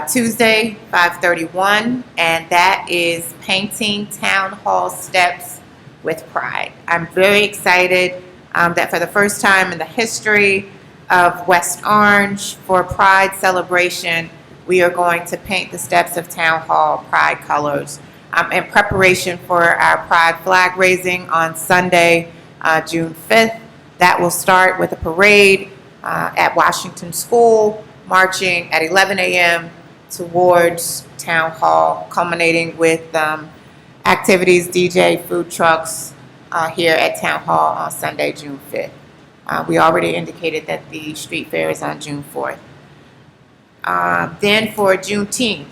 Tuesday, 5/31, and that is painting Town Hall steps with pride. I'm very excited that for the first time in the history of West Orange, for Pride celebration, we are going to paint the steps of Town Hall pride colors in preparation for our pride flag raising on Sunday, June 5th. That will start with a parade at Washington School, marching at 11 a.m. towards Town Hall, culminating with activities, DJ, food trucks here at Town Hall on Sunday, June 5th. We already indicated that the street fair is on June 4th. Then for Juneteenth,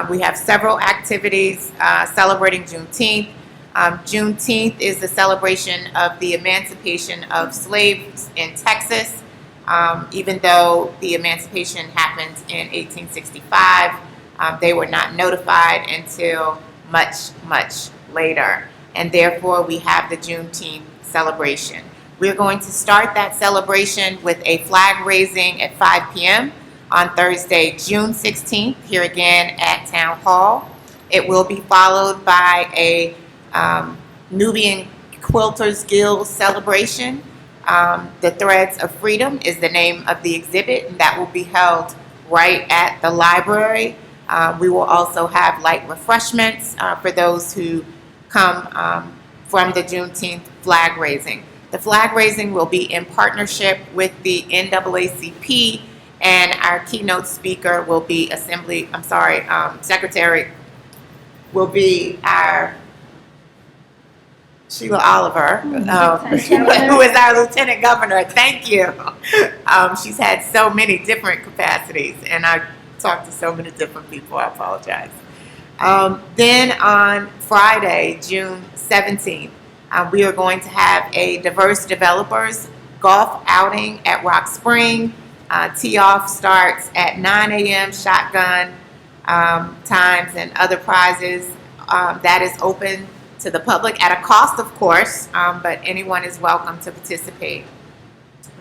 we have several activities celebrating Juneteenth. Juneteenth is the celebration of the emancipation of slaves in Texas. Even though the emancipation happened in 1865, they were not notified until much, much later. and therefore we have the Juneteenth celebration. We're going to start that celebration with a flag raising at 5 p.m. on Thursday, June 16th, here again at Town Hall. It will be followed by a Nubian Quilters Guild celebration. The Threads of Freedom is the name of the exhibit, and that will be held right at the library. We will also have light refreshments for those who come from the Juneteenth flag raising. The flag raising will be in partnership with the NAACP, and our keynote speaker will be Secretary will be our Sheila Oliver, who is our Lieutenant Governor. Thank you. She's had so many different capacities, and I talked to so many different people. I apologize. Then on Friday, June 17th, we are going to have a diverse developers golf outing at Rock Spring. Tee-off starts at 9 a.m. Shotgun times and other prizes. That is open to the public at a cost, of course, but anyone is welcome to participate.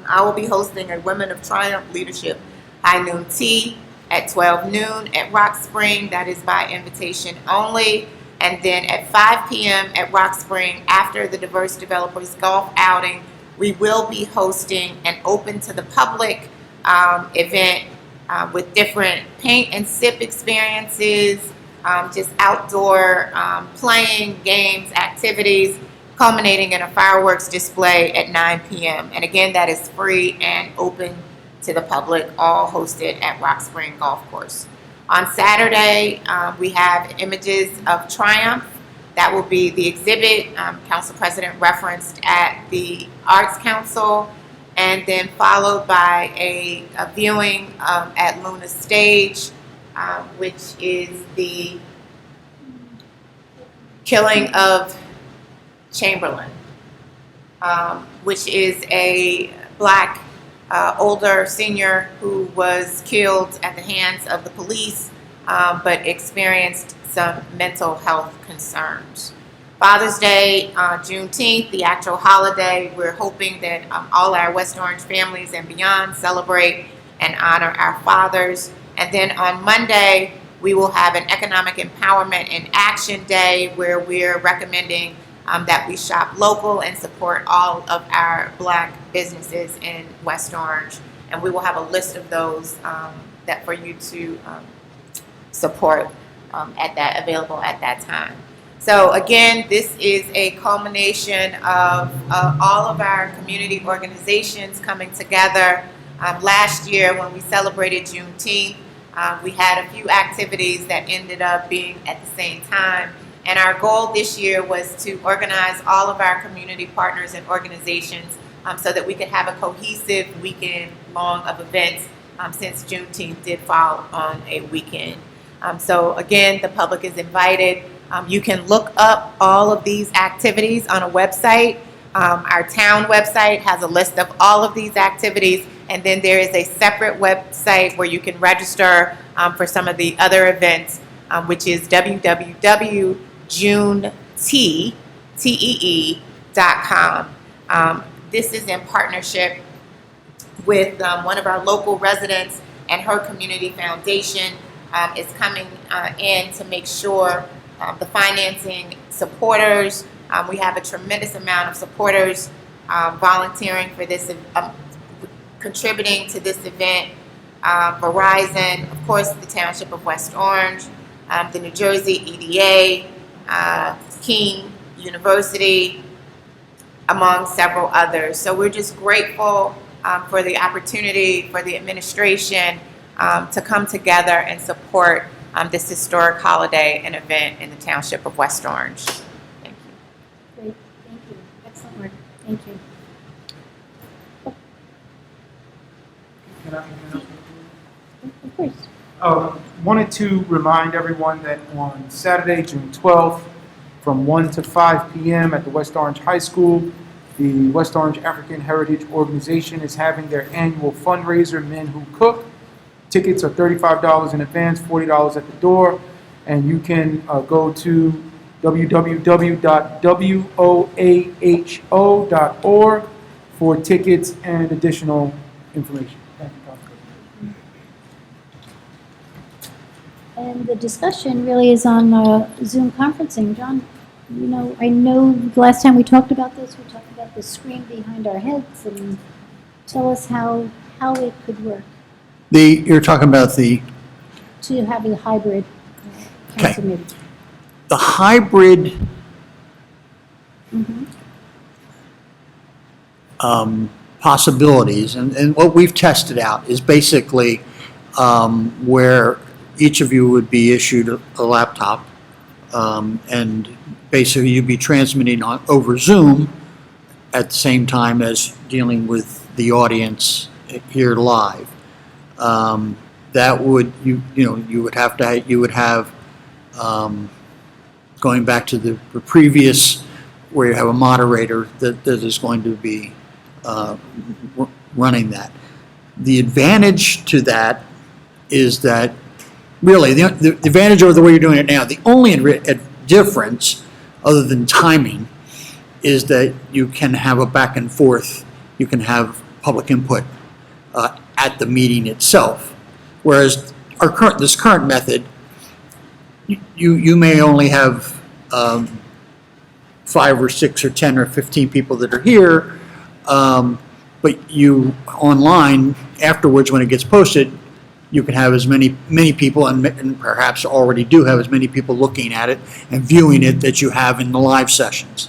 I will be hosting a Women of Triumph Leadership High Noon Tea at 12 noon at Rock Spring. That is by invitation only. And then at 5 p.m. at Rock Spring, after the Diverse Developers Golf outing, we will be hosting an open to the public event with different paint and sip experiences, just outdoor playing, games, activities, culminating in a fireworks display at 9 p.m. And again, that is free and open to the public, all hosted at Rock Spring Golf Course. On Saturday, we have Images of Triumph. That will be the exhibit Council President referenced at the Arts Council, and then followed by a viewing at Luna Stage, which is the killing of Chamberlain, which is a black older senior who was killed at the hands of the police, but experienced some mental health concerns. Father's Day, Juneteenth, the actual holiday, we're hoping that all our West Orange families and beyond celebrate and honor our fathers. And then on Monday, we will have an Economic Empowerment in Action Day where we're recommending that we shop local and support all of our black businesses in West Orange. And we will have a list of those that for you to support available at that time. So again, this is a culmination of all of our community organizations coming together. Last year when we celebrated Juneteenth, we had a few activities that ended up being at the same time. And our goal this year was to organize all of our community partners and organizations so that we could have a cohesive weekend long of events since Juneteenth did fall on a weekend. So again, the public is invited. You can look up all of these activities on a website. Our town website has a list of all of these activities, and then there is a separate website where you can register for some of the other events, which is www.junetee.com. This is in partnership with one of our local residents and her community foundation is coming in to make sure the financing supporters. We have a tremendous amount of supporters volunteering for this, contributing to this event. Verizon, of course, the Township of West Orange, the New Jersey EDA, King University, among several others. So we're just grateful for the opportunity for the administration to come together and support this historic holiday and event in the Township of West Orange. Thank you. Great, thank you. Excellent work. Thank you. Can I Of course. Wanted to remind everyone that on Saturday, June 12th, from 1 to 5 p.m. at the West Orange High School, the West Orange African Heritage Organization is having their annual fundraiser, Men Who Cook. Tickets are $35 in advance, $40 at the door, and you can go to www.woaho.org for tickets and additional information. Thank you, Council President. And the discussion really is on Zoom conferencing. John, I know the last time we talked about this, we talked about the screen behind our heads, and tell us how it could work You're talking about the to have a hybrid council meeting. the hybrid possibilities, and what we've tested out is basically where each of you would be issued a laptop, and basically you'd be transmitting over Zoom at the same time as dealing with the audience here live. That would you would have going back to the previous, where you have a moderator that is going to be running that. The advantage to that is that really the advantage over the way you're doing it now, the only difference other than timing is that you can have a back and forth, you can have public input at the meeting itself. Whereas this current method, you may only have 5 or 6 or 10 or 15 people that are here, but you online afterwards when it gets posted, you can have as many people, and perhaps already do have as many people looking at it and viewing it that you have in the live sessions.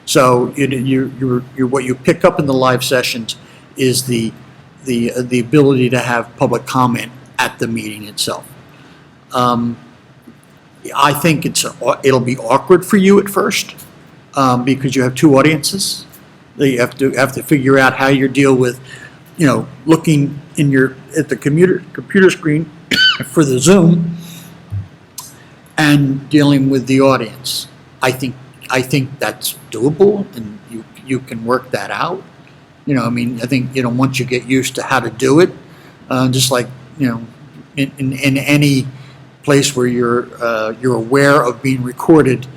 So what you pick up in the live sessions is the ability to have public comment at the meeting itself. I think it'll be awkward for you at first because you have two audiences. You have to figure out how you deal with, looking at the computer screen for the Zoom and dealing with the audience. I think that's doable, and you can work that out. I think once you get used to how to do it, just like in any place where you're aware of being recorded,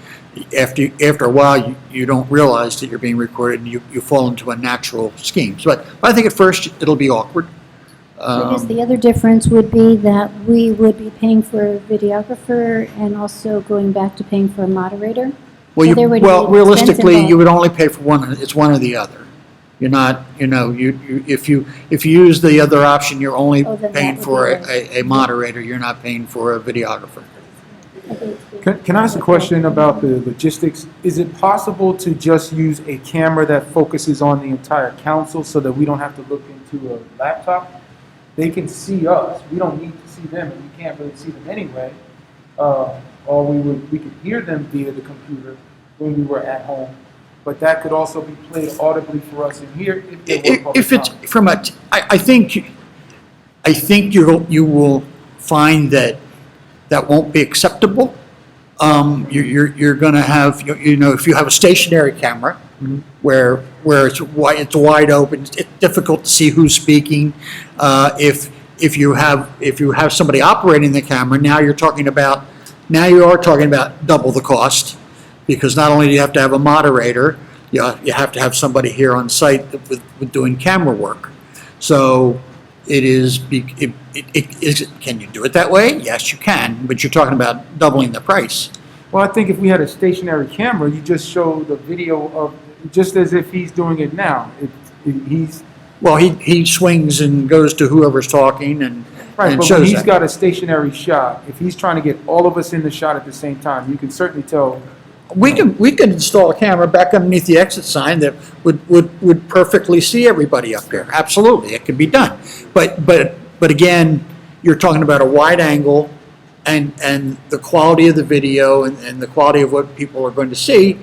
after a while you don't realize that you're being recorded, and you fall into a natural scheme. But I think at first it'll be awkward. I guess the other difference would be that we would be paying for a videographer and also going back to paying for a moderator. Well, realistically, you would only pay for one. It's one or the other. You're not, if you use the other option, you're only paying for a moderator. You're not paying for a videographer. Can I ask a question about the logistics? Is it possible to just use a camera that focuses on the entire council so that we don't have to look into a laptop? They can see us. We don't need to see them, and we can't really see them anyway. Or we could hear them via the computer when we were at home. But that could also be played audibly for us in here if it's from I think you will find that won't be acceptable. You're going to have if you have a stationary camera where it's wide open, it's difficult to see who's speaking. If you have somebody operating the camera, now you are talking about double the cost, because not only do you have to have a moderator, you have to have somebody here on site with doing camera work. So it is. Can you do it that way? Yes, you can, but you're talking about doubling the price. Well, I think if we had a stationary camera, you just show the video of just as if he's doing it now. He swings and goes to whoever's talking and but shows when he's that. got a stationary shot, if he's trying to get all of us in the shot at the same time, you can certainly tell. We could install a camera back underneath the exit sign that would perfectly see everybody up there. Absolutely, it could be done. But again, you're talking about a wide angle, and the quality of the video and the quality of what people are going to see,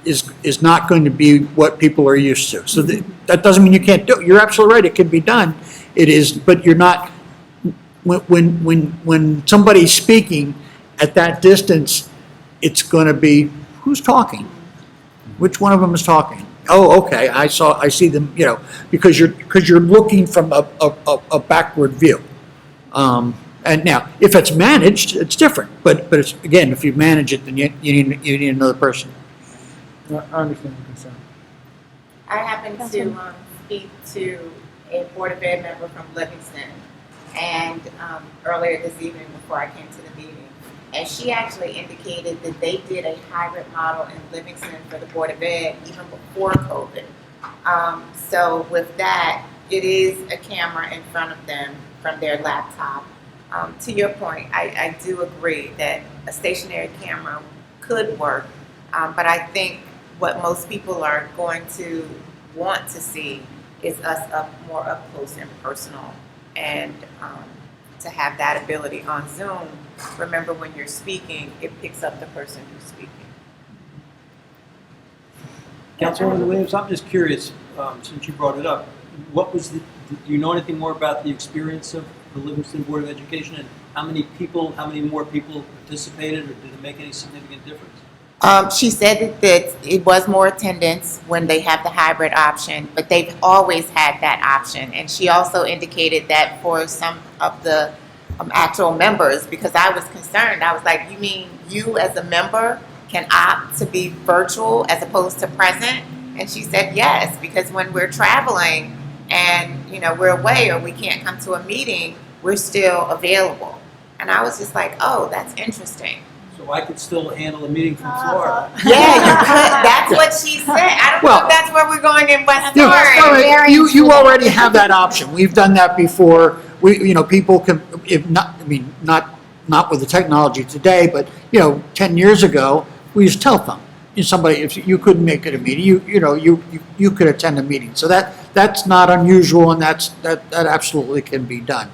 is not going to be what people are used to. So that doesn't mean you can't do it. You're absolutely right. It can be done. It is, but you're not. When somebody's speaking at that distance, it's going to be who's talking, which one of them is talking. Oh, okay. I see them. Because you're looking from a backward view. And now, if it's managed, it's different, but it's, again, if you manage it, then you need another person. I understand the concern. I happen to speak to a Board of Ed member from Livingston, and earlier this evening before I came to the meeting, and she actually indicated that they did a hybrid model in Livingston for the Board of Ed even before COVID. So with that, it is a camera in front of them from their laptop. To your point, I do agree that a stationary camera could work, but I think what most people are going to want to see is us more up close and personal, and to have that ability on Zoom. Remember, when you're speaking, it picks up the person who's speaking. Councilwoman Williams, I'm just curious, since you brought it up, what was do you know anything more about the experience of the Livingston Board of Education, and how many more people participated, or did it make any significant difference? She said that it was more attendance when they have the hybrid option, but they've always had that option. And she also indicated that for some of the actual members, because I was concerned, I was like, you mean you as a member can opt to be virtual as opposed to present? And she said yes, because when we're traveling and we're away or we can't come to a meeting, we're still available. And I was just like, oh, that's interesting. So I could still handle a meeting from Florida. Yeah, you could. That's what she said. I don't know if that's where we're going in West Orange. You already have that option. We've done that before. People can, if not, not with the technology today, but 10 years ago, we used telephone. Somebody, if you couldn't make it a meeting, you could attend a meeting. So that's not unusual, and that absolutely can be done.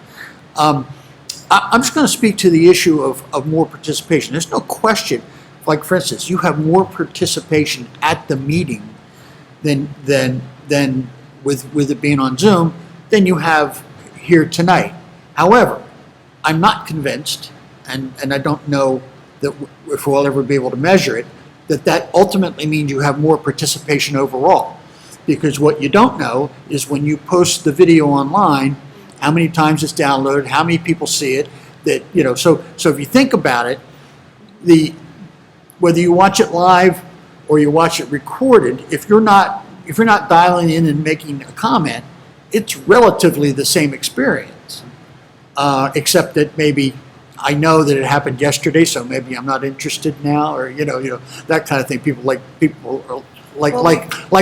I'm just going to speak to the issue of more participation. There's no question, like for instance, you have more participation at the meeting than with it being on Zoom than you have here tonight. However, I'm not convinced, and I don't know that if we'll ever be able to measure it, that ultimately means you have more participation overall. Because what you don't know is when you post the video online, how many times it's downloaded, how many people see it. So if you think about it, whether you watch it live or you watch it recorded, if you're not dialing in and making a comment, it's relatively the same experience, except that maybe I know that it happened yesterday, so maybe I'm not interested now, or that kind of thing. People like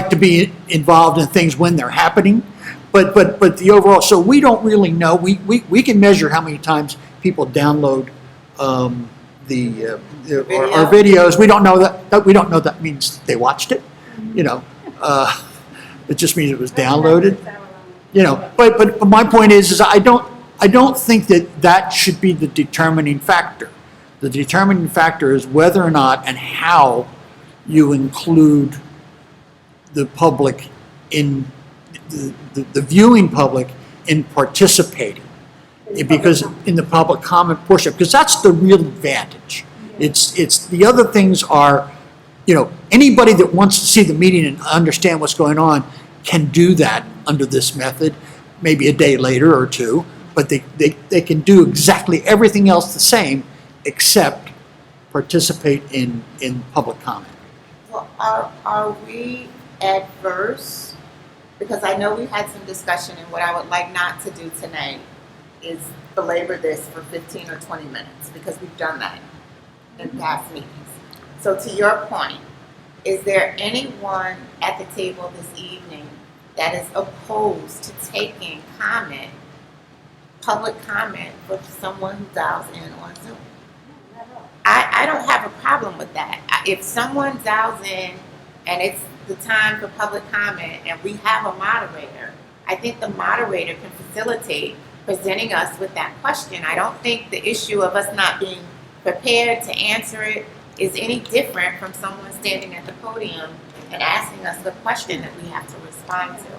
to be involved in things when they're happening. But the overall, so we don't really know. We can measure how many times people download our videos. We don't know that. We don't know that means they watched it. It just means it was downloaded. But my point is I don't think that should be the determining factor. The determining factor is whether or not and how you include the public in the viewing public in participating, because in the public comment portion, because that's the real advantage. It's the other things are, anybody that wants to see the meeting and understand what's going on can do that under this method, maybe a day later or two, but they can do exactly everything else the same except participate in public comment. Well, are we adverse? Because I know we've had some discussion, and what I would like not to do tonight is belabor this for 15 or 20 minutes, because we've done that in past meetings. So to your point, is there anyone at the table this evening that is opposed to taking public comment for someone who dials in on Zoom? I don't have a problem with that. If someone dials in and it's the time for public comment and we have a moderator, I think the moderator can facilitate presenting us with that question. I don't think the issue of us not being prepared to answer it is any different from someone standing at the podium and asking us the question that we have to respond to.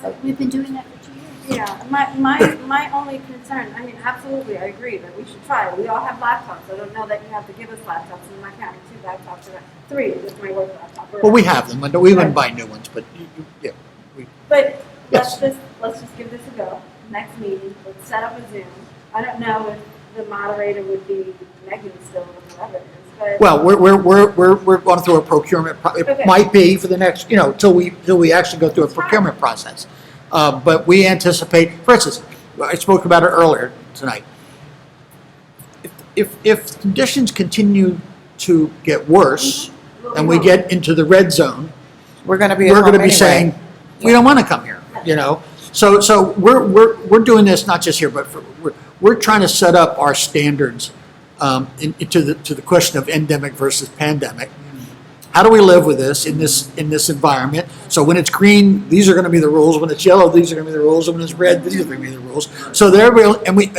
So we've been doing that for 2 years. Yeah, my only concern, absolutely, I agree that we should try it. We all have laptops. I don't know that you have to give us laptops. In my county, 2 laptops, or 3 with my work laptop. Well, we have them. We wouldn't buy new ones, but yeah. But Yes. let's just give this a go. Next meeting, let's set up a Zoom. I don't know the moderator would be Megan still, or whatever it is, but. Well, we're going through a procurement, it Okay. might be for the next, till we actually go through a procurement process. But we anticipate, for instance, I spoke about it earlier tonight. If conditions continue to get worse and we get into the red zone, We're going to be. we're at home going to be anyway. saying, we don't want to come here, So we're doing this not just here, but we're trying to set up our standards to the question of endemic versus pandemic. How do we live with this in this environment? So when it's green, these are going to be the rules. When it's yellow, these are going to be the rules. And when it's red, these are going to be the rules. So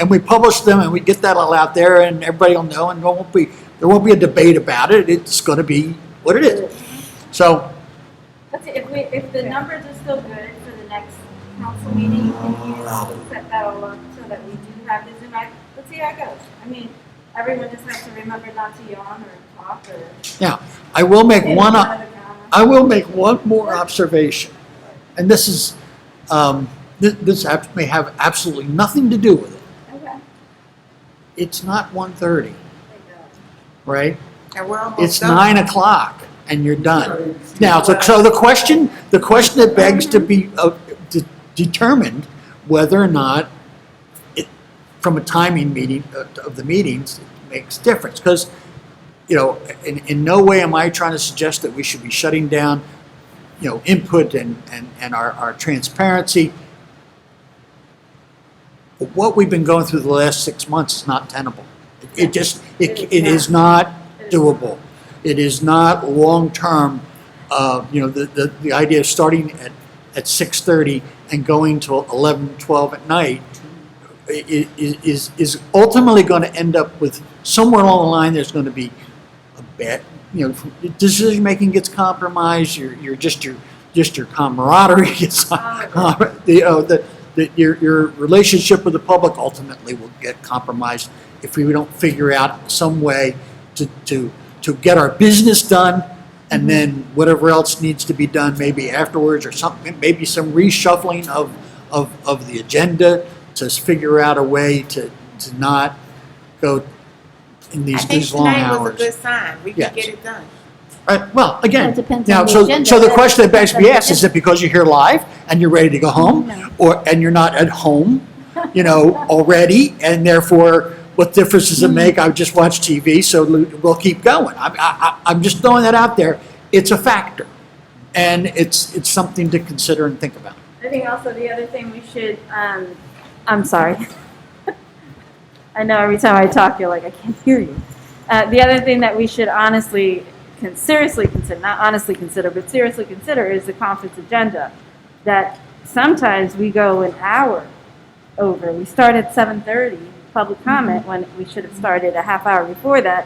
we publish them and we get that all out there, and everybody will know, and there won't be a debate about it. It's going to be what it is. So Let's see, if the numbers are still good for the next council meeting, can you set that all up so that we do have this invite? Let's see how it goes. I mean, everyone just has to remember not to yawn or talk or. now I will make one more observation, and this is this may have absolutely nothing to do with it. Okay. It's not 1:30, right? And we're almost It's done. 9 o'clock, and you're done. Now, so the question that begs to be determined whether or not it, from a timing meeting of the meetings, it makes difference. Because, in no way am I trying to suggest that we should be shutting down, input and our transparency. But what we've been going through the last 6 months is not tenable. It is not doable. It is not long-term. The idea of starting at 6:30 and going till 11, 12 at night is ultimately going to end up with somewhere along the line there's going to be a bad, decision-making gets compromised, your camaraderie gets, your relationship with the public ultimately will get compromised if we don't figure out some way to get our business done, and then whatever else needs to be done maybe afterwards, or something, maybe some reshuffling of the agenda to figure out a way to not go in I think these long tonight was a hours. good sign. We Yes. can get it done. Right, well, again, It depends now, on the so agenda. the question that begs to be That's asked, is it because you're here live and you're ready to go home? And you're not at home, already, and therefore, what difference does it make? I just watch TV, so we'll keep going. I'm just throwing that out there. It's a factor, and it's something to consider and think about. I think also the other thing we should, I'm sorry. I know every time I talk, you're like, I can't hear you. The other thing that we should seriously consider, not honestly consider, but seriously consider is the conference agenda. That sometimes we go an hour over. We start at 7:30, public comment, when we should have started a half hour before that.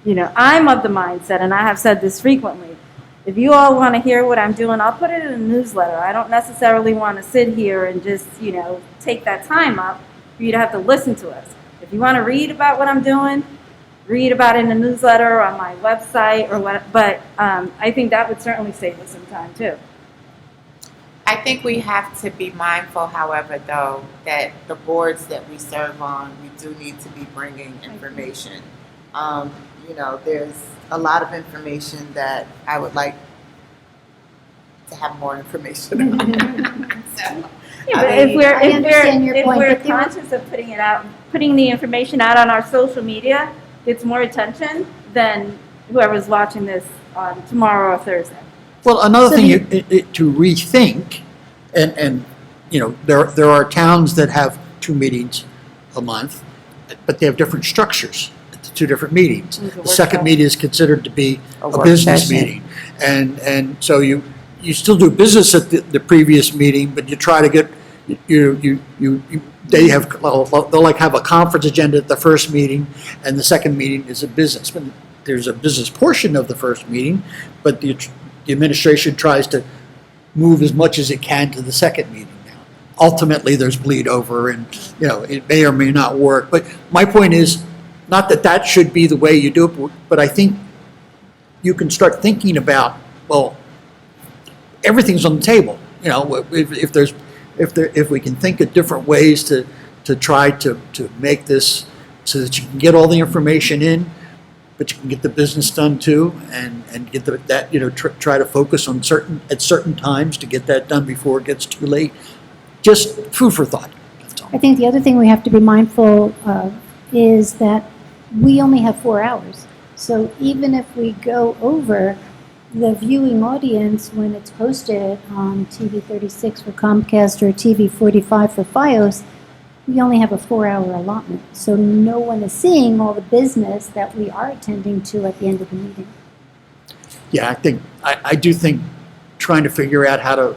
I'm of the mindset, and I have said this frequently, if you all want to hear what I'm doing, I'll put it in a newsletter. I don't necessarily want to sit here and just, take that time up for you to have to listen to us. If you want to read about what I'm doing, read about it in a newsletter or on my website or what, but I think that would certainly save us some time too. I think we have to be mindful, however, though, that the boards that we serve on, we do need to be bringing information. There's a lot of information that I would like to have more information on. So, Yeah, but I understand your point, we're but there- conscious of putting the information out on our social media, gets more attention than whoever's watching this on tomorrow or Thursday. Well, another thing to rethink, and there are towns that have 2 meetings a month, but they have different structures at the 2 different meetings. The second meeting is considered to be a work business session. meeting, and so you still do business at the previous meeting, but you try to get they'll have a conference agenda at the first meeting, and the second meeting is a business. But there's a business portion of the first meeting, but the administration tries to move as much as it can to the second meeting now. Ultimately, there's bleed over, and it may or may not work. But my point is, not that should be the way you do it, but I think you can start thinking about, well, everything's on the table. If we can think of different ways to try to make this so that you can get all the information in, but you can get the business done too, and get that, try to focus on at certain times to get that done before it gets too late. Just food for thought. That's all. I think the other thing we have to be mindful of is that we only have 4 hours. So even if we go over, the viewing audience, when it's posted on TV 36 for Comcast or TV 45 for FiOS, we only have a 4-hour allotment. So no one is seeing all the business that we are attending to at the end of the meeting. Yeah, I do think trying to figure out how to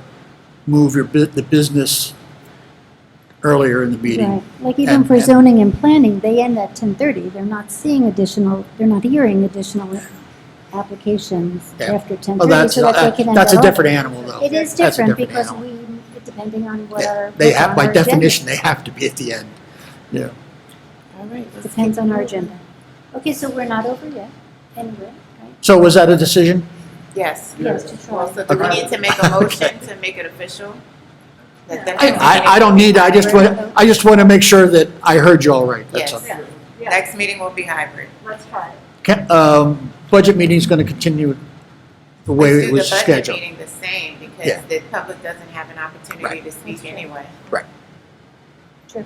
move the business earlier in the meeting. Right. Like even for zoning and planning, they end at 10:30. They're not hearing additional applications Yeah. after 10:30 Well, that's so that they can end a their different own. animal, though. It is That's a different different because animal. depending on what Yeah, our. they what's have, on by our agenda. definition, they have to be at the end. Yeah. All right. let's Depends keep on our moving. agenda. Okay, so we're not over yet, anyway, right? So was that a decision? Yes. Yes, to Well, try. so do we need to make a motion to make it official? That the next meeting I don't will be need, I just want to make sure that I heard you all right, that's all. Yes. Yeah, Next meeting will be hybrid. let's try it. Budget meeting's going to continue the way Let's it do was the budget scheduled. meeting the same because Yeah. the public doesn't have an opportunity Right. to speak anyway. Sure.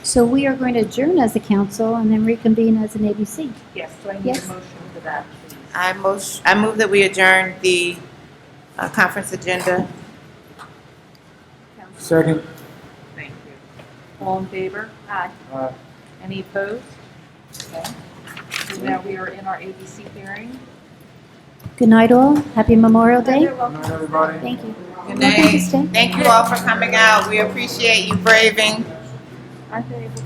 So we are going to adjourn as a council and then reconvene as an ABC. Yes, do I need Yes. a motion for that, please? I move that we adjourn the conference agenda. Second. Thank you. All in favor? Aye. Any opposed? Okay. So now we are in our ABC hearing. Good night all, happy Memorial Day. You're welcome. Everybody. Thank you. Good Welcome to night. stay. Thank you all for coming out. We appreciate you braving. Aren't they able to